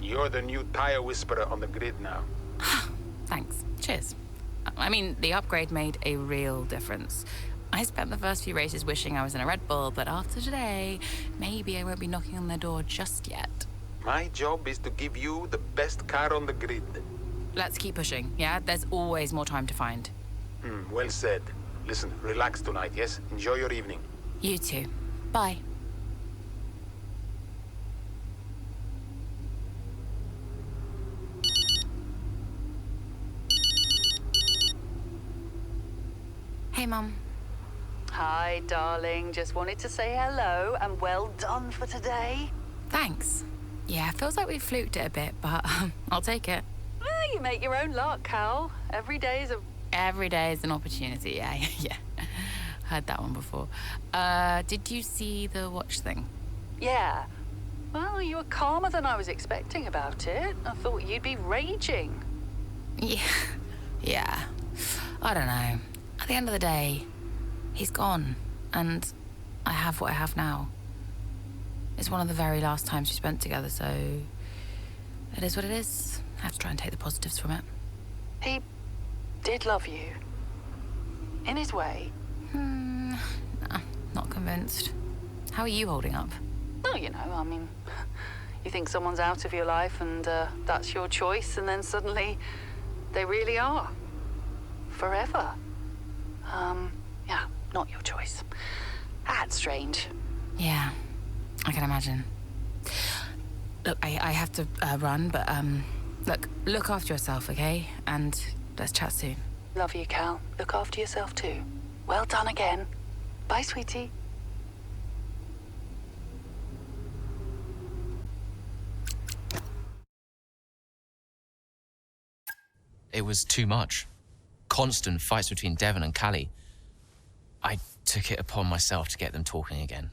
[SPEAKER 18] You're the new tire whisperer on the grid now.
[SPEAKER 15] Thanks. Cheers. I mean, the upgrade made a real difference. I spent the first few races wishing I was in a Red Bull, but after today, maybe I won't be knocking on their door just yet.
[SPEAKER 18] My job is to give you the best car on the grid.
[SPEAKER 15] Let's keep pushing, yeah? There's always more time to find.
[SPEAKER 18] Well said. Listen, relax tonight, yes? Enjoy your evening.
[SPEAKER 15] You too. Bye. Hey, Mum.
[SPEAKER 16] Hi, darling. Just wanted to say hello and well done for today.
[SPEAKER 15] Thanks. Yeah, feels like we fluked it a bit, but I'll take it.
[SPEAKER 16] Well, you make your own luck, Cal. Every day is an
[SPEAKER 15] opportunity, yeah. Heard that one before. Did you see the watch thing?
[SPEAKER 16] Yeah. Well, you were calmer than I was expecting about it. I thought you'd be raging.
[SPEAKER 15] Yeah. I don't know. At the end of the day, he's gone, and I have what I have now. It's one of the very last times we spent together, so it is what it is. I have to try and take the positives from it.
[SPEAKER 16] He did love you. In his way.
[SPEAKER 15] Nah, not convinced. How are you holding up?
[SPEAKER 16] Well, you know, I mean, you think someone's out of your life and that's your choice, and then suddenly they really are. Forever. Yeah, not your choice. That's strange.
[SPEAKER 15] Yeah, I can imagine. Look, I have to run, but look after yourself, okay? And let's chat soon.
[SPEAKER 16] Love you, Cal. Look after yourself too. Well done again. Bye, sweetie.
[SPEAKER 4] It was too much. Constant fights between Devon and Callie. I took it upon myself to get them talking again,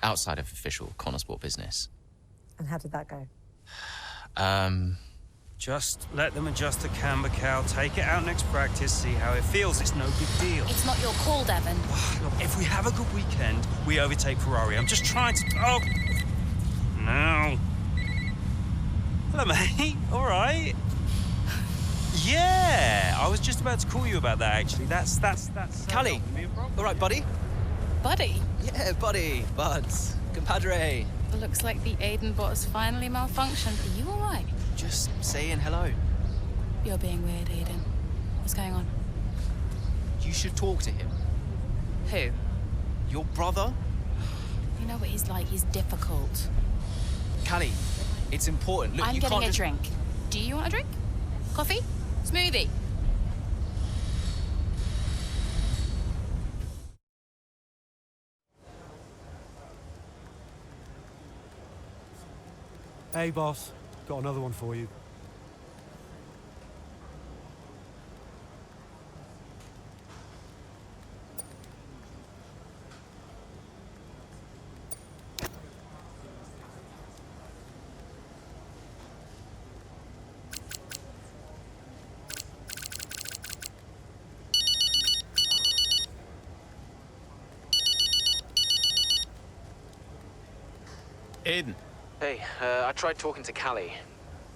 [SPEAKER 4] outside of official Connor Sport business.
[SPEAKER 12] And how did that go?
[SPEAKER 10] Just let them adjust the camber, Cal. Take it out next practice, see how it feels. It's no big deal.
[SPEAKER 15] It's not your call, Devon.
[SPEAKER 10] Look, if we have a good weekend, we overtake Ferrari. I'm just trying to... Oh! No. Hello, mate. All right. Yeah, I was just about to call you about that, actually. That's
[SPEAKER 19] Callie, all right, buddy?
[SPEAKER 15] Buddy?
[SPEAKER 19] Yeah, buddy, buds, compadre.
[SPEAKER 15] Looks like the Aiden bot has finally malfunctioned. Are you all right?
[SPEAKER 19] Just saying hello.
[SPEAKER 15] You're being weird, Aiden. What's going on?
[SPEAKER 19] You should talk to him.
[SPEAKER 15] Who?
[SPEAKER 19] Your brother?
[SPEAKER 15] You know what he's like. He's difficult.
[SPEAKER 19] Callie, it's important. Look,
[SPEAKER 15] I'm
[SPEAKER 19] you
[SPEAKER 15] getting
[SPEAKER 19] can't
[SPEAKER 15] a
[SPEAKER 19] just...
[SPEAKER 15] drink. Do you want a drink? Coffee? Smoothie?
[SPEAKER 13] Hey, boss. Got another one for you.
[SPEAKER 18] Aiden.
[SPEAKER 19] Hey, I tried talking to Callie.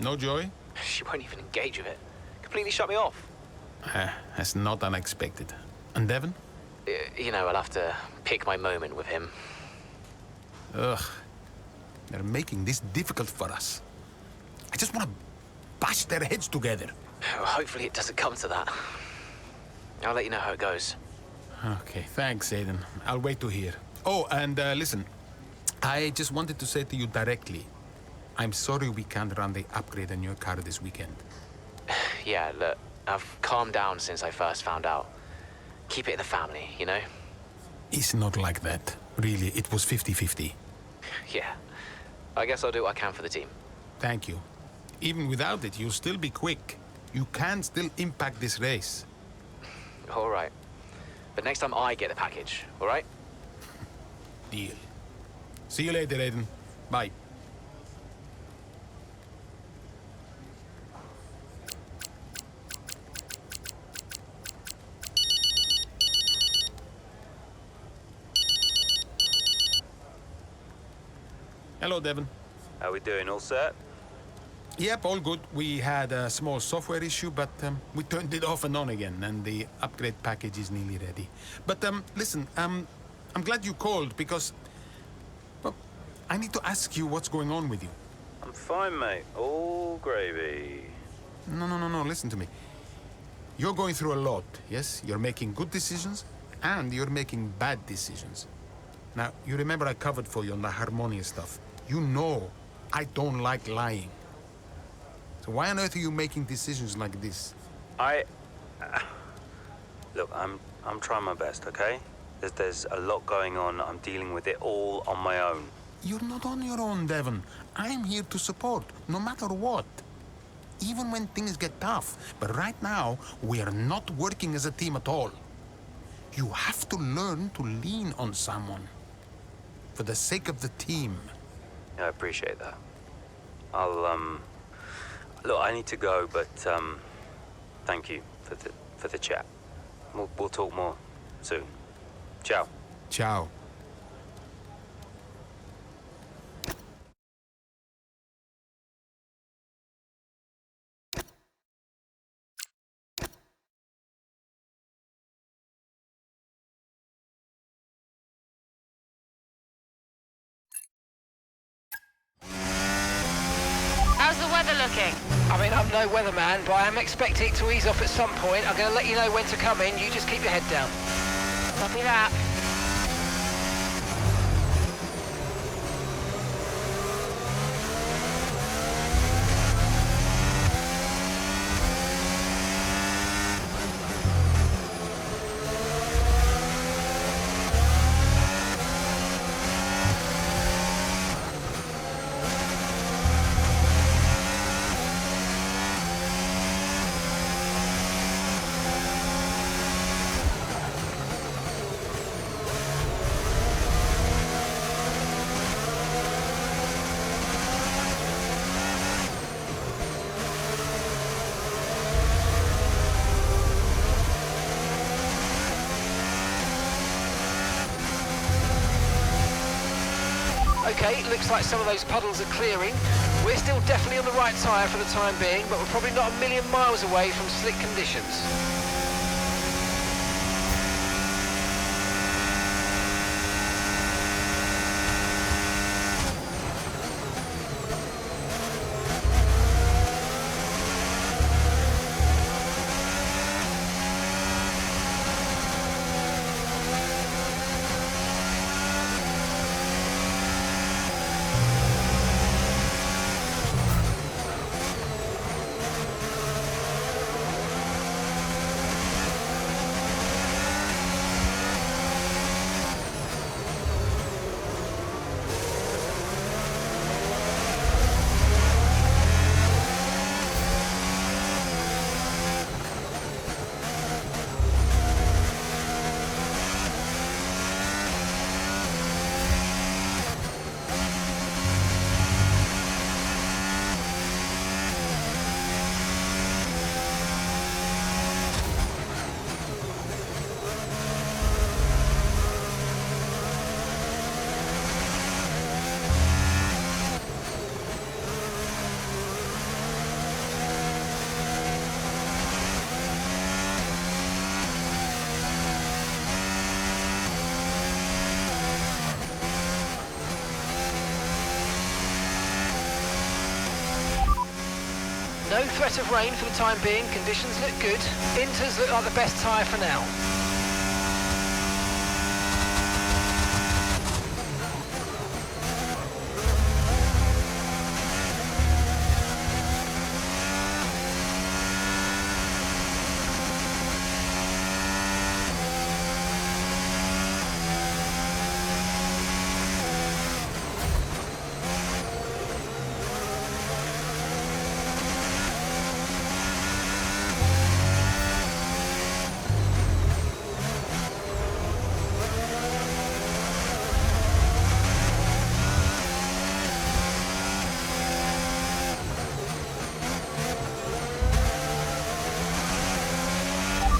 [SPEAKER 18] No joy?
[SPEAKER 19] She won't even engage with it. Completely shut me off.
[SPEAKER 18] That's not unexpected. And Devon?
[SPEAKER 19] You know, I'll have to pick my moment with him.
[SPEAKER 18] Ugh. They're making this difficult for us. I just want to bash their heads together.
[SPEAKER 19] Hopefully it doesn't come to that. I'll let you know how it goes.
[SPEAKER 18] Okay, thanks, Aiden. I'll wait to hear. Oh, and listen. I just wanted to say to you directly, I'm sorry we can't run the upgrade on your car this weekend.
[SPEAKER 19] Yeah, look, I've calmed down since I first found out. Keep it in the family, you know?
[SPEAKER 18] It's not like that. Really, it was 50-50.
[SPEAKER 19] Yeah. I guess I'll do what I can for the team.
[SPEAKER 18] Thank you. Even without it, you'll still be quick. You can still impact this race.
[SPEAKER 19] All right. But next time I get the package, all right?
[SPEAKER 18] Deal. See you later, Aiden. Bye. Hello, Devon.
[SPEAKER 20] How we doing? All set?
[SPEAKER 18] Yep, all good. We had a small software issue, but we turned it off and on again, and the upgrade package is nearly ready. But listen, I'm glad you called because, well, I need to ask you what's going on with you.
[SPEAKER 20] I'm fine, mate. All gravy.
[SPEAKER 18] No, listen to me. You're going through a lot, yes? You're making good decisions, and you're making bad decisions. Now, you remember I covered for you on the Harmonia stuff. You know I don't like lying. So why on earth are you making decisions like this?
[SPEAKER 20] Look, I'm trying my best, okay? There's a lot going on. I'm dealing with it all on my own.
[SPEAKER 18] You're not on your own, Devon. I'm here to support, no matter what. Even when things get tough. But right now, we are not working as a team at all. You have to learn to lean on someone. For the sake of the team.
[SPEAKER 20] Yeah, I appreciate that. Look, I need to go, but, thank you for the chat. We'll talk more soon. Ciao.
[SPEAKER 18] Ciao.
[SPEAKER 7] How's the weather looking?
[SPEAKER 9] I mean, I'm no weatherman, but I am expecting it to ease off at some point. I'm going to let you know when to come in. You just keep your head down.
[SPEAKER 7] Copy that.
[SPEAKER 9] Okay, looks like some of those puddles are clearing. We're still definitely on the right tyre for the time being, but we're probably not a million miles away from slick conditions. No threat of rain for the time being. Conditions look good. Inters look like the best tyre for now.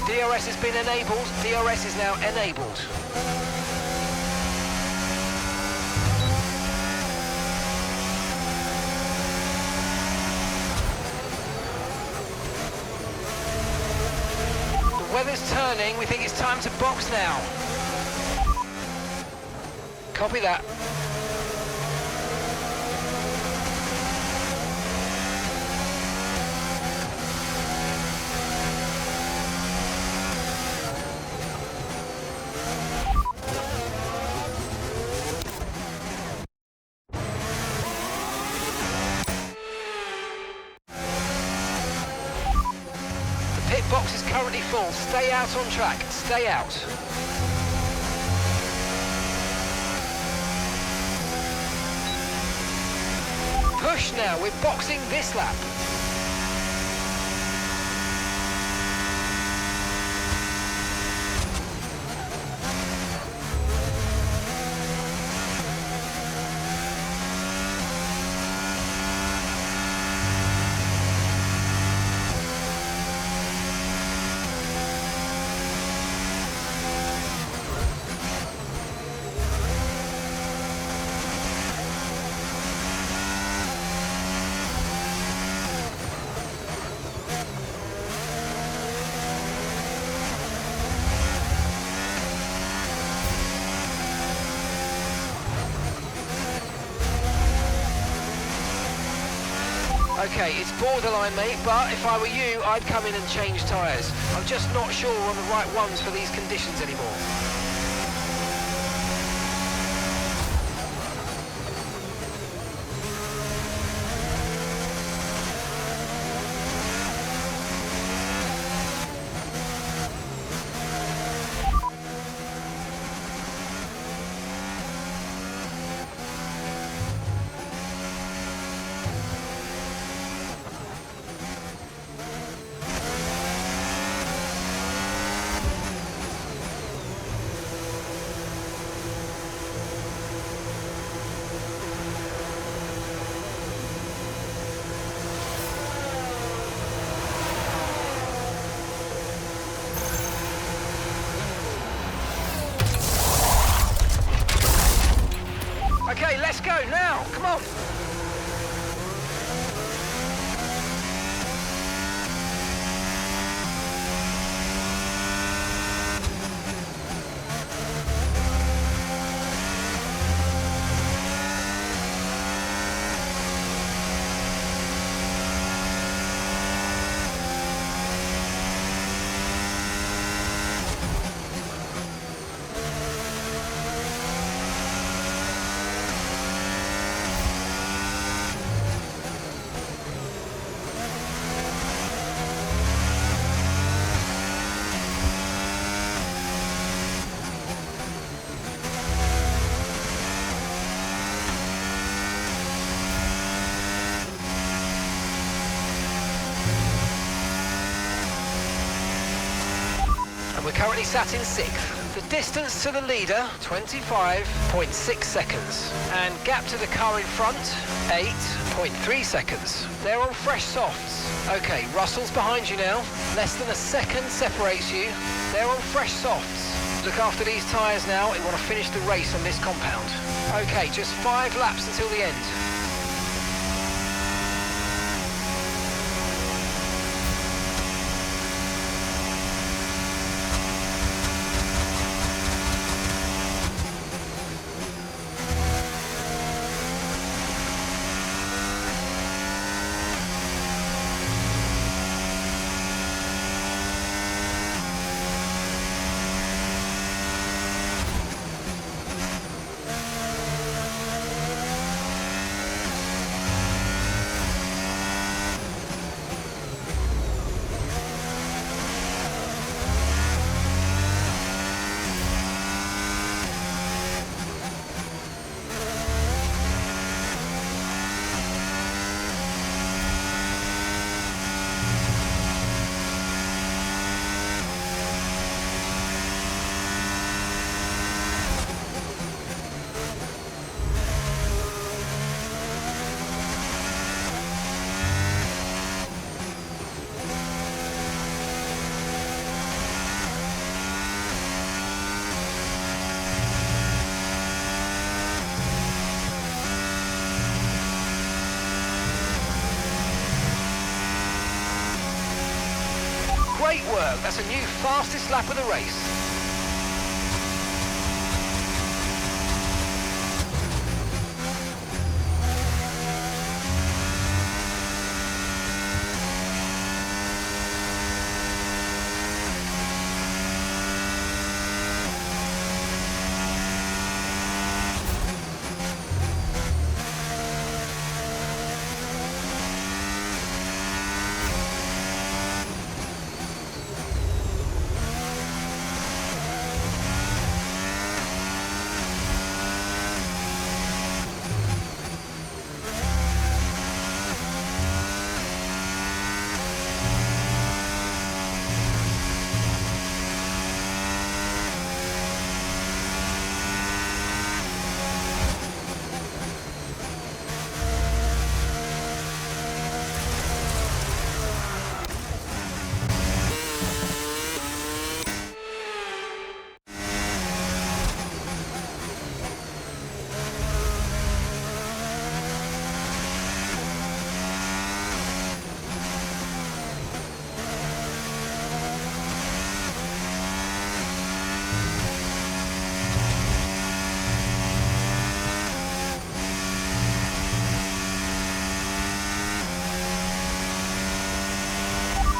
[SPEAKER 9] DRS has been enabled. DRS is now enabled. The weather's turning. We think it's time to box now. Copy that. Pit box is currently full. Stay out on track. Stay out. Push now. We're boxing this lap. Okay, it's borderline, mate, but if I were you, I'd come in and change tyres. I'm just not sure we're on the right ones for these conditions anymore. Okay, let's go now. Come on. And we're currently sat in 6th. The distance to the leader, 25.6 seconds. And gap to the car in front, 8.3 seconds. They're on fresh softs. Okay, Russell's behind you now. Less than a second separates you. They're on fresh softs. Look after these tyres now. We want to finish the race on this compound. Okay, just 5 laps until the end. Great work. That's a new fastest lap of the race.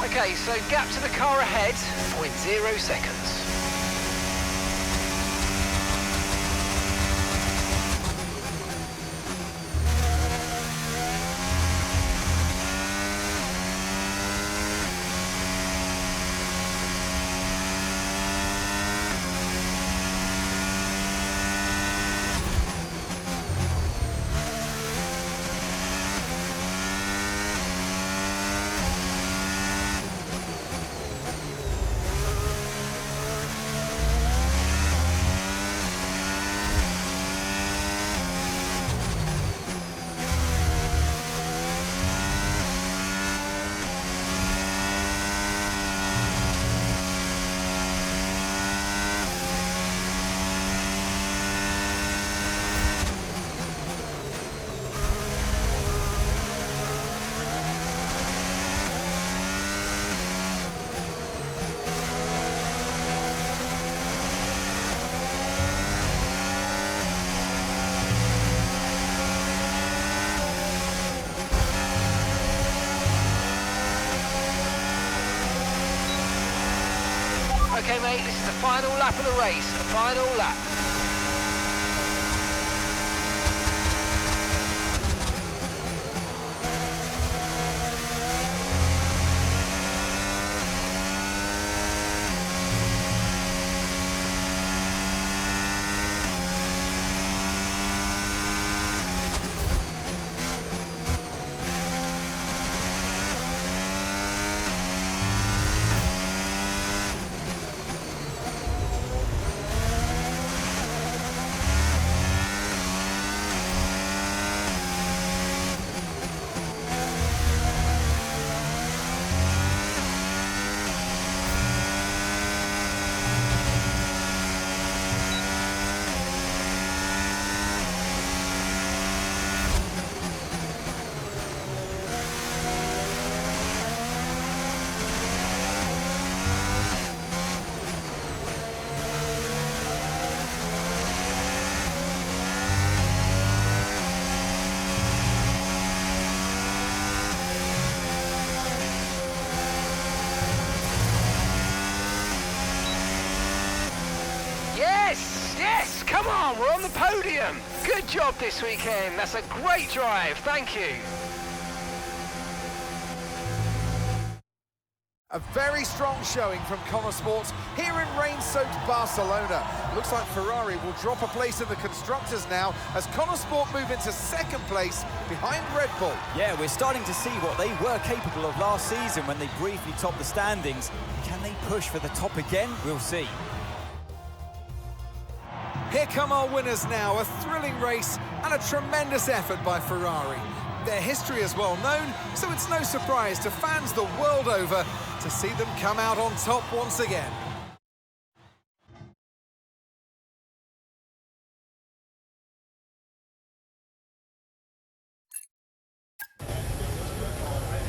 [SPEAKER 9] Okay, so gap to the car ahead, 0.0 seconds. Okay, mate, this is the final lap of the race, the final lap. Yes, come on, we're on the podium. Good job this weekend. That's a great drive. Thank you.
[SPEAKER 1] A very strong showing from Connor Sports here in rain-soaked Barcelona. Looks like Ferrari will drop a place in the Constructors now as Connor Sport move into second place behind Red Bull.
[SPEAKER 11] Yeah, we're starting to see what they were capable of last season when they briefly topped the standings. Can they push for the top again? We'll see.
[SPEAKER 1] Here come our winners now, a thrilling race and a tremendous effort by Ferrari. Their history is well known, so it's no surprise to fans the world over to see them come out on top once again.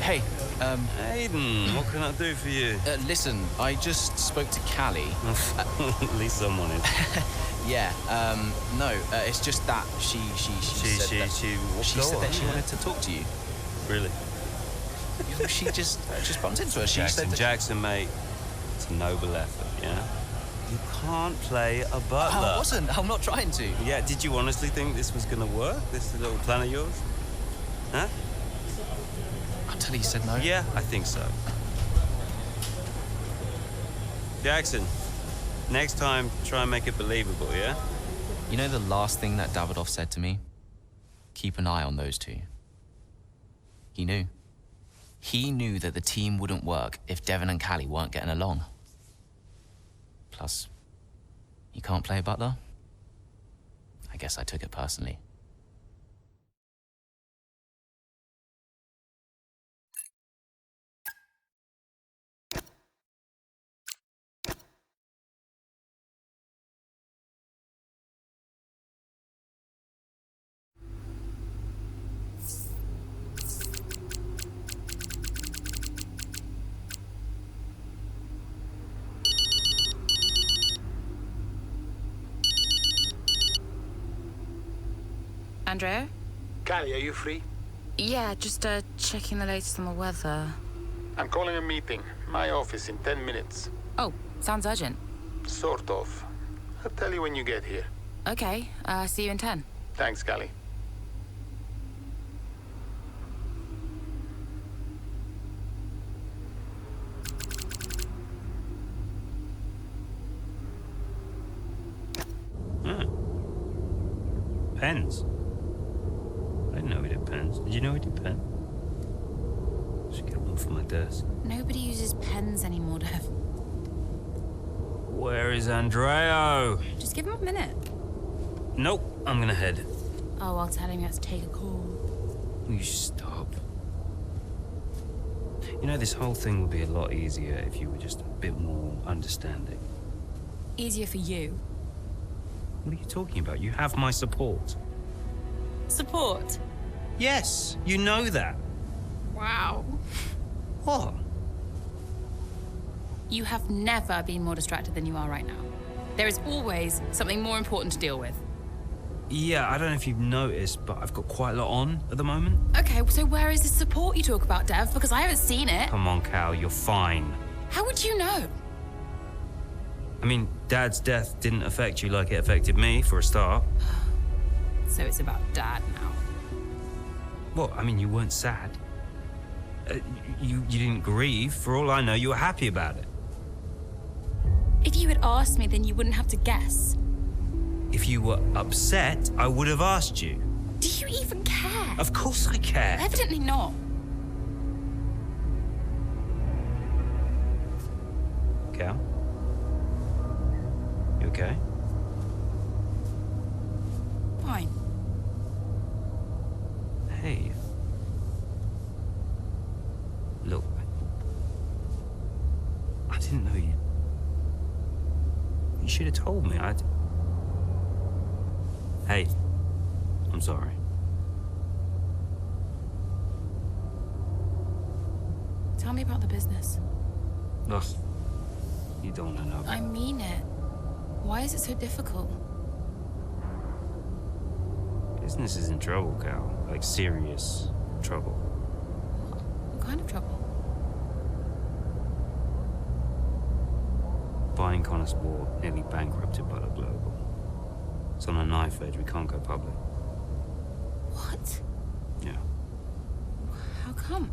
[SPEAKER 19] Hey,
[SPEAKER 10] Aiden, what can I do for you?
[SPEAKER 4] Listen, I just spoke to Callie.
[SPEAKER 10] At least someone is.
[SPEAKER 4] Yeah, no, it's just that she said that she wanted to talk to you.
[SPEAKER 10] Really?
[SPEAKER 4] She just bumped into her. She said that...
[SPEAKER 10] Jackson, mate, it's a noble effort, yeah? You can't play a butler.
[SPEAKER 4] I wasn't. I'm not trying to.
[SPEAKER 10] Yeah, did you honestly think this was gonna work? This little plan of yours? Huh?
[SPEAKER 4] Until he said no.
[SPEAKER 10] Yeah, I think so. Jackson, next time, try and make it believable, yeah?
[SPEAKER 4] You know the last thing that Davidoff said to me? Keep an eye on those two. He knew. He knew that the team wouldn't work if Devon and Callie weren't getting along. Plus, you can't play butler? I guess I took it personally.
[SPEAKER 15] Andrea?
[SPEAKER 18] Callie, are you free?
[SPEAKER 15] Yeah, just checking the latest on the weather.
[SPEAKER 18] I'm calling a meeting. My office in 10 minutes.
[SPEAKER 15] Oh, sounds urgent.
[SPEAKER 18] Sort of. I'll tell you when you get here.
[SPEAKER 15] Okay, see you in 10.
[SPEAKER 18] Thanks, Callie.
[SPEAKER 10] Pens? I didn't know he did pens. Did you know he did pens? Should get one for my desk.
[SPEAKER 15] Nobody uses pens anymore, Dev.
[SPEAKER 10] Where is Andreo?
[SPEAKER 15] Just give him a minute.
[SPEAKER 10] Nope, I'm gonna head.
[SPEAKER 15] Oh, I'll tell him he has to take a call.
[SPEAKER 10] You stop. You know, this whole thing would be a lot easier if you were just a bit more understanding.
[SPEAKER 15] Easier for you.
[SPEAKER 10] What are you talking about? You have my support.
[SPEAKER 15] Support?
[SPEAKER 10] Yes, you know that.
[SPEAKER 15] Wow.
[SPEAKER 10] What?
[SPEAKER 15] You have never been more distracted than you are right now. There is always something more important to deal with.
[SPEAKER 10] Yeah, I don't know if you've noticed, but I've got quite a lot on at the moment.
[SPEAKER 15] Okay, so where is the support you talk about, Dev? Because I haven't seen it.
[SPEAKER 10] Come on, Cal, you're fine.
[SPEAKER 15] How would you know?
[SPEAKER 10] I mean, Dad's death didn't affect you like it affected me, for a start.
[SPEAKER 15] So it's about Dad now.
[SPEAKER 10] Well, I mean, you weren't sad. You didn't grieve. For all I know, you were happy about it.
[SPEAKER 15] If you had asked me, then you wouldn't have to guess.
[SPEAKER 10] If you were upset, I would have asked you.
[SPEAKER 15] Do you even care?
[SPEAKER 10] Of course I care.
[SPEAKER 15] Evidently not.
[SPEAKER 10] Cal? You okay?
[SPEAKER 15] Fine.
[SPEAKER 10] Hey. Look. I didn't know you. You should have told me. Hey. I'm sorry.
[SPEAKER 15] Tell me about the business.
[SPEAKER 10] Ugh. You don't want to know.
[SPEAKER 15] I mean it. Why is it so difficult?
[SPEAKER 10] Business is in trouble, Cal. Like, serious trouble.
[SPEAKER 15] What kind of trouble?
[SPEAKER 10] Buying Connor Sport nearly bankrupted Butler Global. It's on a knife edge. We can't go public.
[SPEAKER 15] What?
[SPEAKER 10] Yeah.
[SPEAKER 15] How come?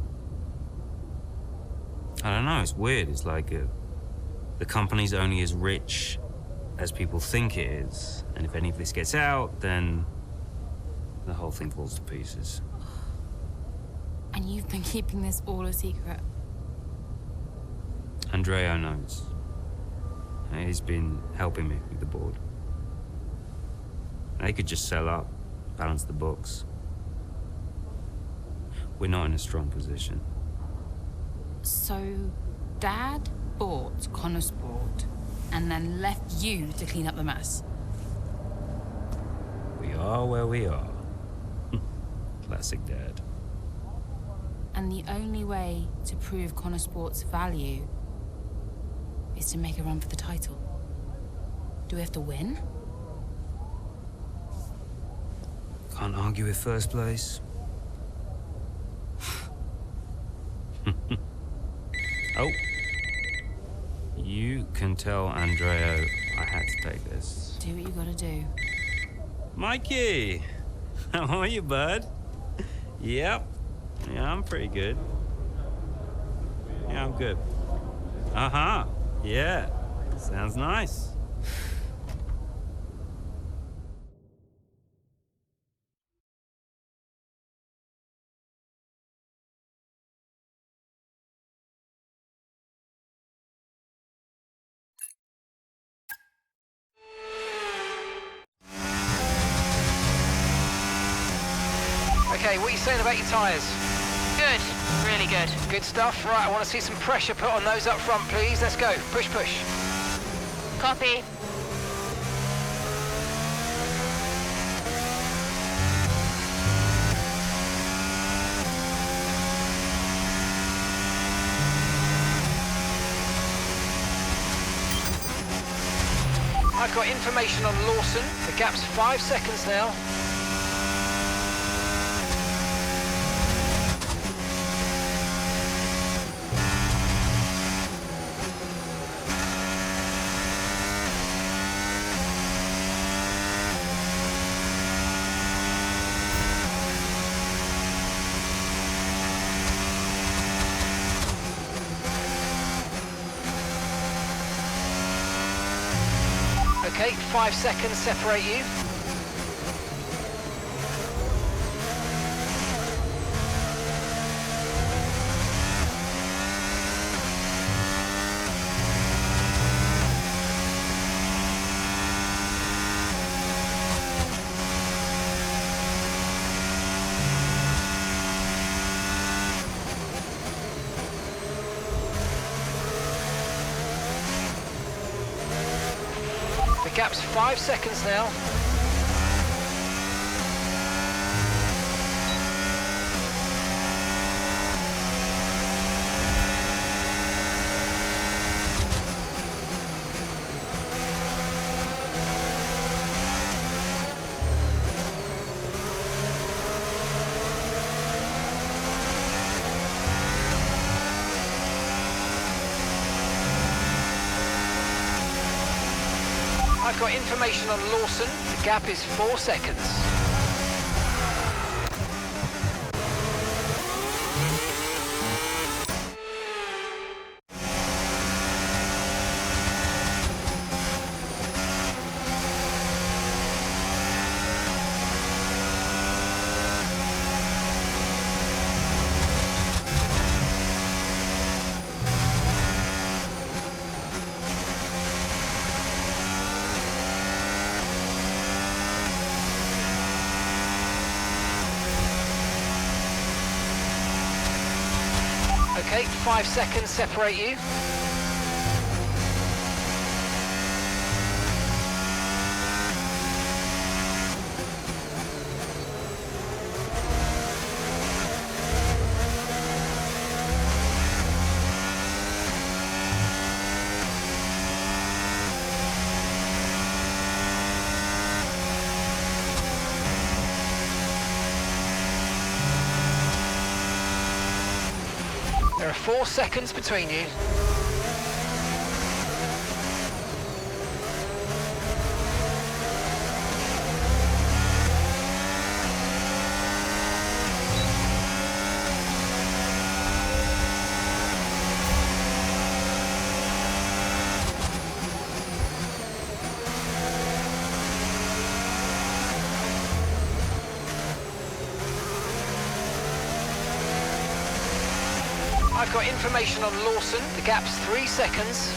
[SPEAKER 10] I don't know. It's weird. It's like the company's only as rich as people think it is. And if any of this gets out, then the whole thing falls to pieces.
[SPEAKER 15] And you've been keeping this all a secret?
[SPEAKER 10] Andreo knows. He's been helping me with the board. They could just sell up, balance the books. We're not in a strong position.
[SPEAKER 15] So, Dad bought Connor Sport and then left you to clean up the mess?
[SPEAKER 10] We are where we are. Classic Dad.
[SPEAKER 7] And the only way to prove Connor Sport's value is to make a run for the title. Do we have to win?
[SPEAKER 10] Can't argue with first place. Oh. You can tell Andreo I had to take this.
[SPEAKER 7] Do what you gotta do.
[SPEAKER 10] Mikey! How are you, bud? Yep. Yeah, I'm pretty good. Yeah, I'm good. Uh-huh. Yeah. Sounds nice.
[SPEAKER 9] Okay, what are you saying about your tyres?
[SPEAKER 6] Good, really good.
[SPEAKER 9] Good stuff. Right, I want to see some pressure put on those up front, please. Let's go. Push, push.
[SPEAKER 6] Copy.
[SPEAKER 9] I've got information on Lawson. The gap's 5 seconds now. Okay, 5 seconds separate you. The gap's 5 seconds now. I've got information on Lawson. The gap is 4 seconds. Okay, 5 seconds separate you. There are 4 seconds between you. I've got information on Lawson. The gap's 3 seconds.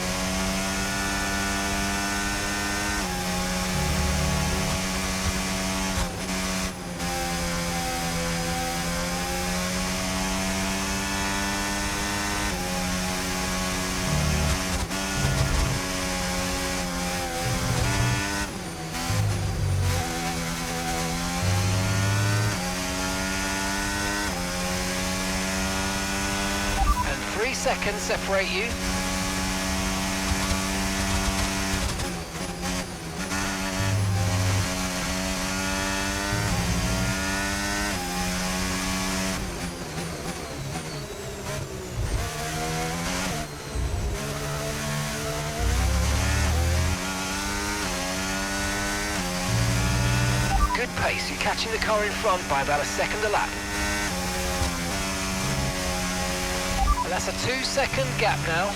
[SPEAKER 9] second separate you. Good pace, you're catching the car in front by about a second a lap. And that's a 2-second gap now.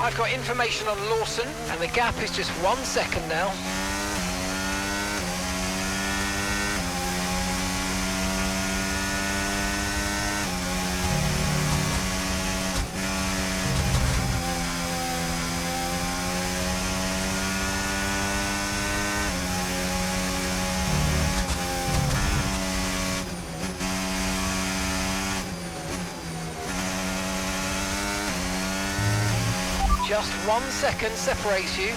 [SPEAKER 9] I've got information on Lawson, and the gap is just 1 second now. Just 1 second separates you.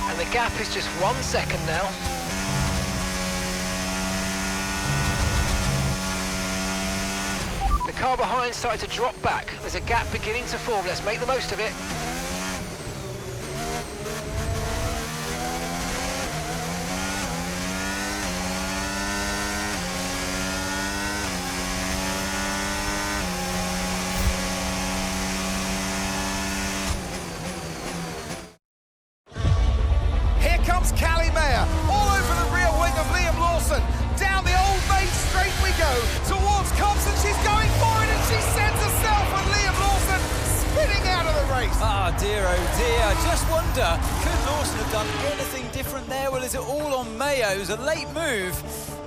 [SPEAKER 9] And the gap is just 1 second now. The car behind started to drop back. There's a gap beginning to form. Let's make the most of it.
[SPEAKER 1] All over the rear wing of Liam Lawson. Down the old main straight we go towards Cobbs, and she's going for it, and she sends herself with Liam Lawson spinning out of the race.
[SPEAKER 11] Ah, dear, oh dear. Just wonder, could Lawson have done anything different there? Well, is it all on Mayo? It was a late move.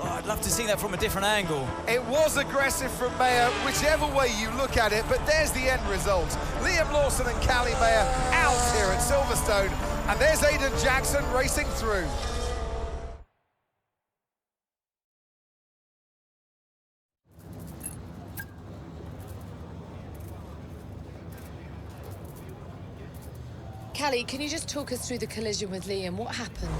[SPEAKER 11] Oh, I'd love to see that from a different angle.
[SPEAKER 1] It was aggressive from Mayer, whichever way you look at it, but there's the end result. Liam Lawson and Callie Mayer out here at Silverstone, and there's Aidan Jackson racing through.
[SPEAKER 14] Callie, can you just talk us through the collision with Liam? What happened?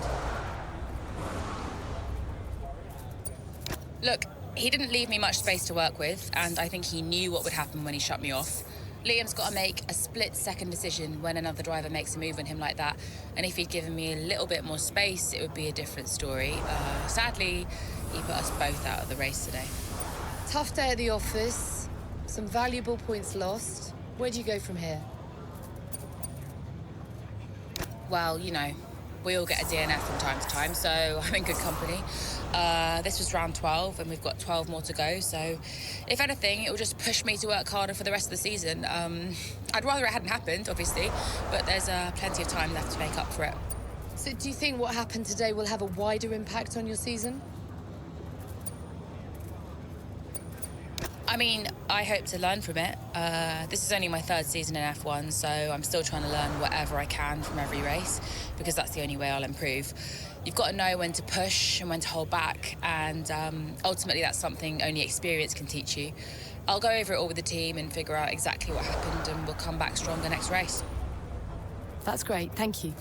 [SPEAKER 15] Look, he didn't leave me much space to work with, and I think he knew what would happen when he shut me off. Liam's got to make a split-second decision when another driver makes a move on him like that, and if he'd given me a little bit more space, it would be a different story. Sadly, he put us both out of the race today.
[SPEAKER 14] Tough day at the office, some valuable points lost. Where do you go from here?
[SPEAKER 15] Well, you know, we all get a DNF from time to time, so I'm in good company. This was round 12, and we've got 12 more to go, so if anything, it will just push me to work harder for the rest of the season. I'd rather it hadn't happened, obviously, but there's plenty of time left to make up for it.
[SPEAKER 14] So do you think what happened today will have a wider impact on your season?
[SPEAKER 15] I mean, I hope to learn from it. This is only my third season in F1, so I'm still trying to learn whatever I can from every race, because that's the only way I'll improve. You've got to know when to push and when to hold back, and ultimately that's something only experience can teach you. I'll go over it all with the team and figure out exactly what happened, and we'll come back stronger next race.
[SPEAKER 14] That's great, thank you.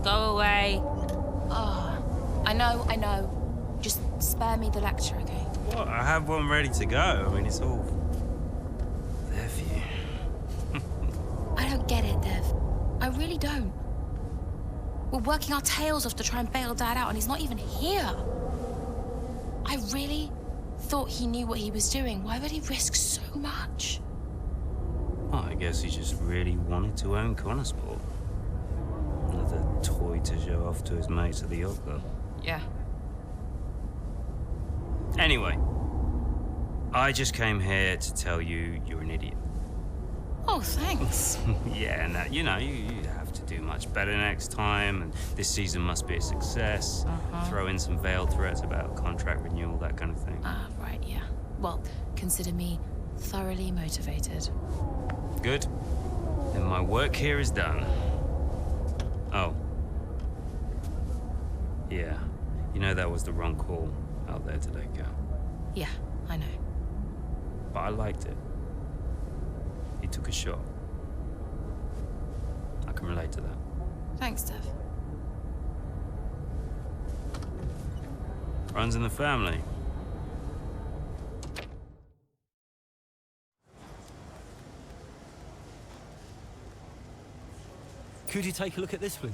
[SPEAKER 15] Go away. Oh, I know. Just spare me the lecture, okay?
[SPEAKER 10] What? I have one ready to go. I mean, it's all there for you.
[SPEAKER 15] I don't get it, Dev. I really don't.
[SPEAKER 7] We're working our tails off to try and bail Dad out, and he's not even here. I really thought he knew what he was doing. Why would he risk so much?
[SPEAKER 10] Well, I guess he just really wanted to own Connorsport. Another toy to show off to his mates at the yacht club.
[SPEAKER 7] Yeah.
[SPEAKER 10] Anyway, I just came here to tell you you're an idiot.
[SPEAKER 7] Oh, thanks.
[SPEAKER 10] Yeah, and you know, you have to do much better next time, and this season must be a success. Throw in some veiled threats about contract renewal, that kind of thing.
[SPEAKER 7] Right, yeah. Well, consider me thoroughly motivated.
[SPEAKER 10] Good. Then my work here is done. Oh. Yeah. You know that was the wrong call out there today, Cal.
[SPEAKER 7] Yeah, I know.
[SPEAKER 10] But I liked it. He took a shot. I can relate to that.
[SPEAKER 7] Thanks, Dev.
[SPEAKER 10] Runs in the family.
[SPEAKER 13] Could you take a look at this, please?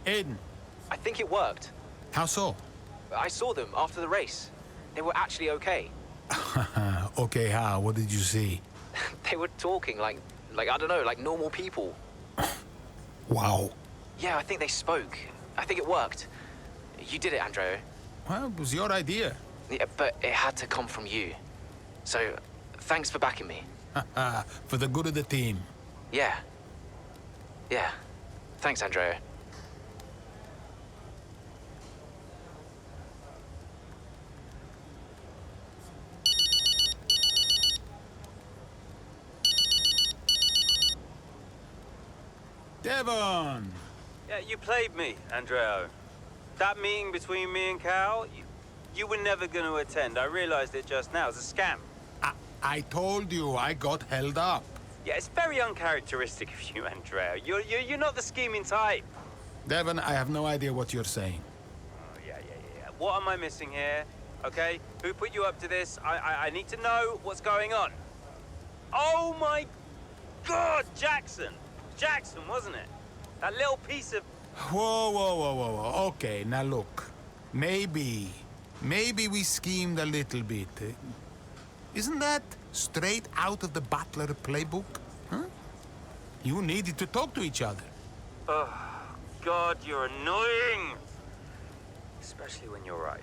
[SPEAKER 18] Aiden.
[SPEAKER 19] I think it worked.
[SPEAKER 18] How so?
[SPEAKER 19] I saw them after the race. They were actually okay.
[SPEAKER 18] Okay, how? What did you see?
[SPEAKER 19] They were talking like I don't know, like normal people.
[SPEAKER 18] Wow.
[SPEAKER 19] Yeah, I think they spoke. I think it worked. You did it, Andrea.
[SPEAKER 18] Well, it was your idea.
[SPEAKER 19] Yeah, but it had to come from you. So, thanks for backing me.
[SPEAKER 18] For the good of the team.
[SPEAKER 19] Yeah. Yeah. Thanks, Andrea.
[SPEAKER 18] Devon!
[SPEAKER 20] Yeah, you played me, Andreo. That meeting between me and Cal, you were never going to attend. I realized it just now. It's a scam.
[SPEAKER 18] I told you I got held up.
[SPEAKER 20] Yeah, it's very uncharacteristic of you, Andreo. You're not the scheming type.
[SPEAKER 18] Devon, I have no idea what you're saying.
[SPEAKER 20] Oh, yeah. What am I missing here? Okay, who put you up to this? I need to know what's going on. Oh my God, Jackson! Jackson, wasn't it? That little piece of...
[SPEAKER 18] Whoa. Okay, now look. Maybe we schemed a little bit. Isn't that straight out of the Butler playbook? Huh? You needed to talk to each other.
[SPEAKER 20] Oh, God, you're annoying! Especially when you're right.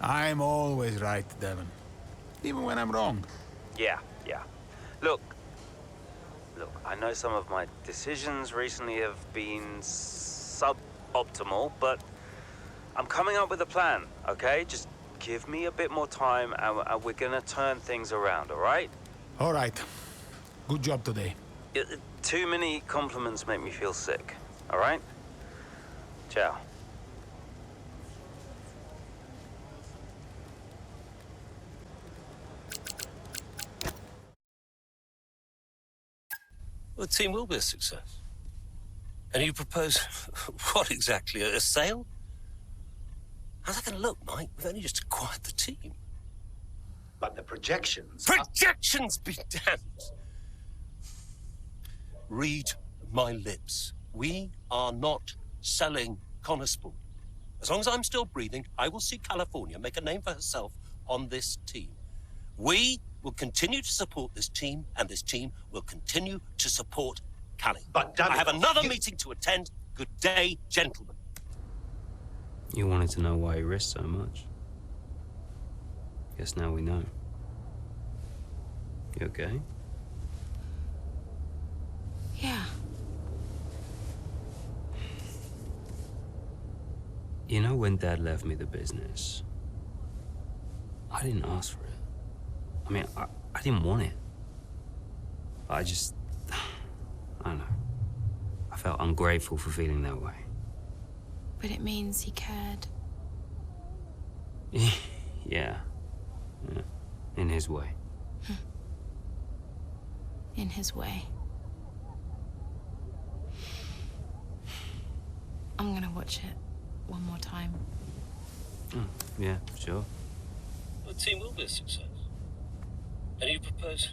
[SPEAKER 18] I'm always right, Devon. Even when I'm wrong.
[SPEAKER 20] Yeah. Look, I know some of my decisions recently have been suboptimal, but I'm coming up with a plan, okay? Just give me a bit more time and we're gonna turn things around, all right?
[SPEAKER 18] All right. Good job today.
[SPEAKER 20] Too many compliments make me feel sick, all right? Ciao.
[SPEAKER 3] Well, the team will be a success. And you propose, what exactly, a sale? How's that going to look, Mike? We've only just acquired the team.
[SPEAKER 21] But the projections...
[SPEAKER 3] Projections be damned! Read my lips. We are not selling Connorsport. As long as I'm still breathing, I will see California make a name for herself on this team. We will continue to support this team, and this team will continue to support Cali.
[SPEAKER 21] But,
[SPEAKER 3] I have another meeting to attend. Good day, gentlemen.
[SPEAKER 10] You wanted to know why he risked so much. Guess now we know. You okay?
[SPEAKER 7] Yeah.
[SPEAKER 10] You know, when Dad left me the business, I didn't ask for it. I mean, I didn't want it. I just, I don't know. I felt ungrateful for feeling that way.
[SPEAKER 7] But it means he cared.
[SPEAKER 10] Yeah. In his way.
[SPEAKER 7] In his way. I'm gonna watch it one more time.
[SPEAKER 10] Yeah, sure.
[SPEAKER 3] The team will be a success. And you propose?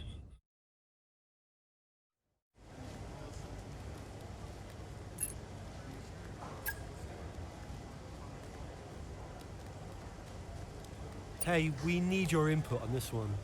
[SPEAKER 13] Kay, we need your input on this one.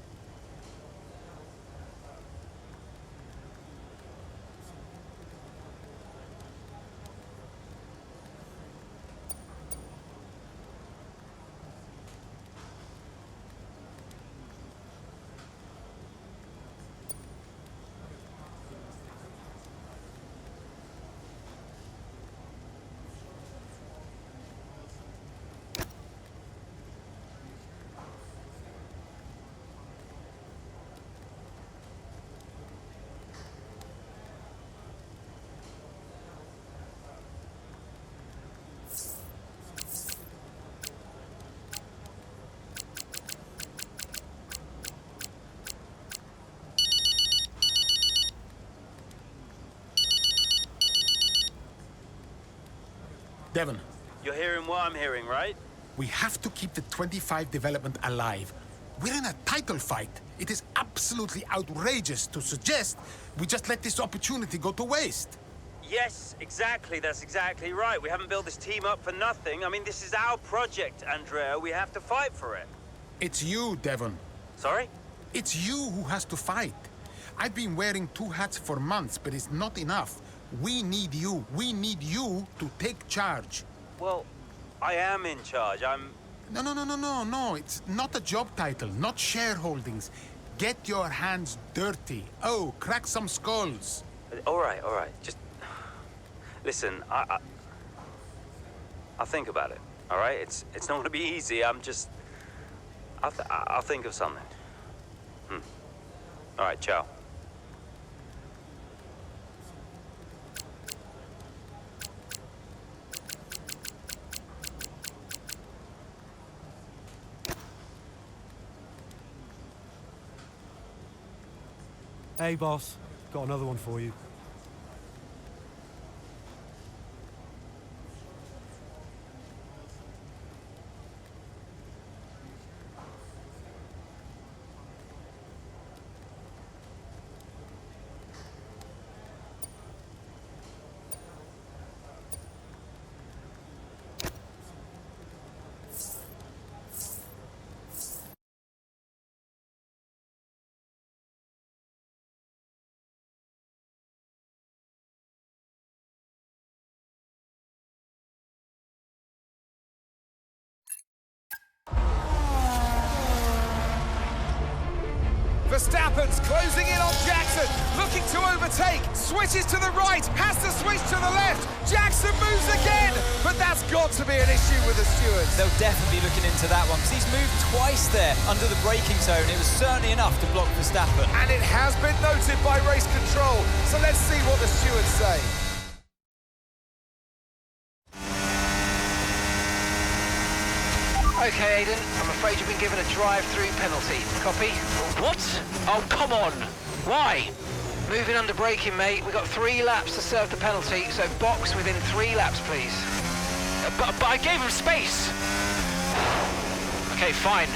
[SPEAKER 18] Devon,
[SPEAKER 20] You're hearing what I'm hearing, right?
[SPEAKER 18] we have to keep the 25 development alive. We're in a title fight. It is absolutely outrageous to suggest we just let this opportunity go to waste.
[SPEAKER 20] Yes, exactly. That's exactly right. We haven't built this team up for nothing. I mean, this is our project, Andrea. We have to fight for it.
[SPEAKER 18] It's you, Devon.
[SPEAKER 20] Sorry?
[SPEAKER 18] It's you who has to fight. I've been wearing 2 hats for months, but it's not enough. We need you. We need you to take charge.
[SPEAKER 20] Well, I am in charge.
[SPEAKER 18] No. It's not a job title, not shareholdings. Get your hands dirty. Oh, crack some skulls.
[SPEAKER 20] All right. Just listen. I'll think about it. All right. It's not going to be easy. I'll think of something. All right. Ciao.
[SPEAKER 13] Hey, boss. Got another one for you.
[SPEAKER 1] Verstappen's closing in on Jackson, looking to overtake, switches to the right, has to switch to the left, Jackson moves again, but that's got to be an issue with the stewards.
[SPEAKER 5] They'll definitely be looking into that one, because he's moved twice there under the braking zone. It was certainly enough to block Verstappen.
[SPEAKER 1] And it has been noted by race control, so let's see what the stewards say.
[SPEAKER 9] Okay, Aiden, I'm afraid you've been given a drive-through penalty. Copy? What? Oh, come on. Why? Moving under braking, mate. We've got 3 laps to serve the penalty, so box within 3 laps, please. But I gave him space. Okay, fine.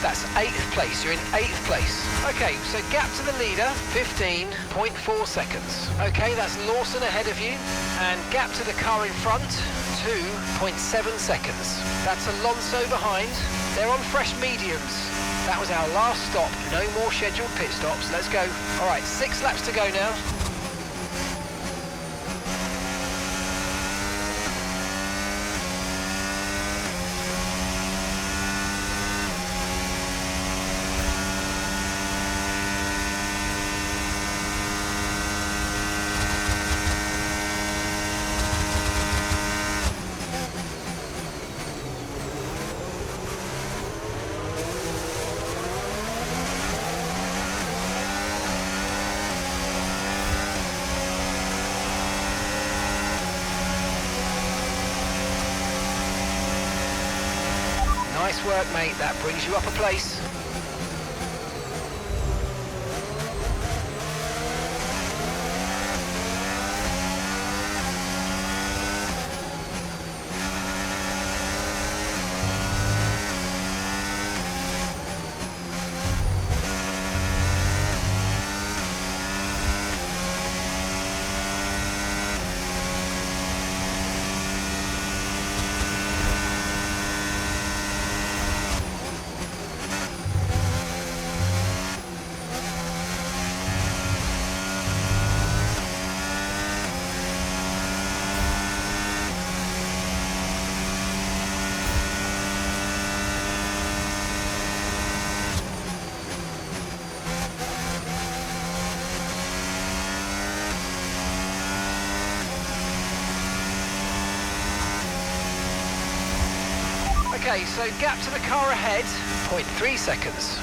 [SPEAKER 9] That's 8th place. You're in 8th place. Okay, so gap to the leader, 15.4 seconds. Okay, that's Lawson ahead of you. And gap to the car in front, 2.7 seconds. That's Alonso behind. They're on fresh mediums. That was our last stop. No more scheduled pit stops. Let's go. All right, 6 laps to go now. Nice work, mate. That brings you up a place. Okay, so gap to the car ahead, 0.3 seconds.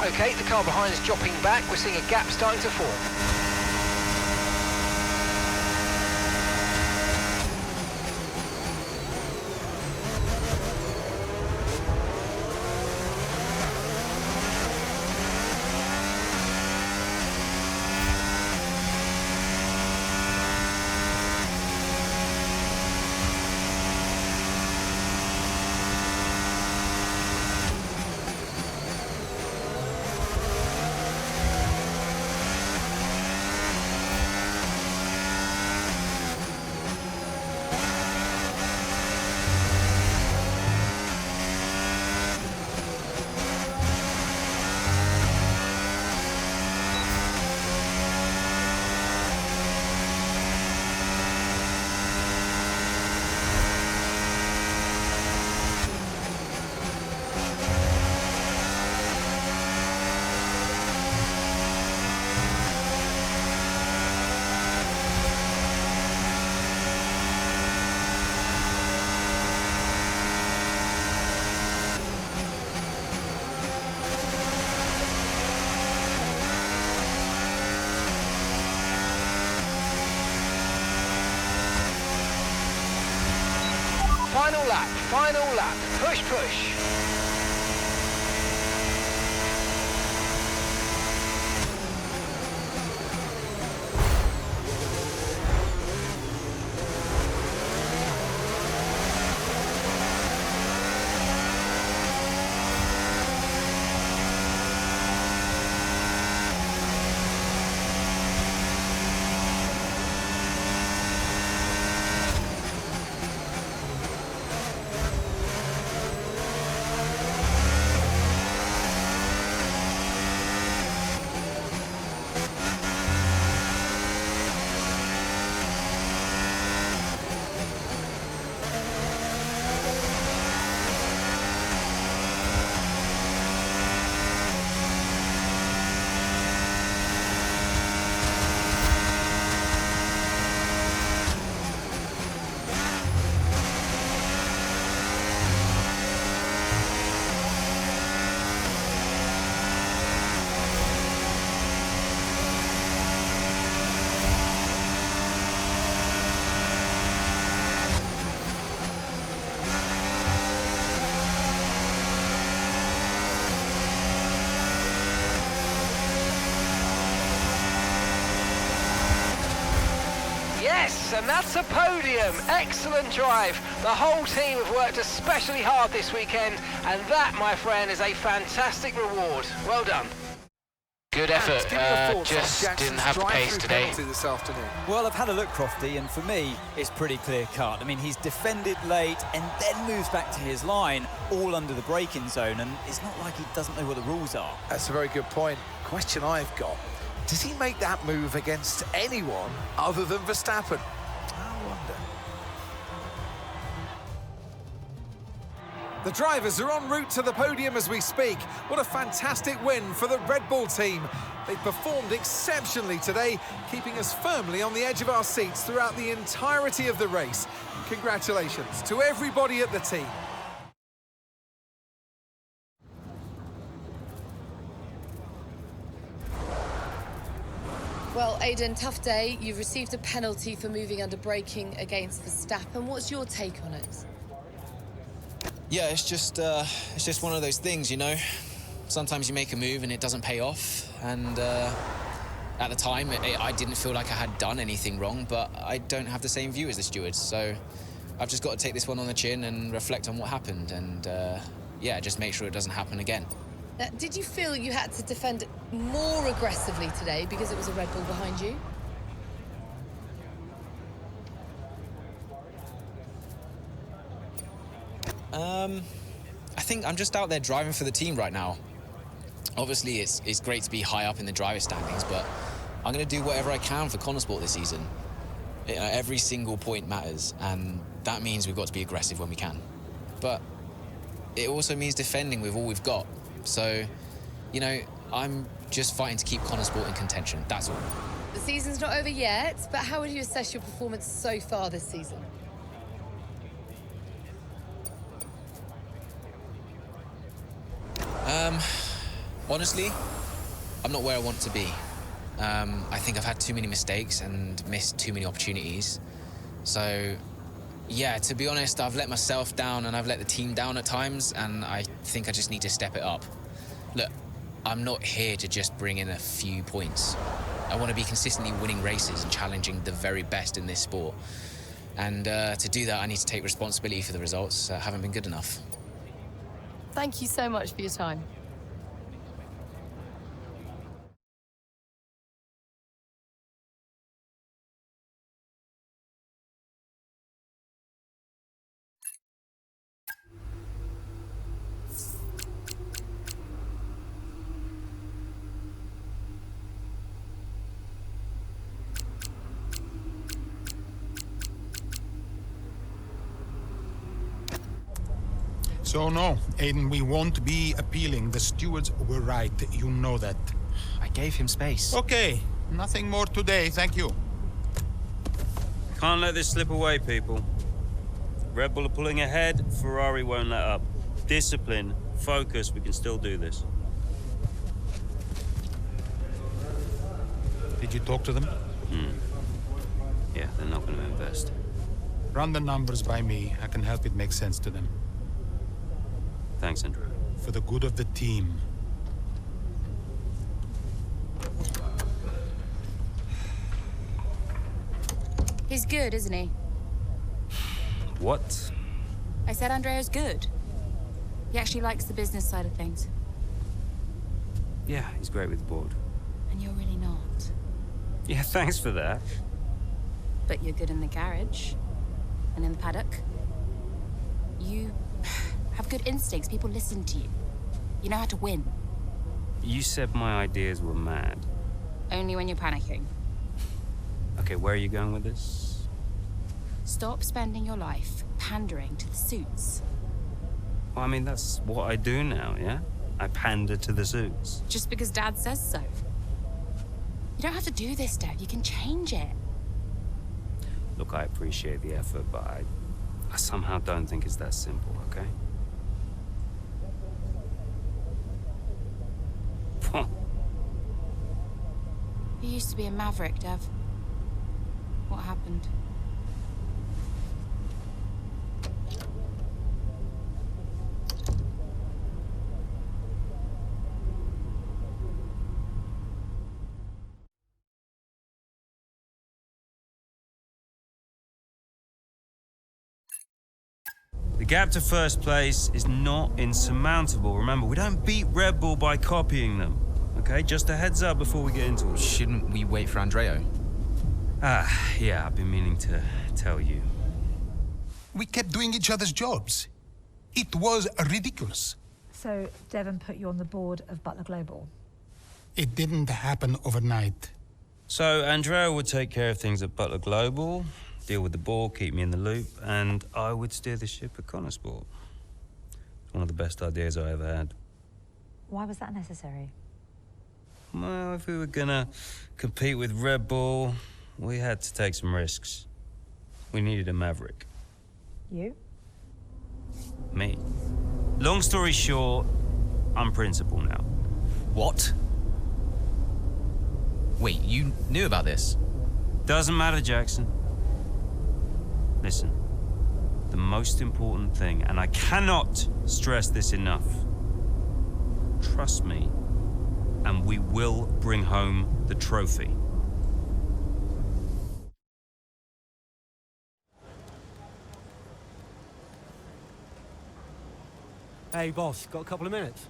[SPEAKER 9] Okay, the car behind is dropping back. We're seeing a gap starting to form. lap, final lap. Push, push. Yes, and that's a podium. Excellent drive. The whole team have worked especially hard this weekend, and that, my friend, is a fantastic reward. Well done.
[SPEAKER 5] Good effort. Just didn't have the pace today.
[SPEAKER 11] This afternoon. Well, I've had a look, Crofty, and for me, it's pretty clear-cut. I mean, he's defended late and then moves back to his line, all under the braking zone, and it's not like he doesn't know what the rules are.
[SPEAKER 1] That's a very good point. Question I've got. Does he make that move against anyone other than Verstappen? I wonder. The drivers are en route to the podium as we speak. What a fantastic win for the Red Bull team. They've performed exceptionally today, keeping us firmly on the edge of our seats throughout the entirety of the race. Congratulations to everybody at the team.
[SPEAKER 14] Well, Aidan, tough day. You've received a penalty for moving under braking against Verstappen. What's your take on it?
[SPEAKER 4] Yeah, it's just one of those things, you know. Sometimes you make a move and it doesn't pay off. And at the time, I didn't feel like I had done anything wrong, but I don't have the same view as the stewards. So I've just got to take this one on the chin and reflect on what happened. And yeah, just make sure it doesn't happen again.
[SPEAKER 14] Now, did you feel you had to defend more aggressively today because it was a Red Bull behind you?
[SPEAKER 4] I think I'm just out there driving for the team right now. Obviously, it's great to be high up in the driver standings, but I'm going to do whatever I can for Connorsport this season. Every single point matters, and that means we've got to be aggressive when we can. But it also means defending with all we've got. So, you know, I'm just fighting to keep Connorsport in contention, that's all.
[SPEAKER 14] The season's not over yet, but how would you assess your performance so far this season?
[SPEAKER 4] Honestly, I'm not where I want to be. I think I've had too many mistakes and missed too many opportunities. So, yeah, to be honest, I've let myself down and I've let the team down at times, and I think I just need to step it up. Look, I'm not here to just bring in a few points. I want to be consistently winning races and challenging the very best in this sport. And to do that, I need to take responsibility for the results that haven't been good enough.
[SPEAKER 14] Thank you so much for your time.
[SPEAKER 2] So no, Aiden, we won't be appealing. The stewards were right. You know that.
[SPEAKER 19] I gave him space.
[SPEAKER 2] Okay, nothing more today, thank you.
[SPEAKER 10] Can't let this slip away, people. Red Bull are pulling ahead, Ferrari won't let up. Discipline, focus, we can still do this.
[SPEAKER 2] Did you talk to them?
[SPEAKER 10] Yeah, they're not going to invest.
[SPEAKER 2] Run the numbers by me. I can help it make sense to them.
[SPEAKER 10] Thanks, Andrea.
[SPEAKER 2] For the good of the team.
[SPEAKER 15] He's good, isn't he?
[SPEAKER 10] What?
[SPEAKER 15] I said Andrea's good. He actually likes the business side of things.
[SPEAKER 10] Yeah, he's great with the board.
[SPEAKER 15] And you're really not.
[SPEAKER 10] Yeah, thanks for that.
[SPEAKER 15] But you're good in the garage. And in the paddock. You have good instincts. People listen to you. You know how to win.
[SPEAKER 10] You said my ideas were mad.
[SPEAKER 15] Only when you're panicking.
[SPEAKER 10] Okay, where are you going with this?
[SPEAKER 15] Stop spending your life pandering to the suits.
[SPEAKER 10] Well, I mean, that's what I do now, yeah? I pander to the suits.
[SPEAKER 15] Just because Dad says so. You don't have to do this, Dad. You can change it.
[SPEAKER 10] Look, I appreciate the effort, but I somehow don't think it's that simple, okay?
[SPEAKER 15] You used to be a maverick, Dev. What happened?
[SPEAKER 10] The gap to first place is not insurmountable. Remember, we don't beat Red Bull by copying them. Okay, just a heads up before we get into it.
[SPEAKER 4] Shouldn't we wait for Andreo?
[SPEAKER 10] Yeah, I've been meaning to tell you.
[SPEAKER 2] We kept doing each other's jobs. It was ridiculous.
[SPEAKER 12] So Devon put you on the board of Butler Global.
[SPEAKER 2] It didn't happen overnight.
[SPEAKER 10] So Andrea would take care of things at Butler Global, deal with the board, keep me in the loop, and I would steer the ship at Connorsport. One of the best ideas I ever had.
[SPEAKER 12] Why was that necessary?
[SPEAKER 10] Well, if we were gonna compete with Red Bull, we had to take some risks. We needed a maverick.
[SPEAKER 12] You?
[SPEAKER 10] Me. Long story short, I'm principal now.
[SPEAKER 4] What? Wait, you knew about this?
[SPEAKER 10] Doesn't matter, Jackson. Listen, the most important thing, and I cannot stress this enough, trust me, and we will bring home the trophy.
[SPEAKER 13] Hey, boss, got a couple of minutes?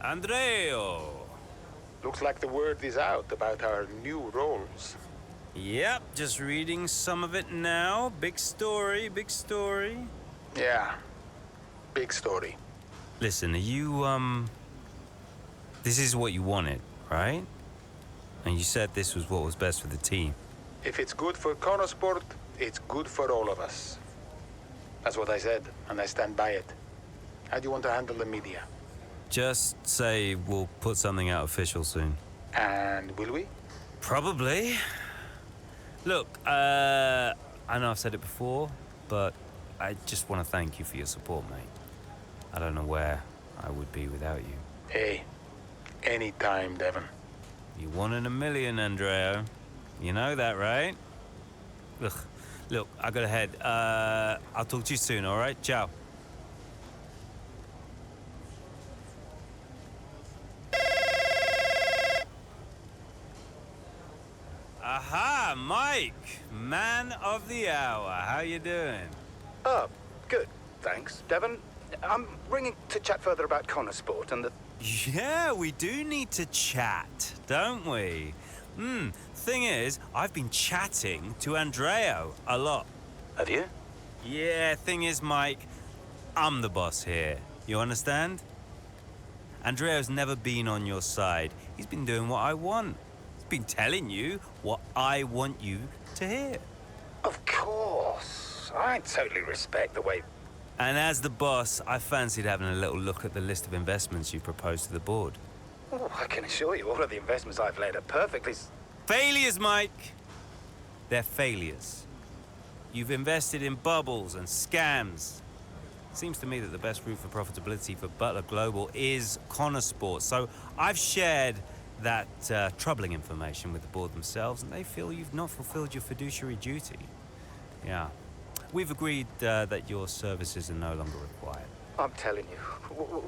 [SPEAKER 10] Andreo!
[SPEAKER 18] Looks like the word is out about our new roles.
[SPEAKER 10] Yep, just reading some of it now. Big story, big story.
[SPEAKER 18] Yeah, big story.
[SPEAKER 10] Listen, are you, this is what you wanted, right? And you said this was what was best for the team.
[SPEAKER 18] If it's good for Connorsport, it's good for all of us. That's what I said, and I stand by it. How do you want to handle the media?
[SPEAKER 10] Just say we'll put something out official soon.
[SPEAKER 18] And will we?
[SPEAKER 10] Probably. Look, I know I've said it before, but I just want to thank you for your support, mate. I don't know where I would be without you.
[SPEAKER 18] Hey, anytime, Devon.
[SPEAKER 10] You 1 in a million, Andreo. You know that, right? Ugh. Look, I gotta head. I'll talk to you soon, all right? Ciao. Aha, Mike, man of the hour. How you doing?
[SPEAKER 21] Oh, good. Thanks. Devon, I'm ringing to chat further about Connor Sport and the...
[SPEAKER 20] Yeah, we do need to chat, don't we? Thing is, I've been chatting to Andreo a lot.
[SPEAKER 21] Have you?
[SPEAKER 20] Yeah, thing is, Mike, I'm the boss here. You understand? Andreo's never been on your side. He's been doing what I want. He's been telling you what I want you to hear.
[SPEAKER 21] Of course. I totally respect the way...
[SPEAKER 20] And as the boss, I fancied having a little look at the list of investments you proposed to the board.
[SPEAKER 21] Oh, I can assure you all of the investments I've laid are perfectly...
[SPEAKER 20] Failures, Mike! They're failures. You've invested in bubbles and scams. Seems to me that the best route for profitability for Butler Global is Connor Sport. So I've shared that troubling information with the board themselves, and they feel you've not fulfilled your fiduciary duty. Yeah. We've agreed that your services are no longer required.
[SPEAKER 21] I'm telling you,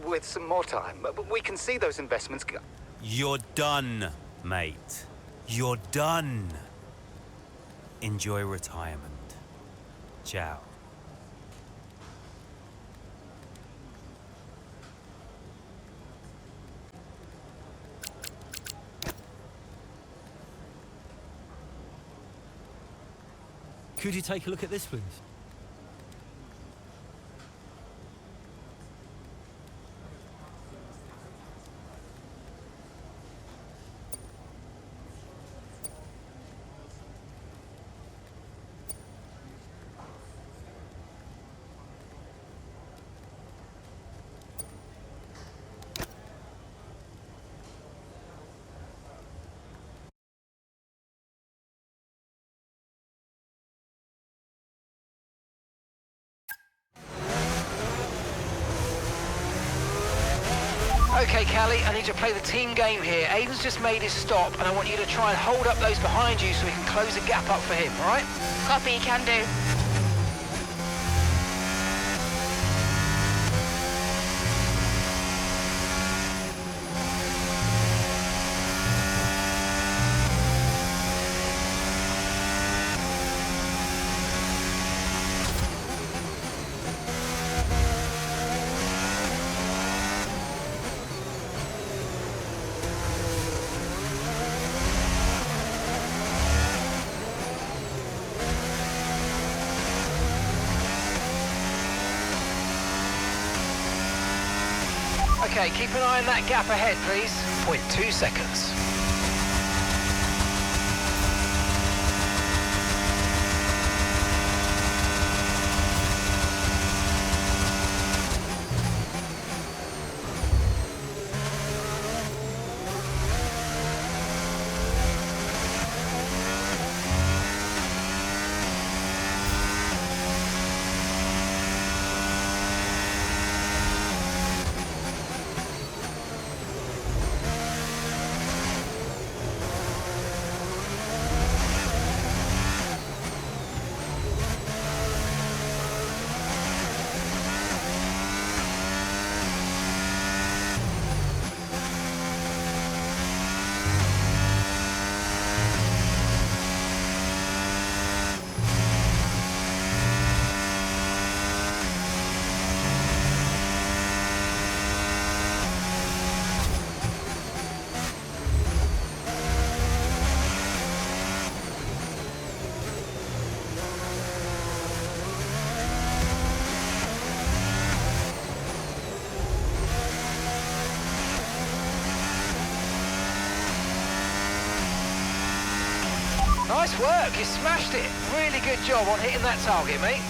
[SPEAKER 21] with some more time, we can see those investments go...
[SPEAKER 20] You're done, mate. You're done. Enjoy retirement. Ciao.
[SPEAKER 13] Could you take a look at this, please?
[SPEAKER 9] Okay, Callie, I need to play the team game here. Aiden's just made his stop, and I want you to try and hold up those behind you so we can close the gap up for him, all right?
[SPEAKER 6] Copy, can do.
[SPEAKER 9] Okay, keep an eye on that gap ahead, please. 0.2 seconds. Nice work, you smashed it. Really good job on hitting that target, mate.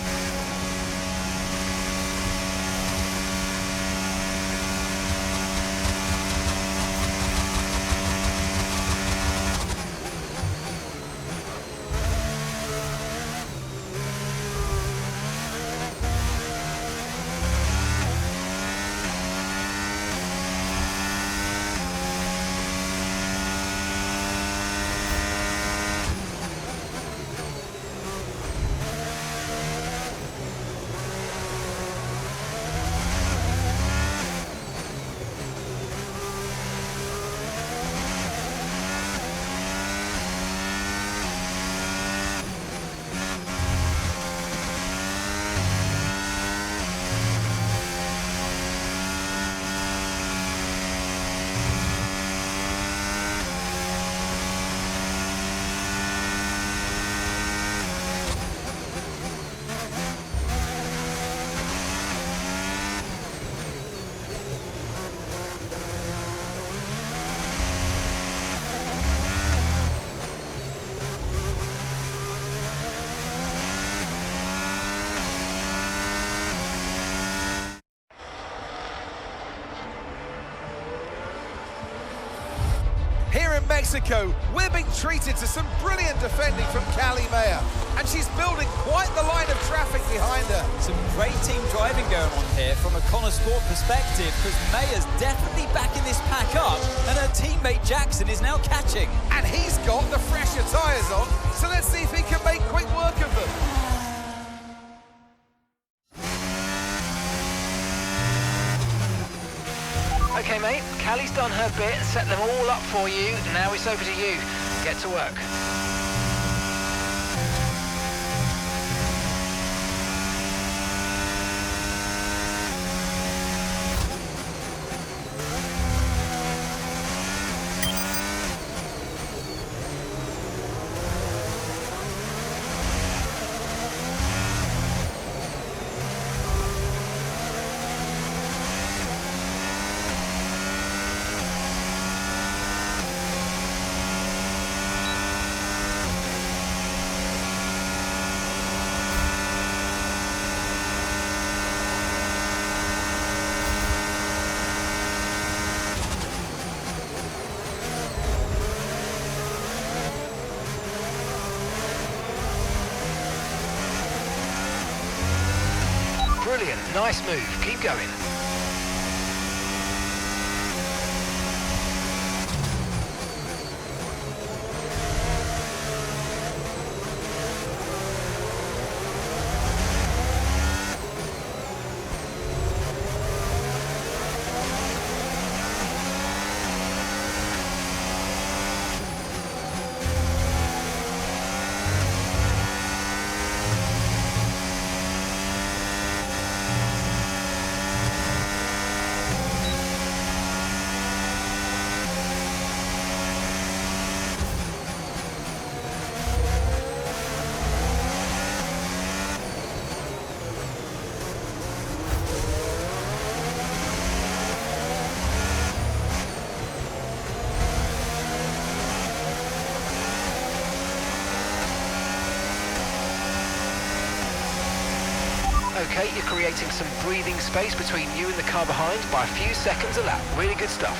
[SPEAKER 1] Here in Mexico, we're being treated to some brilliant defending from Callie Mayer, and she's building quite the line of traffic behind her.
[SPEAKER 11] Some great team driving going on here from a Connor Sport perspective, because Mayer's definitely backing this pack up, and her teammate Jackson is now catching.
[SPEAKER 1] And he's got the fresher tyres on, so let's see if he can make quick work of them.
[SPEAKER 9] Okay, mate, Callie's done her bit, set them all up for you. Now it's over to you. Get to work. Brilliant, nice move, keep going. Okay, you're creating some breathing space between you and the car behind by a few seconds a lap. Really good stuff.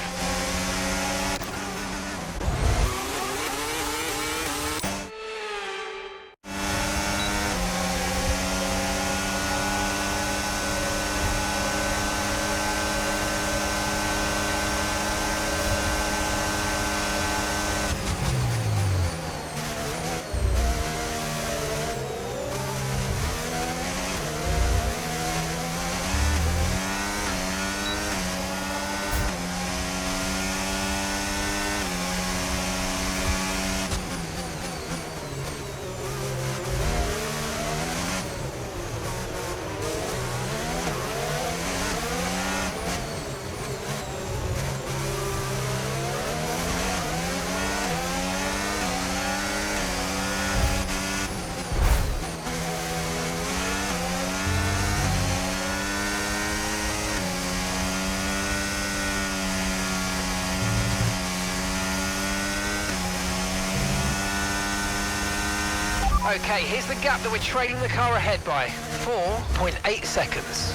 [SPEAKER 9] Okay, here's the gap that we're trailing the car ahead by. 4.8 seconds.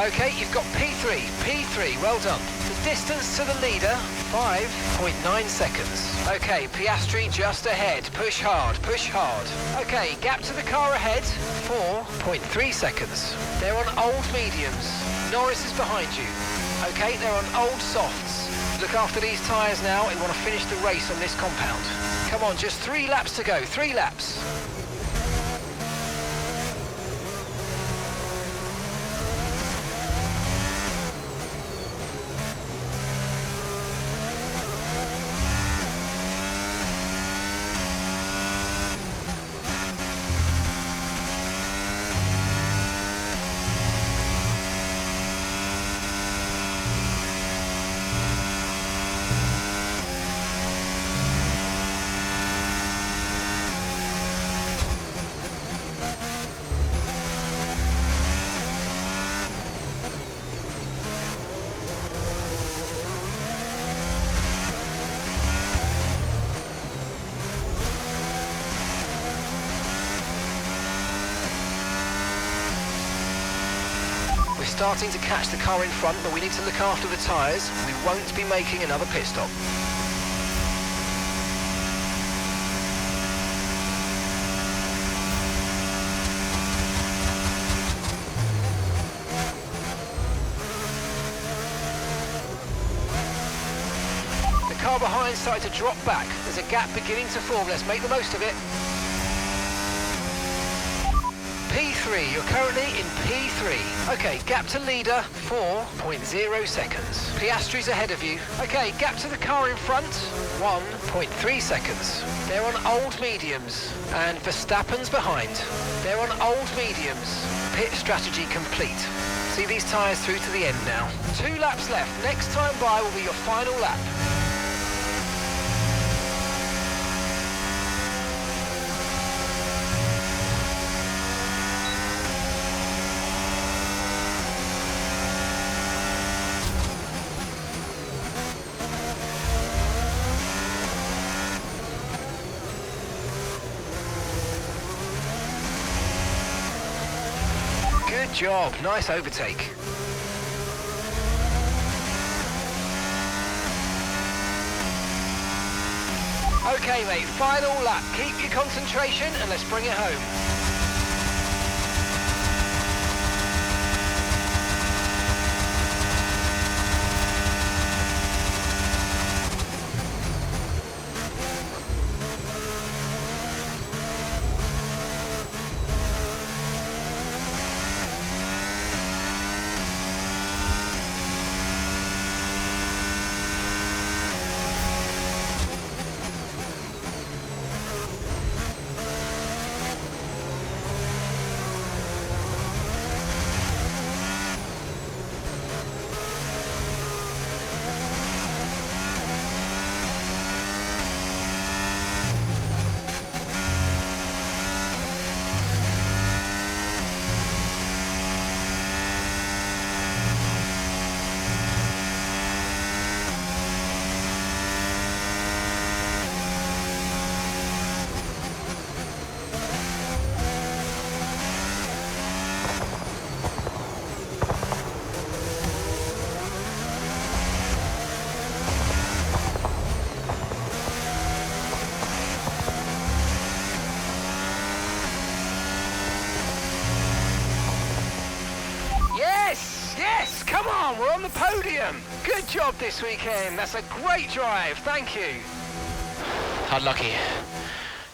[SPEAKER 9] Okay, you've got P3, well done. The distance to the leader, 5.9 seconds. Okay, Piastri just ahead, push hard, push hard. Okay, gap to the car ahead, 4.3 seconds. They're on old mediums. Norris is behind you. Okay, they're on old softs. Look after these tyres now, we want to finish the race on this compound. Come on, just 3 laps to go, 3 laps. starting to catch the car in front, but we need to look after the tyres. We won't be making another pit stop. The car behind started to drop back. There's a gap beginning to form. Let's make the most of it. P3, you're currently in P3. Okay, gap to leader, 4.0 seconds. Piastri's ahead of you. Okay, gap to the car in front, 1.3 seconds. They're on old mediums, and Verstappen's behind. They're on old mediums. Pit strategy complete. See these tyres through to the end now. 2 laps left. Next time by will be your final lap. Good job, nice overtake. Okay mate, final lap. Keep your concentration and let's bring it home. Yes, come on, we're on the podium. Good job this weekend. That's a great drive. Thank you. Unlucky.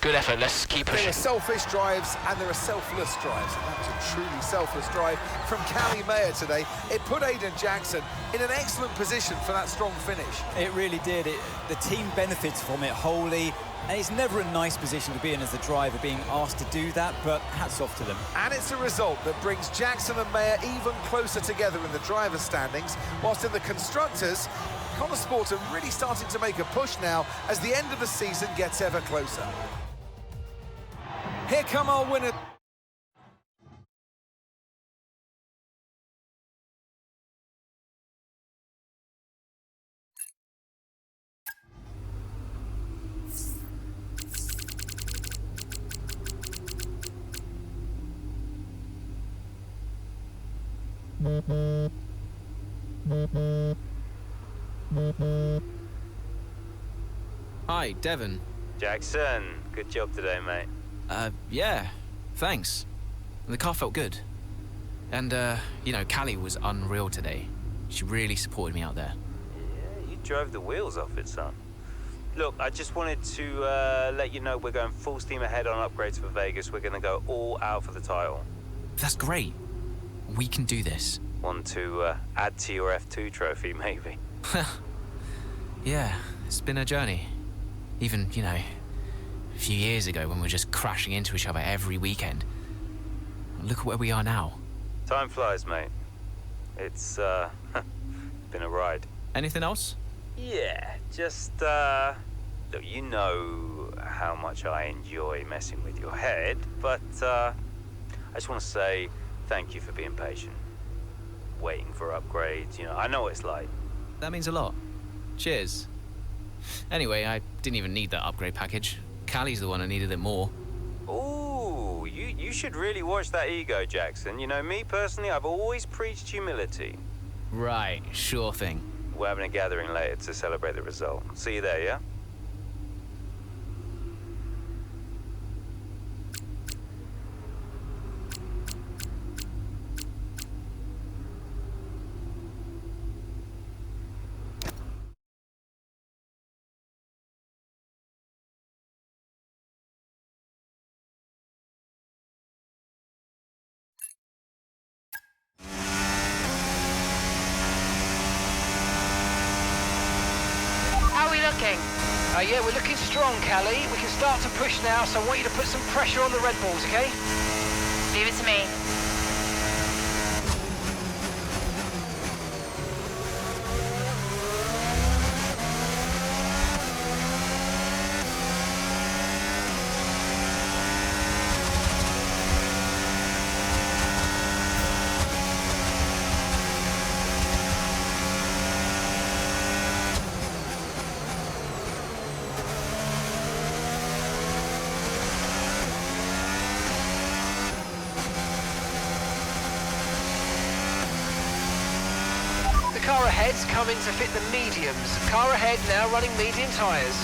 [SPEAKER 9] Good effort. Let's keep pushing.
[SPEAKER 1] There are selfish drives and there are selfless drives. And that was a truly selfless drive from Callie Mayer today. It put Aidan Jackson in an excellent position for that strong finish.
[SPEAKER 11] It really did. The team benefits from it wholly. And it's never a nice position to be in as the driver, being asked to do that, but hats off to them.
[SPEAKER 1] And it's a result that brings Jackson and Mayer even closer together in the driver's standings, whilst in the constructors, Connor Sport are really starting to make a push now as the end of the season gets ever closer. Here come our winner.
[SPEAKER 4] Hi, Devon.
[SPEAKER 20] Jackson, good job today, mate.
[SPEAKER 4] Yeah, thanks. The car felt good. And, you know, Callie was unreal today. She really supported me out there.
[SPEAKER 20] Yeah, you drove the wheels off it, son. Look, I just wanted to let you know we're going full steam ahead on upgrades for Vegas. We're going to go all out for the title.
[SPEAKER 4] That's great. We can do this.
[SPEAKER 20] Want to add to your F2 trophy, maybe?
[SPEAKER 4] Yeah, it's been a journey. Even, you know, a few years ago when we were just crashing into each other every weekend. Look at where we are now.
[SPEAKER 20] Time flies, mate. It's been a ride.
[SPEAKER 4] Anything else?
[SPEAKER 20] Yeah, just look, you know how much I enjoy messing with your head, but I just want to say thank you for being patient. Waiting for upgrades, you know, I know what it's like.
[SPEAKER 4] That means a lot. Cheers. Anyway, I didn't even need that upgrade package. Callie's the one who needed it more.
[SPEAKER 20] Ooh, you You should really watch that ego, Jackson. You know, me personally, I've always preached humility.
[SPEAKER 19] Right, sure thing.
[SPEAKER 20] We're having a gathering later to celebrate the result. See you there, yeah?
[SPEAKER 6] How are we looking?
[SPEAKER 9] Yeah, we're looking strong, Callie. We can start to push now, so I want you to put some pressure on the Red Bulls, okay?
[SPEAKER 6] Leave it to me.
[SPEAKER 9] Car ahead's coming to fit the mediums. Car ahead now running medium tyres.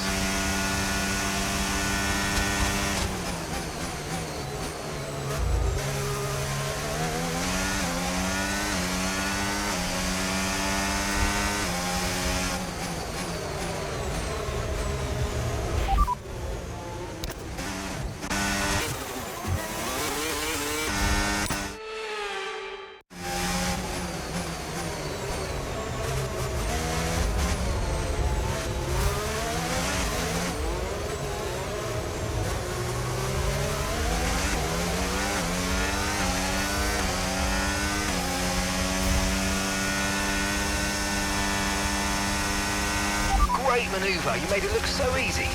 [SPEAKER 9] Great manoeuvre, you made it look so easy.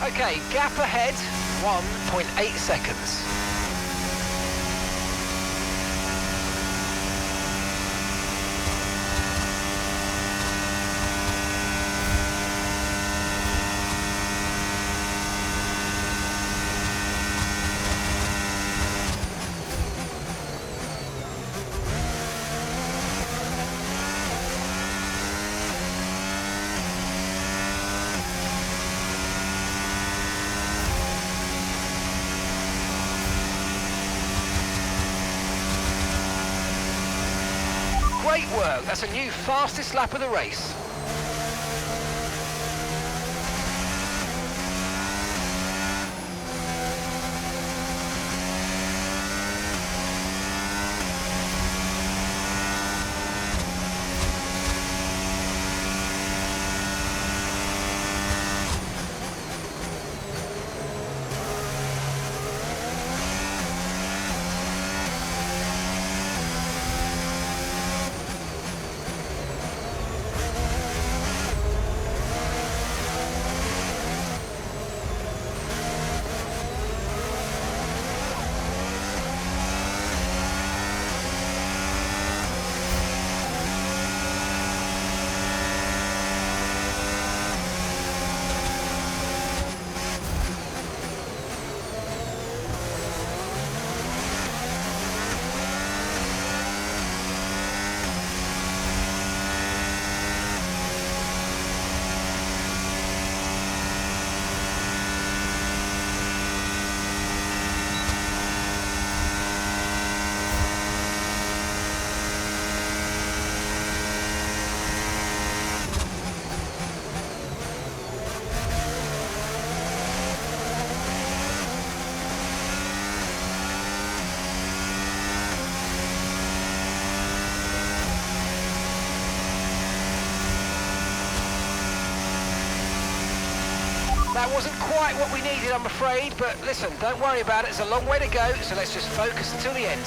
[SPEAKER 9] Okay, gap ahead, 1.8 seconds. Great work, that's a new fastest lap of the race. That wasn't quite what we needed, I'm afraid, but listen, don't worry about it. It's a long way to go, so let's just focus until the end.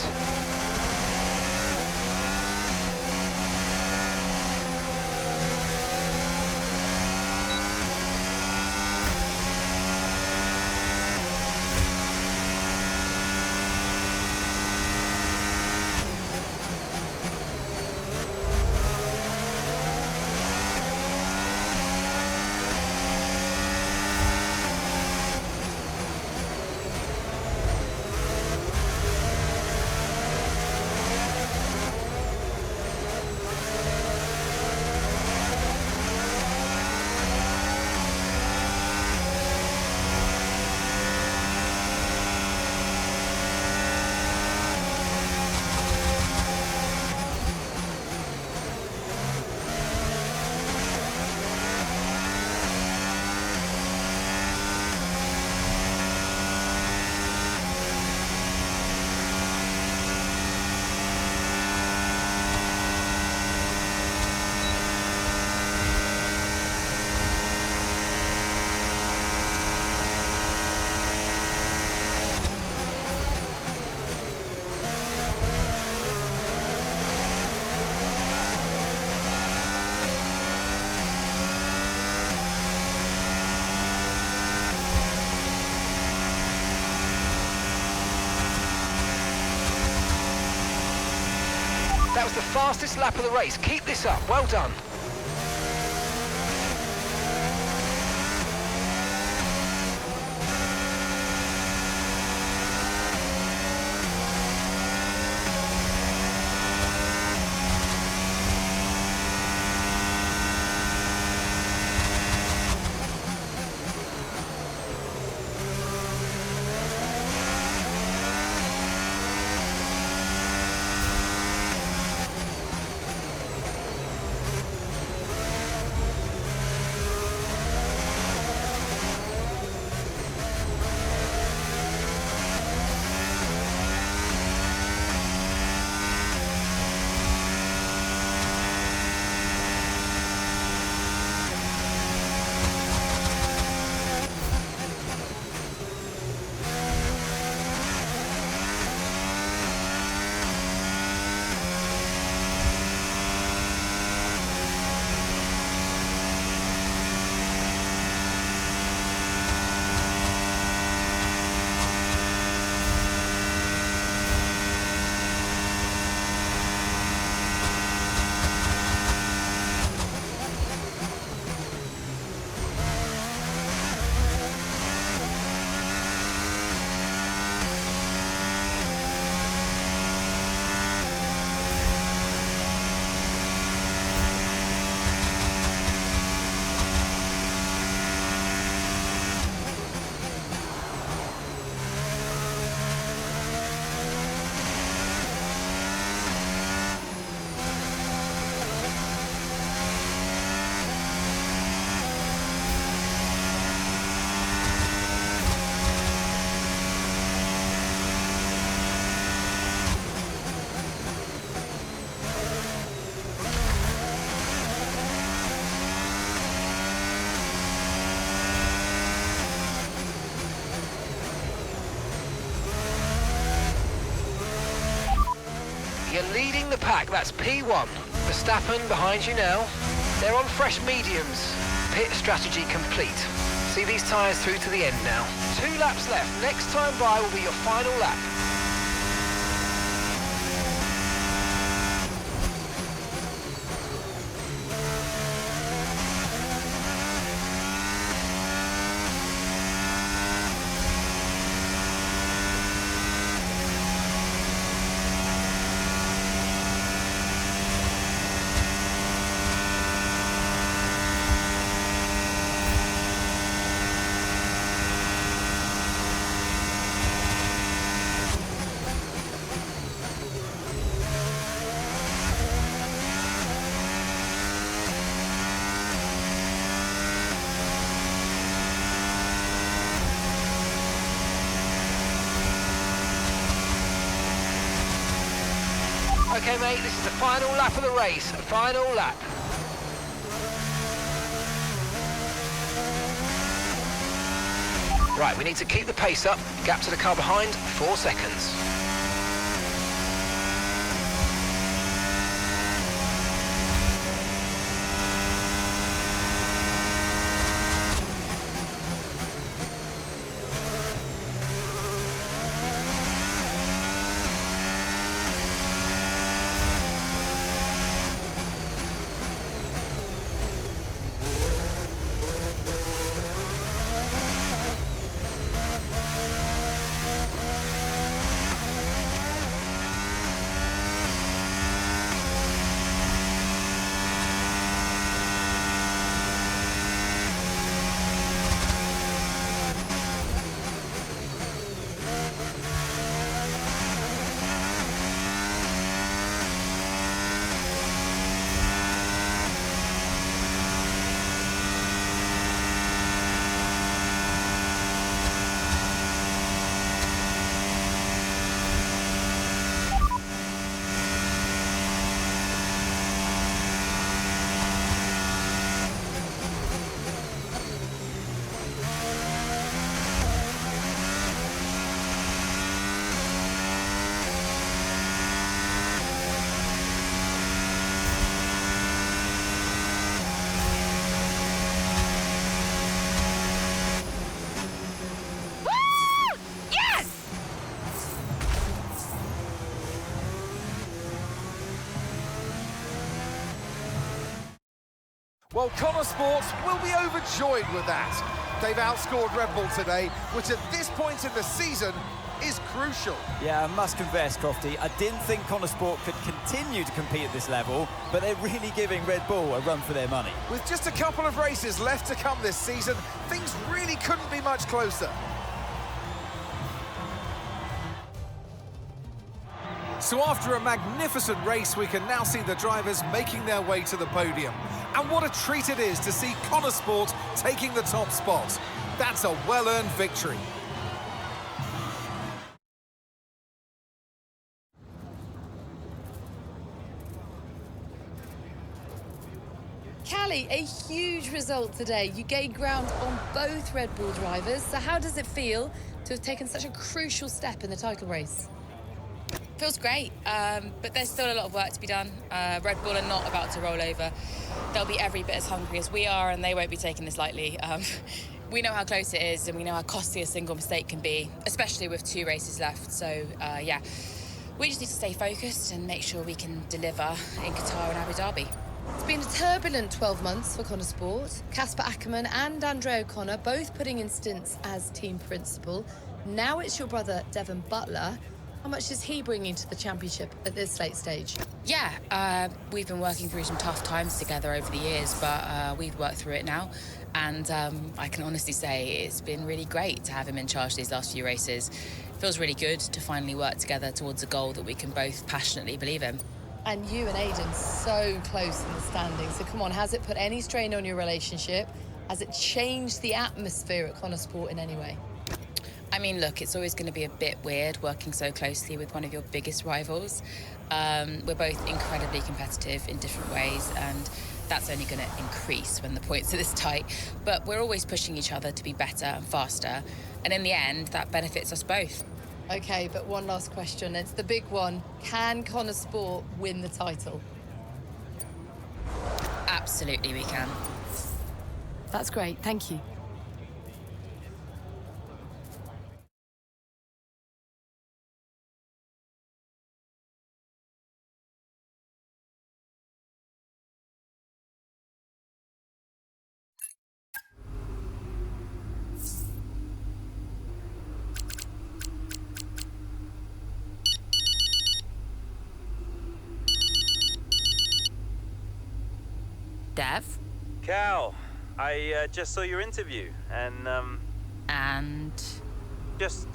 [SPEAKER 9] That was the fastest lap of the race. Keep this up. Well done. You're leading the pack, that's P1. Verstappen behind you now. They're on fresh mediums. Pit strategy complete. See these tyres through to the end now. 2 laps left. Next time by will be your final lap. Okay, mate, this is the final lap of the race. Final lap. Right, we need to keep the pace up. Gap to the car behind, 4 seconds.
[SPEAKER 1] Well, Connor Sports will be overjoyed with that. They've outscored Red Bull today, which at this point in the season is crucial.
[SPEAKER 11] Yeah, I must confess, Crofty, I didn't think Connor Sport could continue to compete at this level, but they're really giving Red Bull a run for their money.
[SPEAKER 1] With just a couple of races left to come this season, things really couldn't be much closer. So after a magnificent race, we can now see the drivers making their way to the podium. And what a treat it is to see Connor Sport taking the top spot. That's a well-earned victory.
[SPEAKER 14] Callie, a huge result today. You gained ground on both Red Bull drivers. So how does it feel to have taken such a crucial step in the title race?
[SPEAKER 15] Feels great, but there's still a lot of work to be done. Red Bull are not about to roll over. They'll be every bit as hungry as we are, and they won't be taking this lightly. We know how close it is, and we know how costly a single mistake can be, especially with 2 races left. So, yeah, we just need to stay focused and make sure we can deliver in Qatar and Abu Dhabi.
[SPEAKER 14] It's been a turbulent 12 months for Connor Sport. Casper Ackerman and Andre O'Connor both putting in stints as team principal. Now it's your brother, Devon Butler. How much is he bringing to the championship at this late stage?
[SPEAKER 15] Yeah, we've been working through some tough times together over the years, but we've worked through it now. And I can honestly say it's been really great to have him in charge these last few races. It feels really good to finally work together towards a goal that we can both passionately believe in.
[SPEAKER 14] And you and Aidan so close in the standings. So come on, has it put any strain on your relationship? Has it changed the atmosphere at Connor Sport in any way?
[SPEAKER 15] I mean, look, it's always going to be a bit weird working so closely with one of your biggest rivals. We're both incredibly competitive in different ways, and that's only going to increase when the points are this tight. But we're always pushing each other to be better and faster, and in the end, that benefits us both.
[SPEAKER 14] Okay, but one last question. It's the big one. Can Connor Sport win the title?
[SPEAKER 15] Absolutely, we can.
[SPEAKER 14] That's great. Thank you.
[SPEAKER 15] Dev?
[SPEAKER 20] Cal, I just saw your interview, and
[SPEAKER 15] And?
[SPEAKER 20] just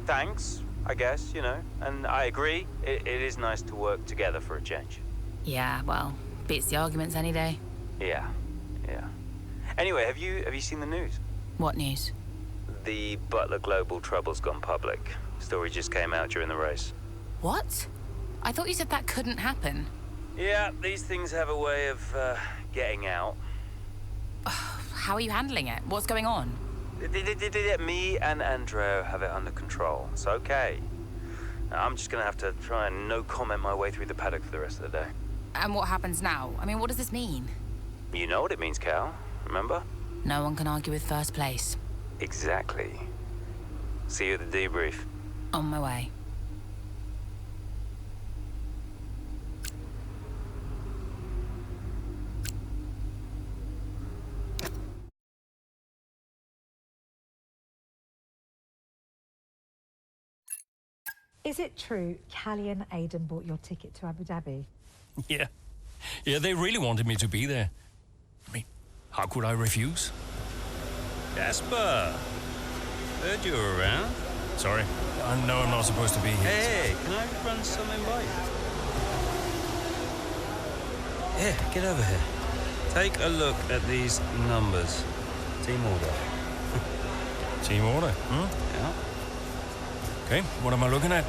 [SPEAKER 20] thanks, I guess, you know. And I agree, it is nice to work together for a change.
[SPEAKER 15] Yeah, well, beats the arguments any day.
[SPEAKER 20] Yeah. Anyway, have you seen the news?
[SPEAKER 15] What news?
[SPEAKER 20] The Butler Global trouble's gone public. Story just came out during the race.
[SPEAKER 15] What? I thought you said that couldn't happen.
[SPEAKER 20] Yeah, these things have a way of getting out.
[SPEAKER 15] How are you handling it? What's going on?
[SPEAKER 20] Me and Andrea have it under control. It's okay. I'm just gonna have to try and no comment my way through the paddock for the rest of the day.
[SPEAKER 15] And what happens now? I mean, what does this mean?
[SPEAKER 20] You know what it means, Cal. Remember?
[SPEAKER 15] No one can argue with first place.
[SPEAKER 20] Exactly. See you at the debrief.
[SPEAKER 15] On my way.
[SPEAKER 12] Is it true Callie and Aidan bought your ticket to Abu Dhabi?
[SPEAKER 8] Yeah, they really wanted me to be there. I mean, how could I refuse?
[SPEAKER 10] Jasper, heard you were around.
[SPEAKER 8] Sorry, I know I'm not supposed to be here.
[SPEAKER 10] Hey, can I run something by you? Here, get over here. Take a look at these numbers. Team order.
[SPEAKER 8] Team order,
[SPEAKER 10] Yeah.
[SPEAKER 8] Okay, what am I looking at?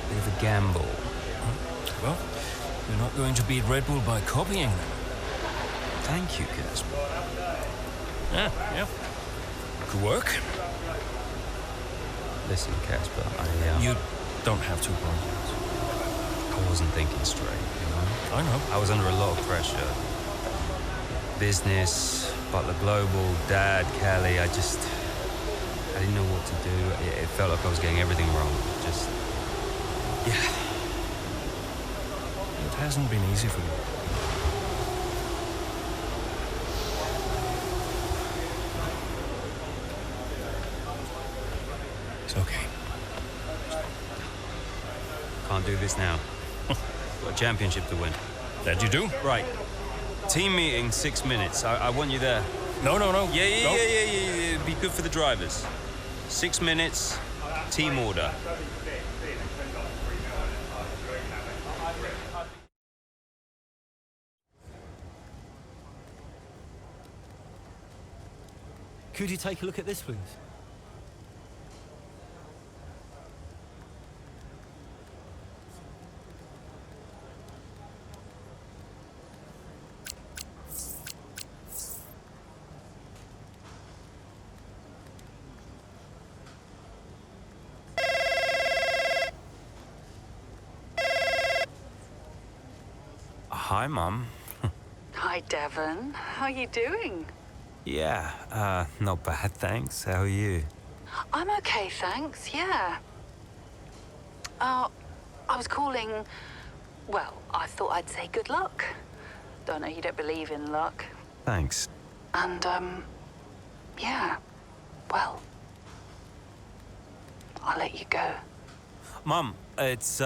[SPEAKER 10] Bit of a gamble.
[SPEAKER 8] Well, you're not going to beat Red Bull by copying them.
[SPEAKER 10] Thank you, Casper.
[SPEAKER 8] Yeah. Could work.
[SPEAKER 10] Listen, Casper,
[SPEAKER 8] You don't have to apologize.
[SPEAKER 10] I wasn't thinking straight, you know?
[SPEAKER 8] I know.
[SPEAKER 10] I was under a lot of pressure. Business, Butler Global, Dad, Callie, I didn't know what to do. It felt like I was getting everything wrong. Yeah.
[SPEAKER 8] It hasn't been easy for you. It's okay.
[SPEAKER 10] Can't do this now. Got a championship to win.
[SPEAKER 8] That you do?
[SPEAKER 10] Right. Team meeting, 6 minutes. I want you there.
[SPEAKER 8] No.
[SPEAKER 10] Yeah. It'd be good for the drivers. 6 minutes, team order.
[SPEAKER 13] Could you take a look at this, please?
[SPEAKER 10] Hi, Mum.
[SPEAKER 16] Hi, Devon. How are you doing?
[SPEAKER 10] Yeah, not bad, thanks. How are you?
[SPEAKER 16] I'm okay, thanks, yeah. I was calling... Well, I thought I'd say good luck. Don't know, you don't believe in luck.
[SPEAKER 10] Thanks.
[SPEAKER 16] And, yeah, well, I'll let you go.
[SPEAKER 10] Mum, it's,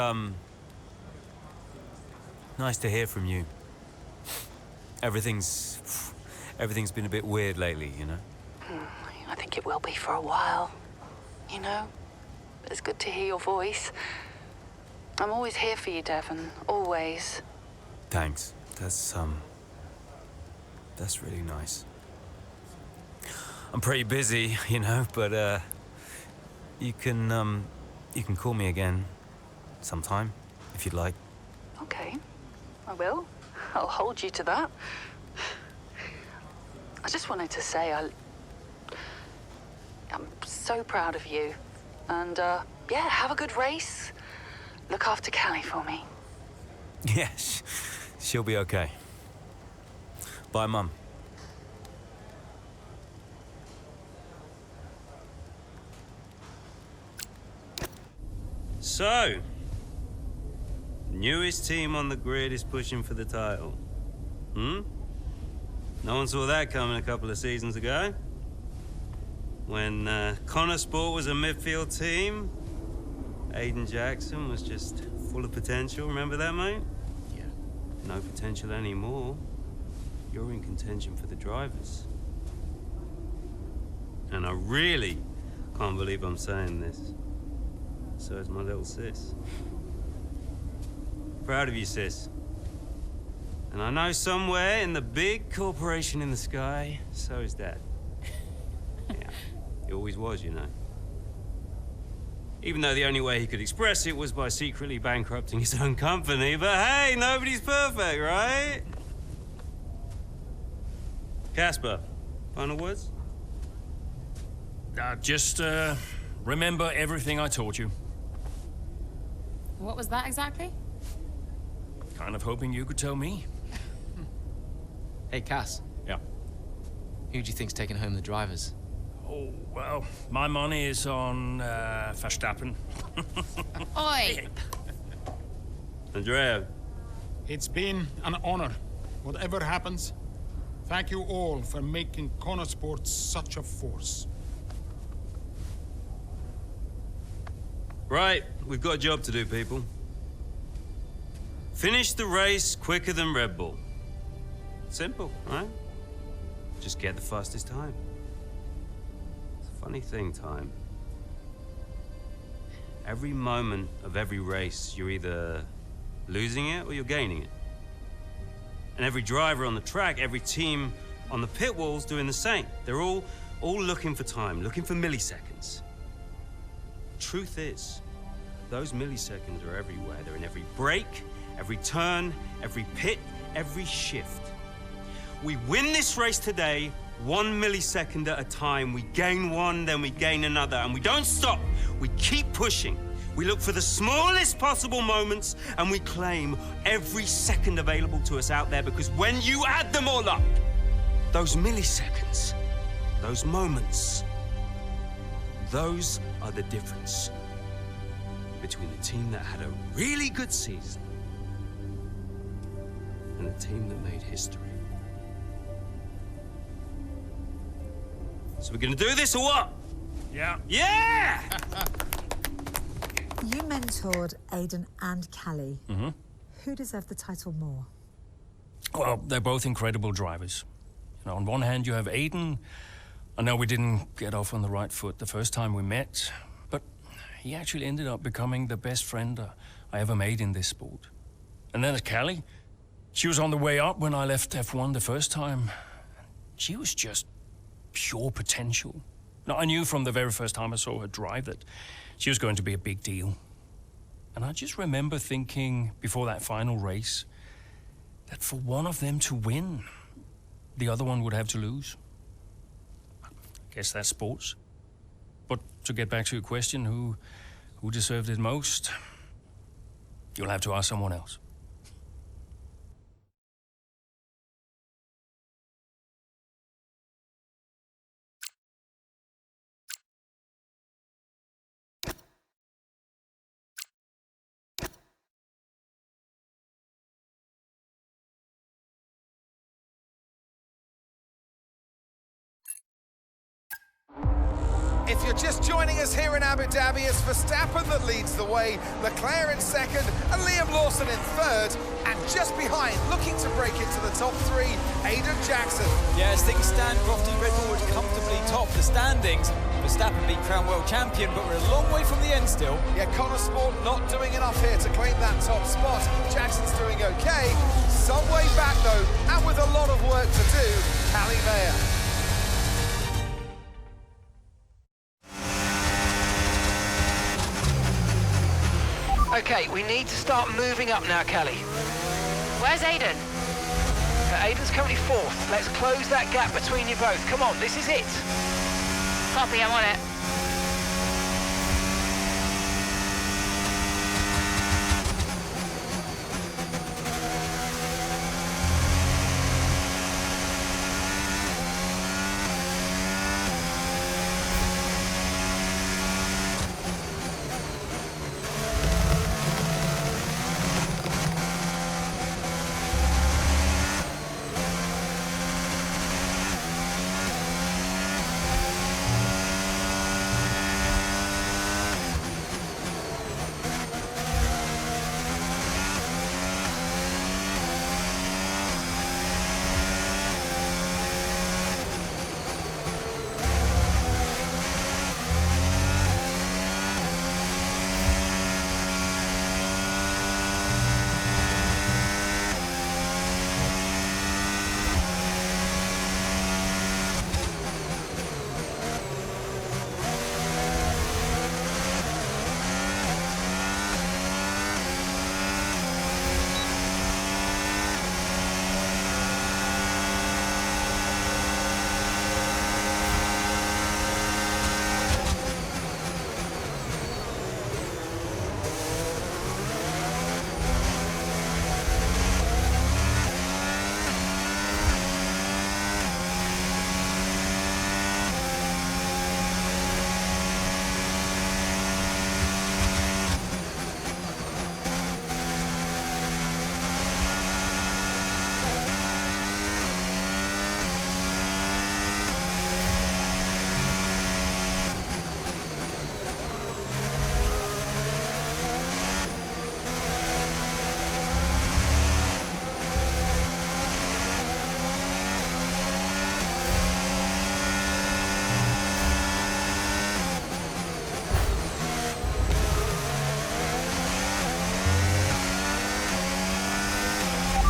[SPEAKER 10] nice to hear from you. Everything's been a bit weird lately, you know?
[SPEAKER 16] I think it will be for a while, you know? It's good to hear your voice. I'm always here for you, Devon, always.
[SPEAKER 10] Thanks. That's really nice. I'm pretty busy, you know, but, you can call me again sometime, if you'd like.
[SPEAKER 16] Okay, I will. I'll hold you to that. I just wanted to say I'm so proud of you. And, yeah, have a good race. Look after Callie for me.
[SPEAKER 10] Yes, she'll be okay. Bye, Mum. So, newest team on the grid is pushing for the title. No one saw that coming a couple of seasons ago. When Connor Sport was a midfield team, Aiden Jackson was just full of potential. Remember that, mate?
[SPEAKER 4] Yeah.
[SPEAKER 10] No potential anymore. You're in contention for the drivers. And I really can't believe I'm saying this. So is my little sis. Proud of you, sis. And I know somewhere in the big corporation in the sky, so is Dad. Yeah, he always was, you know. Even though the only way he could express it was by secretly bankrupting his own company. But hey, nobody's perfect, right? Casper, final words?
[SPEAKER 8] Just remember everything I taught you.
[SPEAKER 7] What was that exactly?
[SPEAKER 8] Kind of hoping you could tell me.
[SPEAKER 4] Hey, Cass.
[SPEAKER 8] Yeah?
[SPEAKER 4] Who do you think's taking home the drivers?
[SPEAKER 8] Oh, well, my money is on Verstappen.
[SPEAKER 7] Oi!
[SPEAKER 10] Andrea.
[SPEAKER 2] It's been an honor. Whatever happens, thank you all for making Connor Sports such a force.
[SPEAKER 10] Right, we've got a job to do, people. Finish the race quicker than Red Bull. Simple, right? Just get the fastest time. It's a funny thing, time. Every moment of every race, you're either losing it or you're gaining it. And every driver on the track, every team on the pit wall's doing the same. They're all looking for time, looking for milliseconds. Truth is, those milliseconds are everywhere. They're in every brake, every turn, every pit, every shift. We win this race today, 1 millisecond at a time. We gain one, then we gain another, and we don't stop. We keep pushing. We look for the smallest possible moments, and we claim every second available to us out there, because when you add them all up, those milliseconds, those moments, those are the difference between the team that had a really good season and the team that made history. So we're gonna do this or what?
[SPEAKER 8] Yeah.
[SPEAKER 5] Yeah!
[SPEAKER 12] You mentored Aidan and Callie.
[SPEAKER 8] Mm-hmm.
[SPEAKER 12] Who deserved the title more?
[SPEAKER 8] Well, they're both incredible drivers. You know, on one hand, you have Aidan. I know we didn't get off on the right foot the first time we met, but he actually ended up becoming the best friend I ever made in this sport. And then there's Callie. She was on the way up when I left F1 the first time. She was just pure potential. Now, I knew from the very first time I saw her drive that she was going to be a big deal. And I just remember thinking before that final race that for one of them to win, the other one would have to lose. I guess that's sports. But to get back to your question, who deserved it most? You'll have to ask someone else.
[SPEAKER 1] If you're just joining us here in Abu Dhabi, it's Verstappen that leads the way, Leclerc in second, and Liam Lawson in third. And just behind, looking to break into the top three, Aidan Jackson.
[SPEAKER 11] Yeah, as things stand, Crofty, Red Bull would comfortably top the standings. Verstappen being crowned world champion, but we're a long way from the end still.
[SPEAKER 1] Yeah, Connor Sport not doing enough here to claim that top spot. Jackson's doing okay. Some way back though, and with a lot of work to do, Callie Mayer.
[SPEAKER 9] Okay, we need to start moving up now, Callie.
[SPEAKER 6] Where's Aidan?
[SPEAKER 9] Aidan's currently fourth. Let's close that gap between you both. Come on, this is it.
[SPEAKER 6] Copy, I'm on it.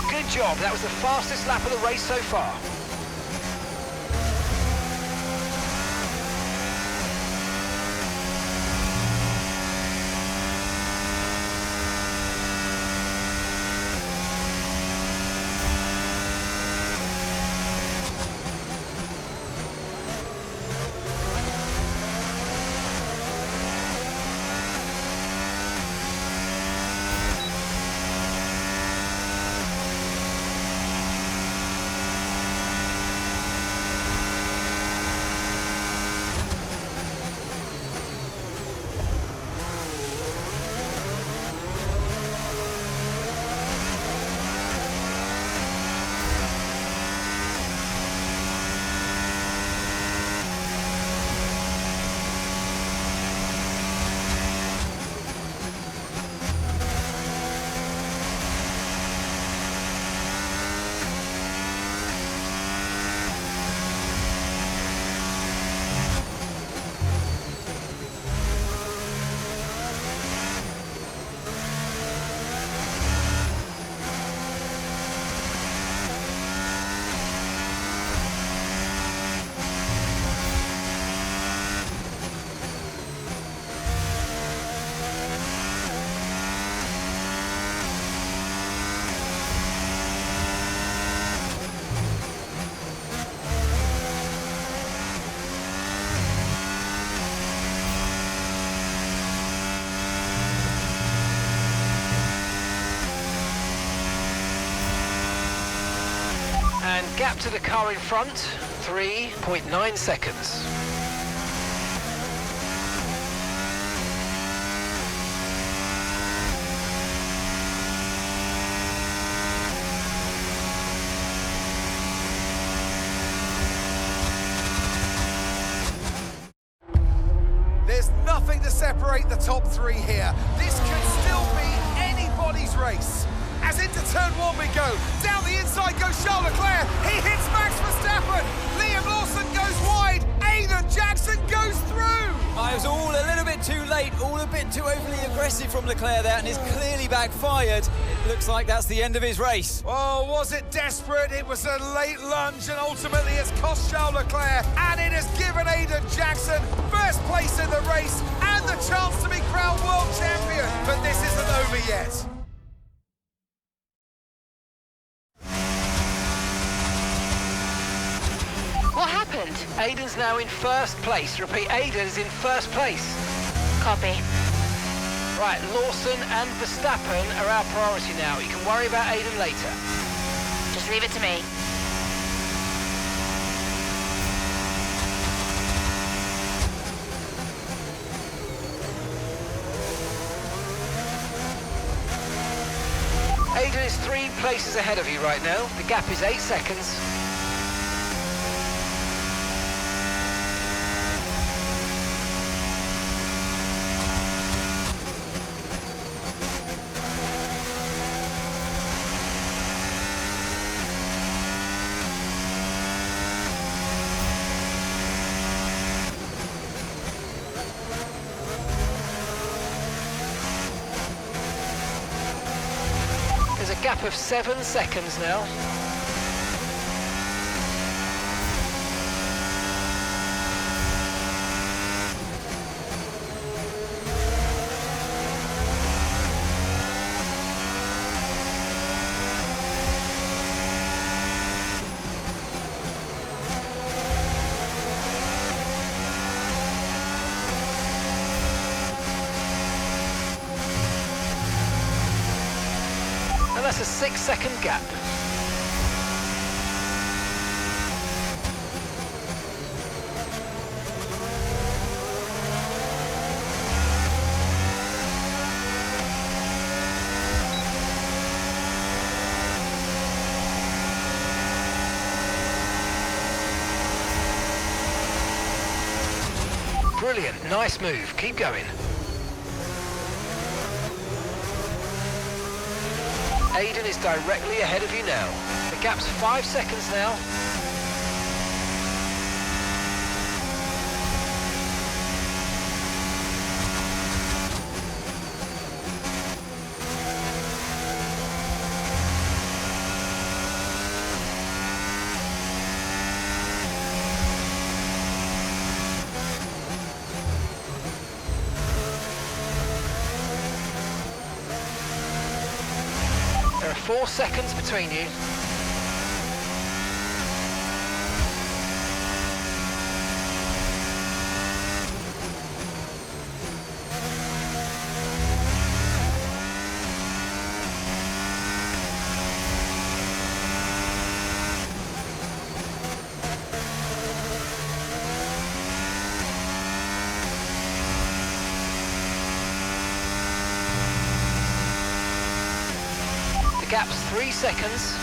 [SPEAKER 9] Good job. That was the fastest lap of the race so far. gap to the car in front, 3.9 seconds.
[SPEAKER 1] There's nothing to separate the top three here. This could still be anybody's race. As into turn one we go. Down the inside goes Charles Leclerc. He hits Max Verstappen. Liam Lawson goes wide. Aiden Jackson goes through.
[SPEAKER 11] I was all a little bit too late, all a bit too overly aggressive from Leclerc there, and it's clearly backfired. It looks like that's the end of his race.
[SPEAKER 1] Oh, was it desperate? It was a late lunge, and ultimately it's cost Charles Leclerc, and it has given Aiden Jackson first place in the race and the chance to be crowned world champion. But this isn't over yet.
[SPEAKER 9] What happened? Aiden's now in first place. Repeat, Aiden's in first place.
[SPEAKER 6] Copy.
[SPEAKER 9] Right, Lawson and Verstappen are our priority now. You can worry about Aiden later.
[SPEAKER 6] Just leave it to me.
[SPEAKER 9] Aiden is 3 places ahead of you right now. The gap is 8 seconds. There's a gap of 7 seconds now. That's a 6-second gap. Brilliant, nice move, keep going. Aiden is directly ahead of you now. The gap's 5 seconds now. There are 4 seconds between you. The gap's 3 seconds.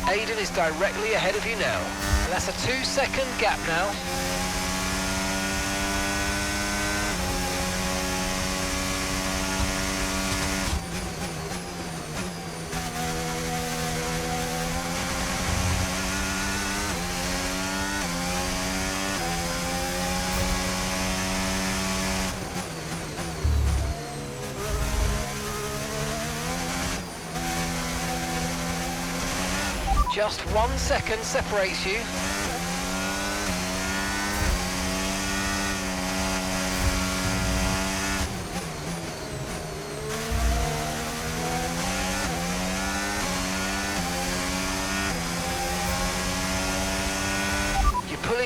[SPEAKER 9] Aiden is directly ahead of you now. And that's a 2-second gap now. Just 1 second separates you.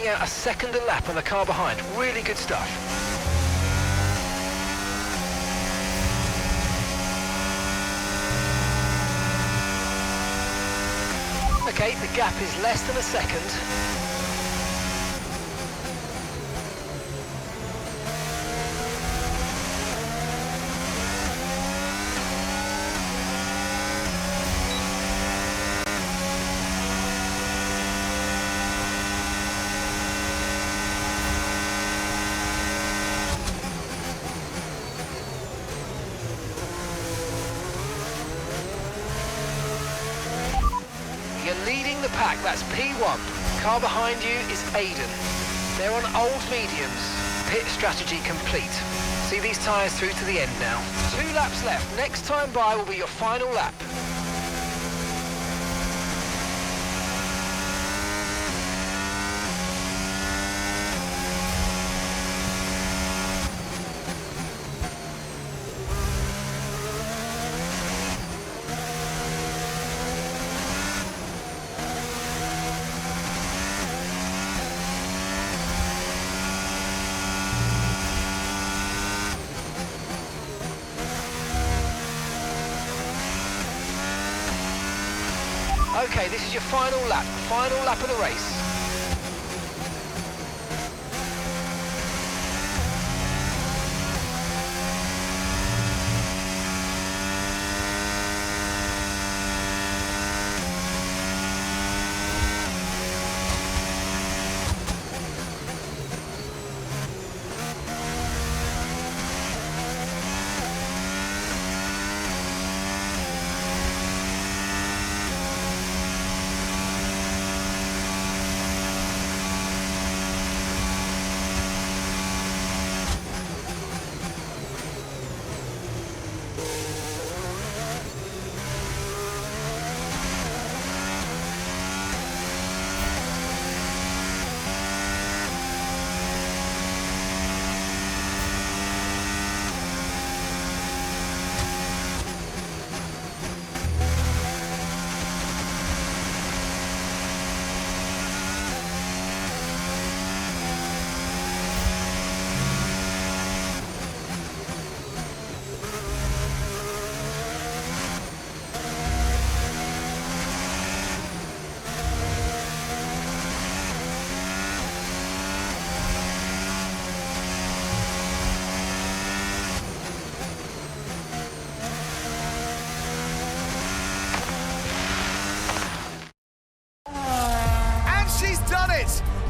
[SPEAKER 9] out a second a lap on the car behind. Really good stuff. Okay, the gap is less than a second. You're leading the pack, that's P1. Car behind you is Aiden. They're on old mediums. Pit strategy complete. See these tyres through to the end now. 2 laps left. Next time by will be your final lap. Okay, this is your final lap of the race.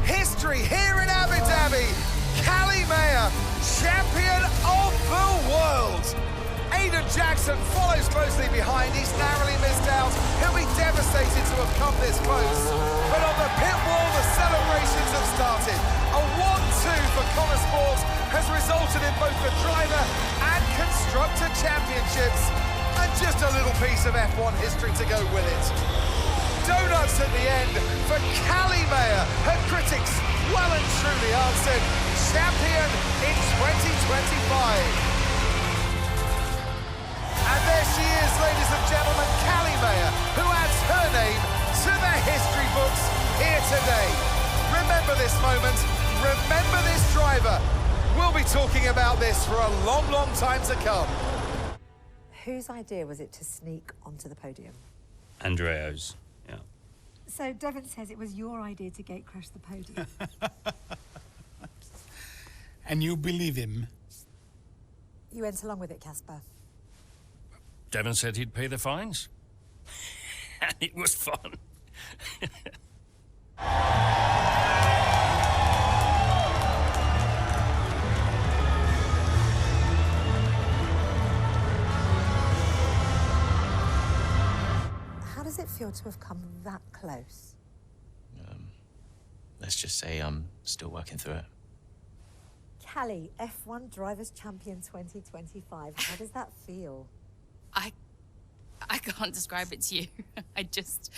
[SPEAKER 1] History here in Abu Dhabi. Callie Mayer, champion of the world. Aiden Jackson follows closely behind. He's narrowly missed out. He'll be devastated to have come this close. But on the pit wall, the celebrations have started. A 1-2 for Connor Sport has resulted in both the driver and constructor championships. And just a little piece of F1 history to go with it. Donuts at the end for Callie Mayer. Her critics well and truly answered champion in 2025. And there she is, ladies and gentlemen, Callie Mayer, who adds her name to the history books here today. Remember this moment, remember this driver. We'll be talking about this for a long, long time to come.
[SPEAKER 12] Whose idea was it to sneak onto the podium?
[SPEAKER 10] Andreo's.
[SPEAKER 12] So Devon says it was your idea to gate crash the podium.
[SPEAKER 2] And you believe him?
[SPEAKER 12] You went along with it, Casper.
[SPEAKER 8] Devon said he'd pay the fines. And it was fun.
[SPEAKER 12] How does it feel to have come that close?
[SPEAKER 19] Let's just say I'm still working through it.
[SPEAKER 12] Callie, F1 Drivers' Champion 2025. How does that feel?
[SPEAKER 15] I can't describe it to you. I just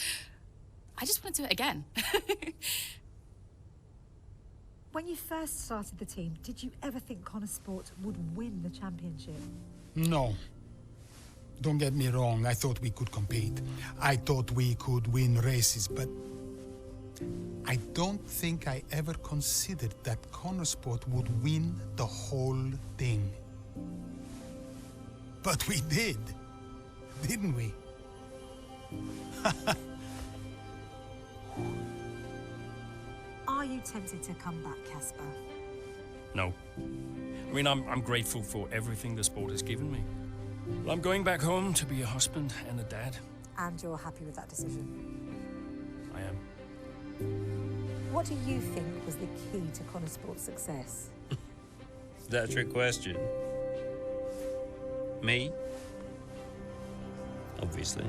[SPEAKER 15] want to do it again.
[SPEAKER 12] When you first started the team, did you ever think Connor Sport would win the championship?
[SPEAKER 2] No. Don't get me wrong, I thought we could compete. I thought we could win races, but I don't think I ever considered that Connorsport would win the whole thing. But we did, didn't we?
[SPEAKER 12] Are you tempted to come back, Casper?
[SPEAKER 8] No. I mean, I'm grateful for everything the sport has given me. But I'm going back home to be a husband and a dad.
[SPEAKER 12] And you're happy with that decision?
[SPEAKER 8] I am.
[SPEAKER 12] What do you think was the key to Connorsport's success?
[SPEAKER 10] Is that a trick question? Me? Obviously.